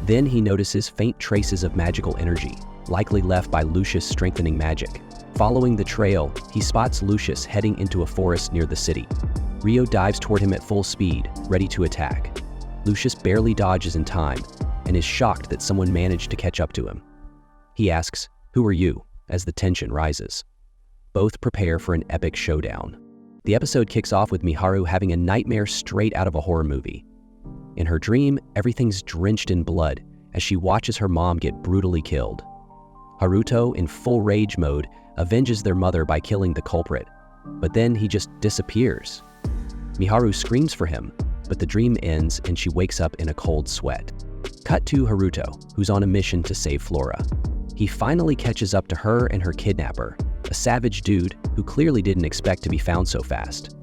Speaker 3: Then he notices faint traces of magical energy, likely left by Lucius' strengthening magic. Following the trail, he spots Lucius heading into a forest near the city. Rio dives toward him at full speed, ready to attack. Lucius barely dodges in time, and is shocked that someone managed to catch up to him. He asks, "Who are you?" as the tension rises. Both prepare for an epic showdown. The episode kicks off with Miharu having a nightmare straight out of a horror movie. In her dream, everything's drenched in blood as she watches her mom get brutally killed. Haruto, in full rage mode, avenges their mother by killing the culprit, but then he just disappears. Miharu screams for him, but the dream ends and she wakes up in a cold sweat. Cut to Haruto, who's on a mission to save Flora. He finally catches up to her and her kidnapper, a savage dude who clearly didn't expect to be found so fast.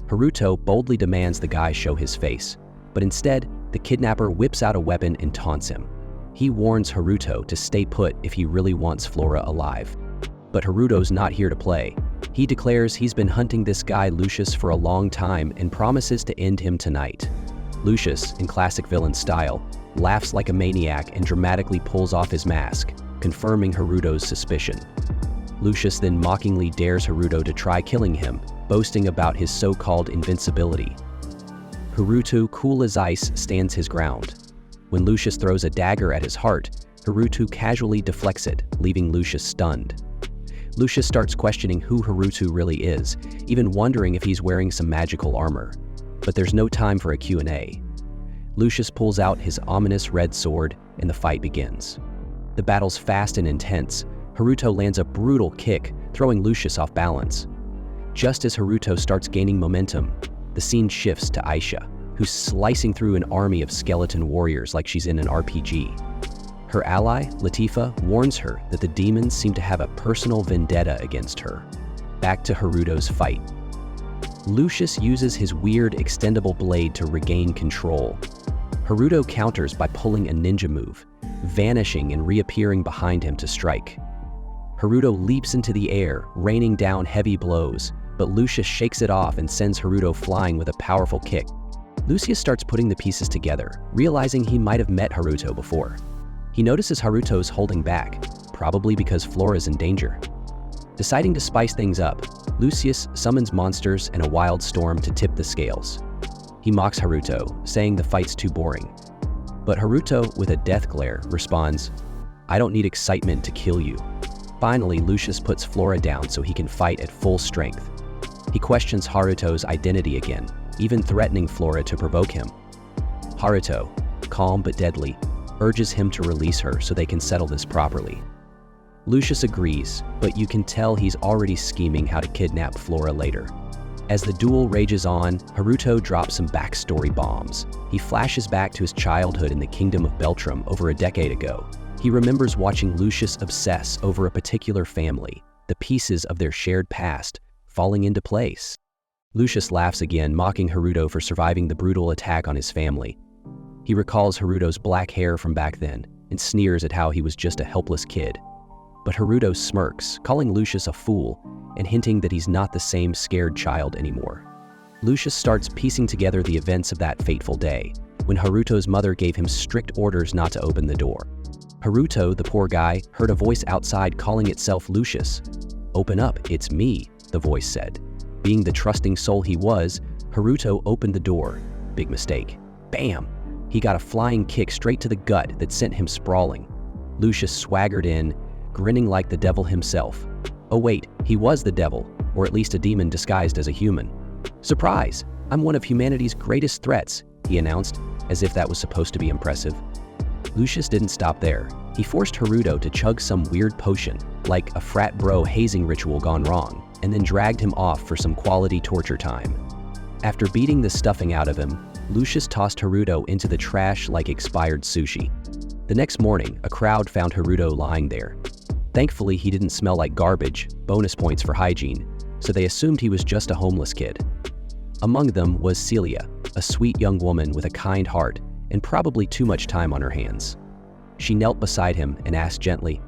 Speaker 3: Haruto boldly demands the guy show his face, but instead, the kidnapper whips out a weapon and taunts him. He warns Haruto to stay put if he really wants Flora alive. But Haruto's not here to play. He declares he's been hunting this guy Lucius for a long time and promises to end him tonight. Lucius, in classic villain style, laughs like a maniac and dramatically pulls off his mask, confirming Haruto's suspicion. Lucius then mockingly dares Haruto to try killing him, boasting about his so-called invincibility. Haruto, cool as ice, stands his ground. When Lucius throws a dagger at his heart, Haruto casually deflects it, leaving Lucius stunned. Lucius starts questioning who Haruto really is, even wondering if he's wearing some magical armor. But there's no time for a Q&A. Lucius pulls out his ominous red sword, and the fight begins. The battle's fast and intense. Haruto lands a brutal kick, throwing Lucius off balance. Just as Haruto starts gaining momentum, the scene shifts to Aishia, who's slicing through an army of skeleton warriors like she's in an RPG. Her ally, Latifa, warns her that the demons seem to have a personal vendetta against her. Back to Haruto's fight. Lucius uses his weird extendable blade to regain control. Haruto counters by pulling a ninja move, vanishing and reappearing behind him to strike. Haruto leaps into the air, raining down heavy blows, but Lucius shakes it off and sends Haruto flying with a powerful kick. Lucius starts putting the pieces together, realizing he might have met Haruto before. He notices Haruto's holding back, probably because Flora's in danger. Deciding to spice things up, Lucius summons monsters and a wild storm to tip the scales. He mocks Haruto, saying the fight's too boring. But Haruto, with a death glare, responds, "I don't need excitement to kill you." Finally, Lucius puts Flora down so he can fight at full strength. He questions Haruto's identity again, even threatening Flora to provoke him. Haruto, calm but deadly, urges him to release her so they can settle this properly. Lucius agrees, but you can tell he's already scheming how to kidnap Flora later. As the duel rages on, Haruto drops some backstory bombs. He flashes back to his childhood in the kingdom of Beltrum over a decade ago. He remembers watching Lucius obsess over a particular family, the pieces of their shared past falling into place. Lucius laughs again, mocking Haruto for surviving the brutal attack on his family. He recalls Haruto's black hair from back then and sneers at how he was just a helpless kid. But Haruto smirks, calling Lucius a fool and hinting that he's not the same scared child anymore. Lucius starts piecing together the events of that fateful day, when Haruto's mother gave him strict orders not to open the door. Haruto, the poor guy, heard a voice outside calling itself Lucius. "Open up, it's me," the voice said. Being the trusting soul he was, Haruto opened the door. Big mistake. Bam! He got a flying kick straight to the gut that sent him sprawling. Lucius swaggered in, grinning like the devil himself. Oh wait, he was the devil, or at least a demon disguised as a human. "Surprise! I'm one of humanity's greatest threats," he announced, as if that was supposed to be impressive. Lucius didn't stop there. He forced Haruto to chug some weird potion, like a frat bro hazing ritual gone wrong, and then dragged him off for some quality torture time. After beating the stuffing out of him, Lucius tossed Haruto into the trash like expired sushi. The next morning, a crowd found Haruto lying there. Thankfully, he didn't smell like garbage, bonus points for hygiene, so they assumed he was just a homeless kid. Among them was Celia, a sweet young woman with a kind heart and probably too much time on her hands. She knelt beside him and asked gently,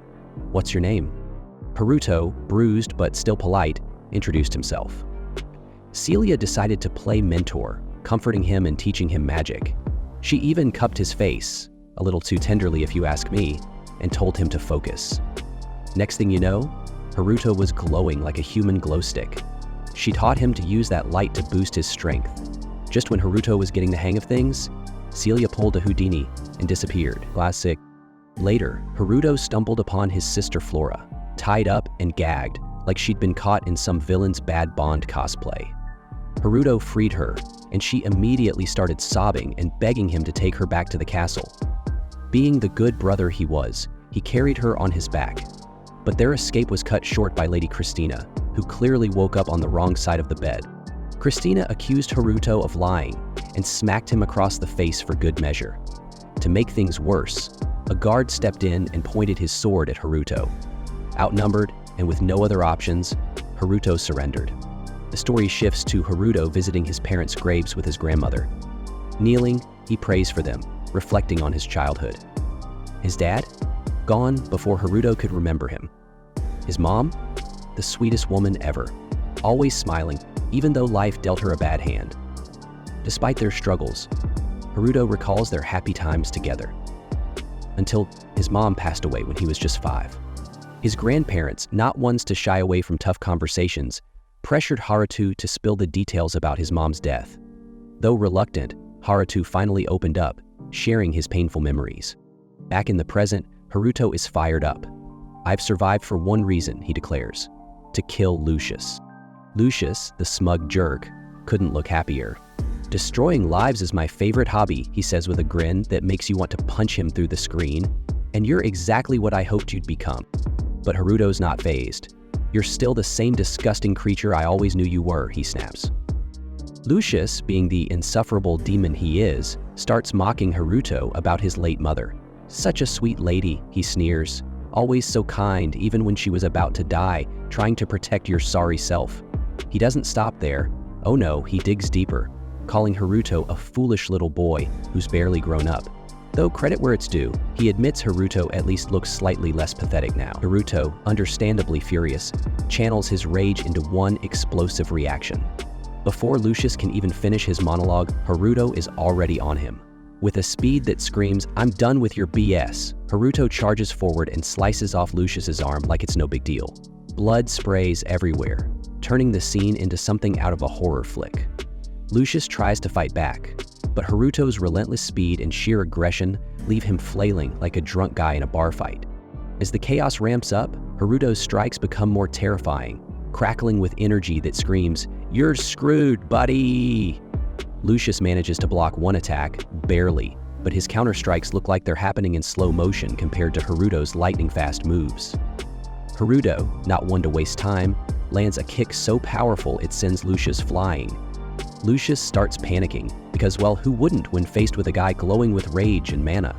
Speaker 3: "What's your name?" Haruto, bruised but still polite, introduced himself. Celia decided to play mentor, comforting him and teaching him magic. She even cupped his face, a little too tenderly if you ask me, and told him to focus. Next thing you know, Haruto was glowing like a human glow stick. She taught him to use that light to boost his strength. Just when Haruto was getting the hang of things, Celia pulled a Houdini and disappeared. Classic. Later, Haruto stumbled upon his sister Flora, tied up and gagged like she'd been caught in some villain's bad Bond cosplay. Haruto freed her, and she immediately started sobbing and begging him to take her back to the castle. Being the good brother he was, he carried her on his back. But their escape was cut short by Lady Christina, who clearly woke up on the wrong side of the bed. Christina accused Haruto of lying and smacked him across the face for good measure. To make things worse, a guard stepped in and pointed his sword at Haruto. Outnumbered and with no other options, Haruto surrendered. The story shifts to Haruto visiting his parents' graves with his grandmother. Kneeling, he prays for them, reflecting on his childhood. His dad? Gone before Haruto could remember him. His mom? The sweetest woman ever, always smiling, even though life dealt her a bad hand. Despite their struggles, Haruto recalls their happy times together. Until his mom passed away when he was just 5. His grandparents, not ones to shy away from tough conversations, pressured Haruto to spill the details about his mom's death. Though reluctant, Haruto finally opened up, sharing his painful memories. Back in the present, Haruto is fired up. "I've survived for one reason," he declares, to kill Lucius. Lucius, the smug jerk, couldn't look happier. "Destroying lives is my favorite hobby," he says with a grin that makes you want to punch him through the screen. "And you're exactly what I hoped you'd become." But Haruto's not fazed. "You're still the same disgusting creature I always knew you were," he snaps. Lucius, being the insufferable demon he is, starts mocking Haruto about his late mother. "Such a sweet lady," he sneers. "Always so kind, even when she was about to die, trying to protect your sorry self." He doesn't stop there. Oh no, he digs deeper, calling Haruto a foolish little boy who's barely grown up. Though credit where it's due, he admits Haruto at least looks slightly less pathetic now. Haruto, understandably furious, channels his rage into one explosive reaction. Before Lucius can even finish his monologue, Haruto is already on him. With a speed that screams, "I'm done with your BS," Haruto charges forward and slices off Lucius's arm like it's no big deal. Blood sprays everywhere, turning the scene into something out of a horror flick. Lucius tries to fight back, but Haruto's relentless speed and sheer aggression leave him flailing like a drunk guy in a bar fight. As the chaos ramps up, Haruto's strikes become more terrifying, crackling with energy that screams, "You're screwed, buddy!" Lucius manages to block one attack, barely, but his counterstrikes look like they're happening in slow motion compared to Haruto's lightning-fast moves. Haruto, not one to waste time, lands a kick so powerful it sends Lucius flying. Lucius starts panicking, because, well, who wouldn't when faced with a guy glowing with rage and mana?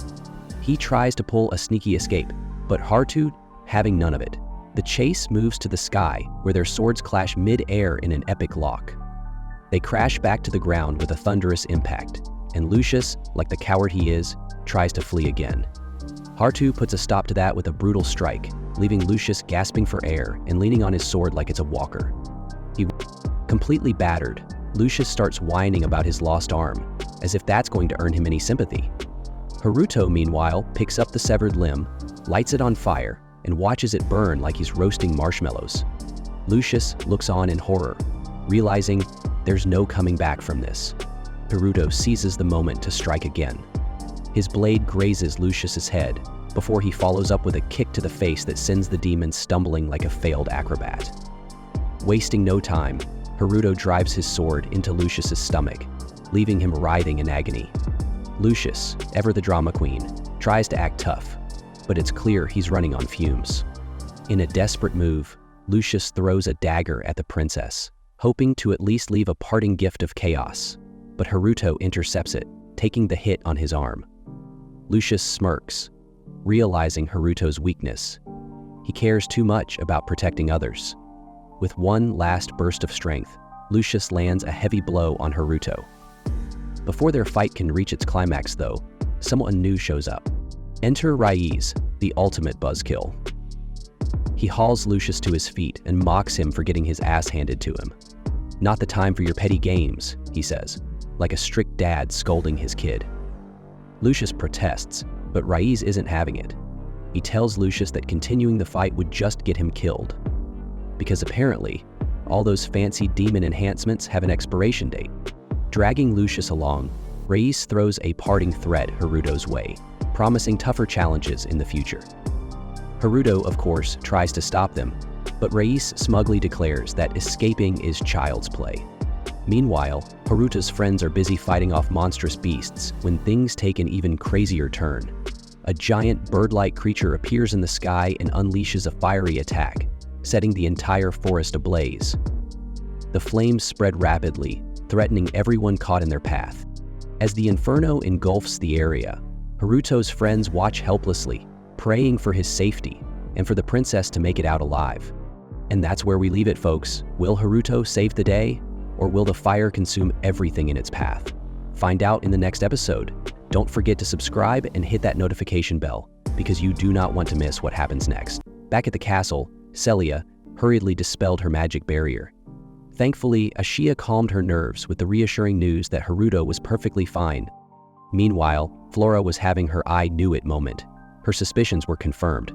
Speaker 3: He tries to pull a sneaky escape, but Haruto having none of it. The chase moves to the sky, where their swords clash mid-air in an epic lock. They crash back to the ground with a thunderous impact, and Lucius, like the coward he is, tries to flee again. Haruto puts a stop to that with a brutal strike, leaving Lucius gasping for air and leaning on his sword like it's a walker. Completely battered, Lucius starts whining about his lost arm, as if that's going to earn him any sympathy. Haruto, meanwhile, picks up the severed limb, lights it on fire, and watches it burn like he's roasting marshmallows. Lucius looks on in horror, realizing there's no coming back from this. Haruto seizes the moment to strike again. His blade grazes Lucius's head, before he follows up with a kick to the face that sends the demon stumbling like a failed acrobat. Wasting no time, Haruto drives his sword into Lucius's stomach, leaving him writhing in agony. Lucius, ever the drama queen, tries to act tough, but it's clear he's running on fumes. In a desperate move, Lucius throws a dagger at the princess, hoping to at least leave a parting gift of chaos, but Haruto intercepts it, taking the hit on his arm. Lucius smirks, realizing Haruto's weakness. He cares too much about protecting others. With one last burst of strength, Lucius lands a heavy blow on Haruto. Before their fight can reach its climax, though, someone new shows up. Enter Raiz, the ultimate buzzkill. He hauls Lucius to his feet and mocks him for getting his ass handed to him. "Not the time for your petty games," he says, like a strict dad scolding his kid. Lucius protests, but Raiz isn't having it. He tells Lucius that continuing the fight would just get him killed. Because apparently, all those fancy demon enhancements have an expiration date. Dragging Lucius along, Raiz throws a parting threat Haruto's way, promising tougher challenges in the future. Haruto, of course, tries to stop them, but Raiz smugly declares that escaping is child's play. Meanwhile, Haruto's friends are busy fighting off monstrous beasts when things take an even crazier turn. A giant bird-like creature appears in the sky and unleashes a fiery attack, setting the entire forest ablaze. The flames spread rapidly, threatening everyone caught in their path. As the inferno engulfs the area, Haruto's friends watch helplessly, praying for his safety and for the princess to make it out alive. And that's where we leave it, folks. Will Haruto save the day, or will the fire consume everything in its path? Find out in the next episode. Don't forget to subscribe and hit that notification bell, because you do not want to miss what happens next. Back at the castle, Celia hurriedly dispelled her magic barrier. Thankfully, Ashia calmed her nerves with the reassuring news that Haruto was perfectly fine. Meanwhile, Flora was having her "I knew it" moment. Her suspicions were confirmed.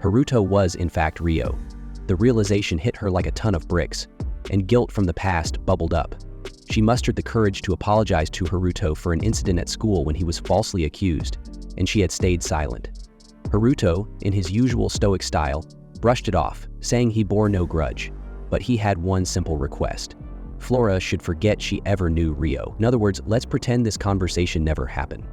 Speaker 3: Haruto was, in fact, Rio. The realization hit her like a ton of bricks, and guilt from the past bubbled up. She mustered the courage to apologize to Haruto for an incident at school when he was falsely accused, and she had stayed silent. Haruto, in his usual stoic style, brushed it off, saying he bore no grudge, but he had one simple request. Flora should forget she ever knew Rio. In other words, let's pretend this conversation never happened.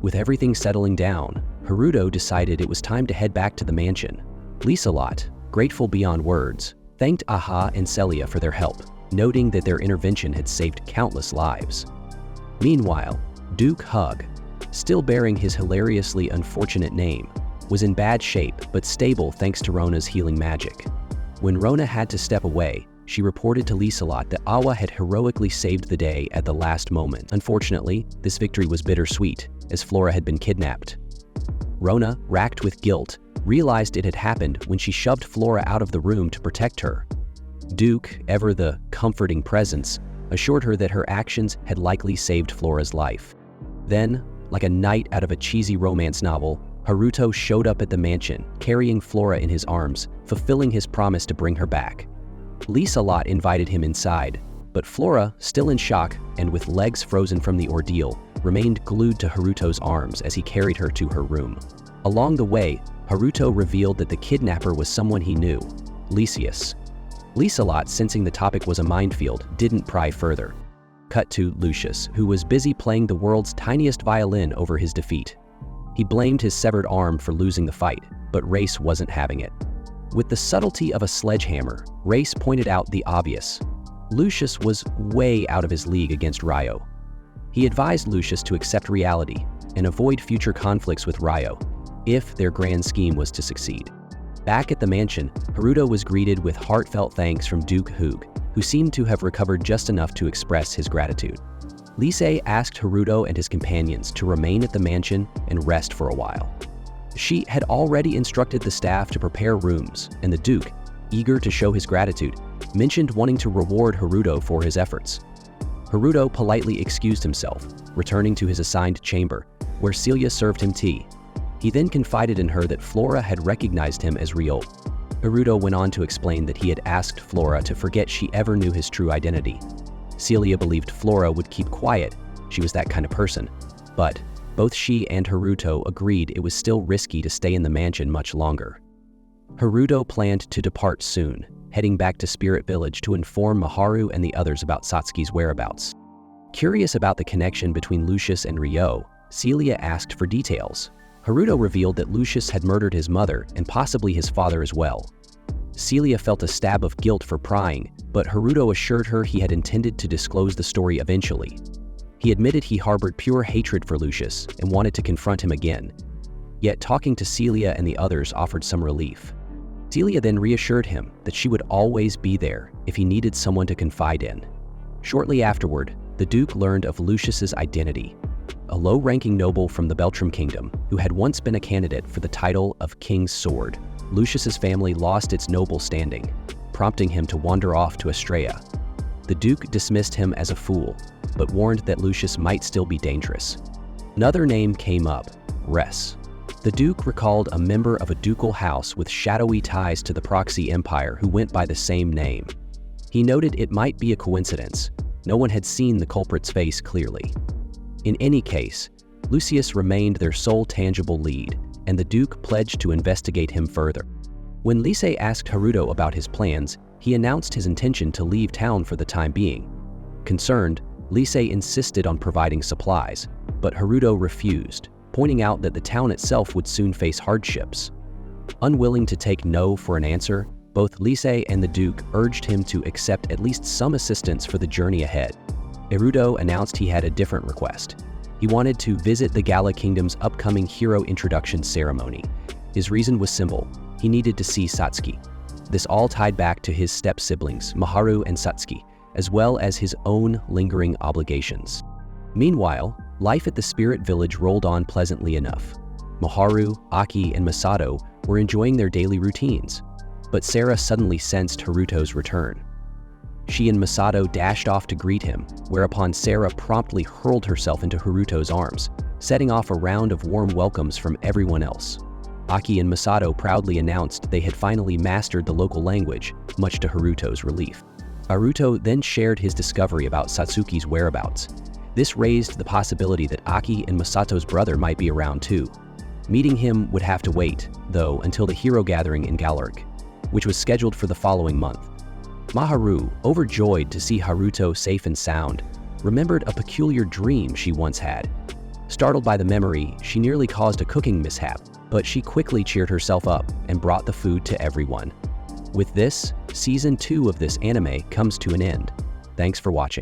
Speaker 3: With everything settling down, Haruto decided it was time to head back to the mansion. Liselot, grateful beyond words, thanked Aha and Celia for their help, noting that their intervention had saved countless lives. Meanwhile, Duke Hug, still bearing his hilariously unfortunate name, was in bad shape but stable thanks to Rona's healing magic. When Rona had to step away, she reported to Lieselot that Awa had heroically saved the day at the last moment. Unfortunately, this victory was bittersweet, as Flora had been kidnapped. Rona, racked with guilt, realized it had happened when she shoved Flora out of the room to protect her. Duke, ever the comforting presence, assured her that her actions had likely saved Flora's life. Then, like a knight out of a cheesy romance novel, Haruto showed up at the mansion, carrying Flora in his arms, fulfilling his promise to bring her back. Lieselot invited him inside, but Flora, still in shock and with legs frozen from the ordeal, remained glued to Haruto's arms as he carried her to her room. Along the way, Haruto revealed that the kidnapper was someone he knew, Lysias. Lieselot, sensing the topic was a minefield, didn't pry further. Cut to Lucius, who was busy playing the world's tiniest violin over his defeat. He blamed his severed arm for losing the fight, but Race wasn't having it. With the subtlety of a sledgehammer, Race pointed out the obvious. Lucius was way out of his league against Ryo. He advised Lucius to accept reality and avoid future conflicts with Ryo, if their grand scheme was to succeed. Back at the mansion, Haruto was greeted with heartfelt thanks from Duke Hoog, who seemed to have recovered just enough to express his gratitude. Lise asked Haruto and his companions to remain at the mansion and rest for a while. She had already instructed the staff to prepare rooms, and the Duke, eager to show his gratitude, mentioned wanting to reward Haruto for his efforts. Haruto politely excused himself, returning to his assigned chamber, where Celia served him tea. He then confided in her that Flora had recognized him as Ryo. Haruto went on to explain that he had asked Flora to forget she ever knew his true identity. Celia believed Flora would keep quiet, she was that kind of person, but both she and Haruto agreed it was still risky to stay in the mansion much longer. Haruto planned to depart soon, heading back to Spirit Village to inform Maharu and the others about Satsuki's whereabouts. Curious about the connection between Lucius and Ryo, Celia asked for details. Haruto revealed that Lucius had murdered his mother and possibly his father as well. Celia felt a stab of guilt for prying, but Haruto assured her he had intended to disclose the story eventually. He admitted he harbored pure hatred for Lucius and wanted to confront him again. Yet talking to Celia and the others offered some relief. Celia then reassured him that she would always be there if he needed someone to confide in. Shortly afterward, the Duke learned of Lucius's identity, a low-ranking noble from the Beltram Kingdom who had once been a candidate for the title of King's Sword. Lucius's family lost its noble standing, prompting him to wander off to Estrella. The Duke dismissed him as a fool, but warned that Lucius might still be dangerous. Another name came up, Res. The Duke recalled a member of a ducal house with shadowy ties to the Proxy Empire who went by the same name. He noted it might be a coincidence. No one had seen the culprit's face clearly. In any case, Lucius remained their sole tangible lead, and the Duke pledged to investigate him further. When Lise asked Haruto about his plans, he announced his intention to leave town for the time being. Concerned, Lise insisted on providing supplies, but Haruto refused, pointing out that the town itself would soon face hardships. Unwilling to take no for an answer, both Lise and the Duke urged him to accept at least some assistance for the journey ahead. Haruto announced he had a different request. He wanted to visit the Gala Kingdom's upcoming hero introduction ceremony. His reason was simple: he needed to see Satsuki. This all tied back to his step-siblings, Maharu and Satsuki, as well as his own lingering obligations. Meanwhile, life at the Spirit Village rolled on pleasantly enough. Maharu, Aki, and Masato were enjoying their daily routines, but Sarah suddenly sensed Haruto's return. She and Masato dashed off to greet him, whereupon Sarah promptly hurled herself into Haruto's arms, setting off a round of warm welcomes from everyone else. Aki and Masato proudly announced they had finally mastered the local language, much to Haruto's relief. Haruto then shared his discovery about Satsuki's whereabouts. This raised the possibility that Aki and Masato's brother might be around too. Meeting him would have to wait, though, until the hero gathering in Galaric, which was scheduled for the following month. Maharu, overjoyed to see Haruto safe and sound, remembered a peculiar dream she once had. Startled by the memory, she nearly caused a cooking mishap, but she quickly cheered herself up and brought the food to everyone. With this, Season 2 of this anime comes to an end. Thanks for watching.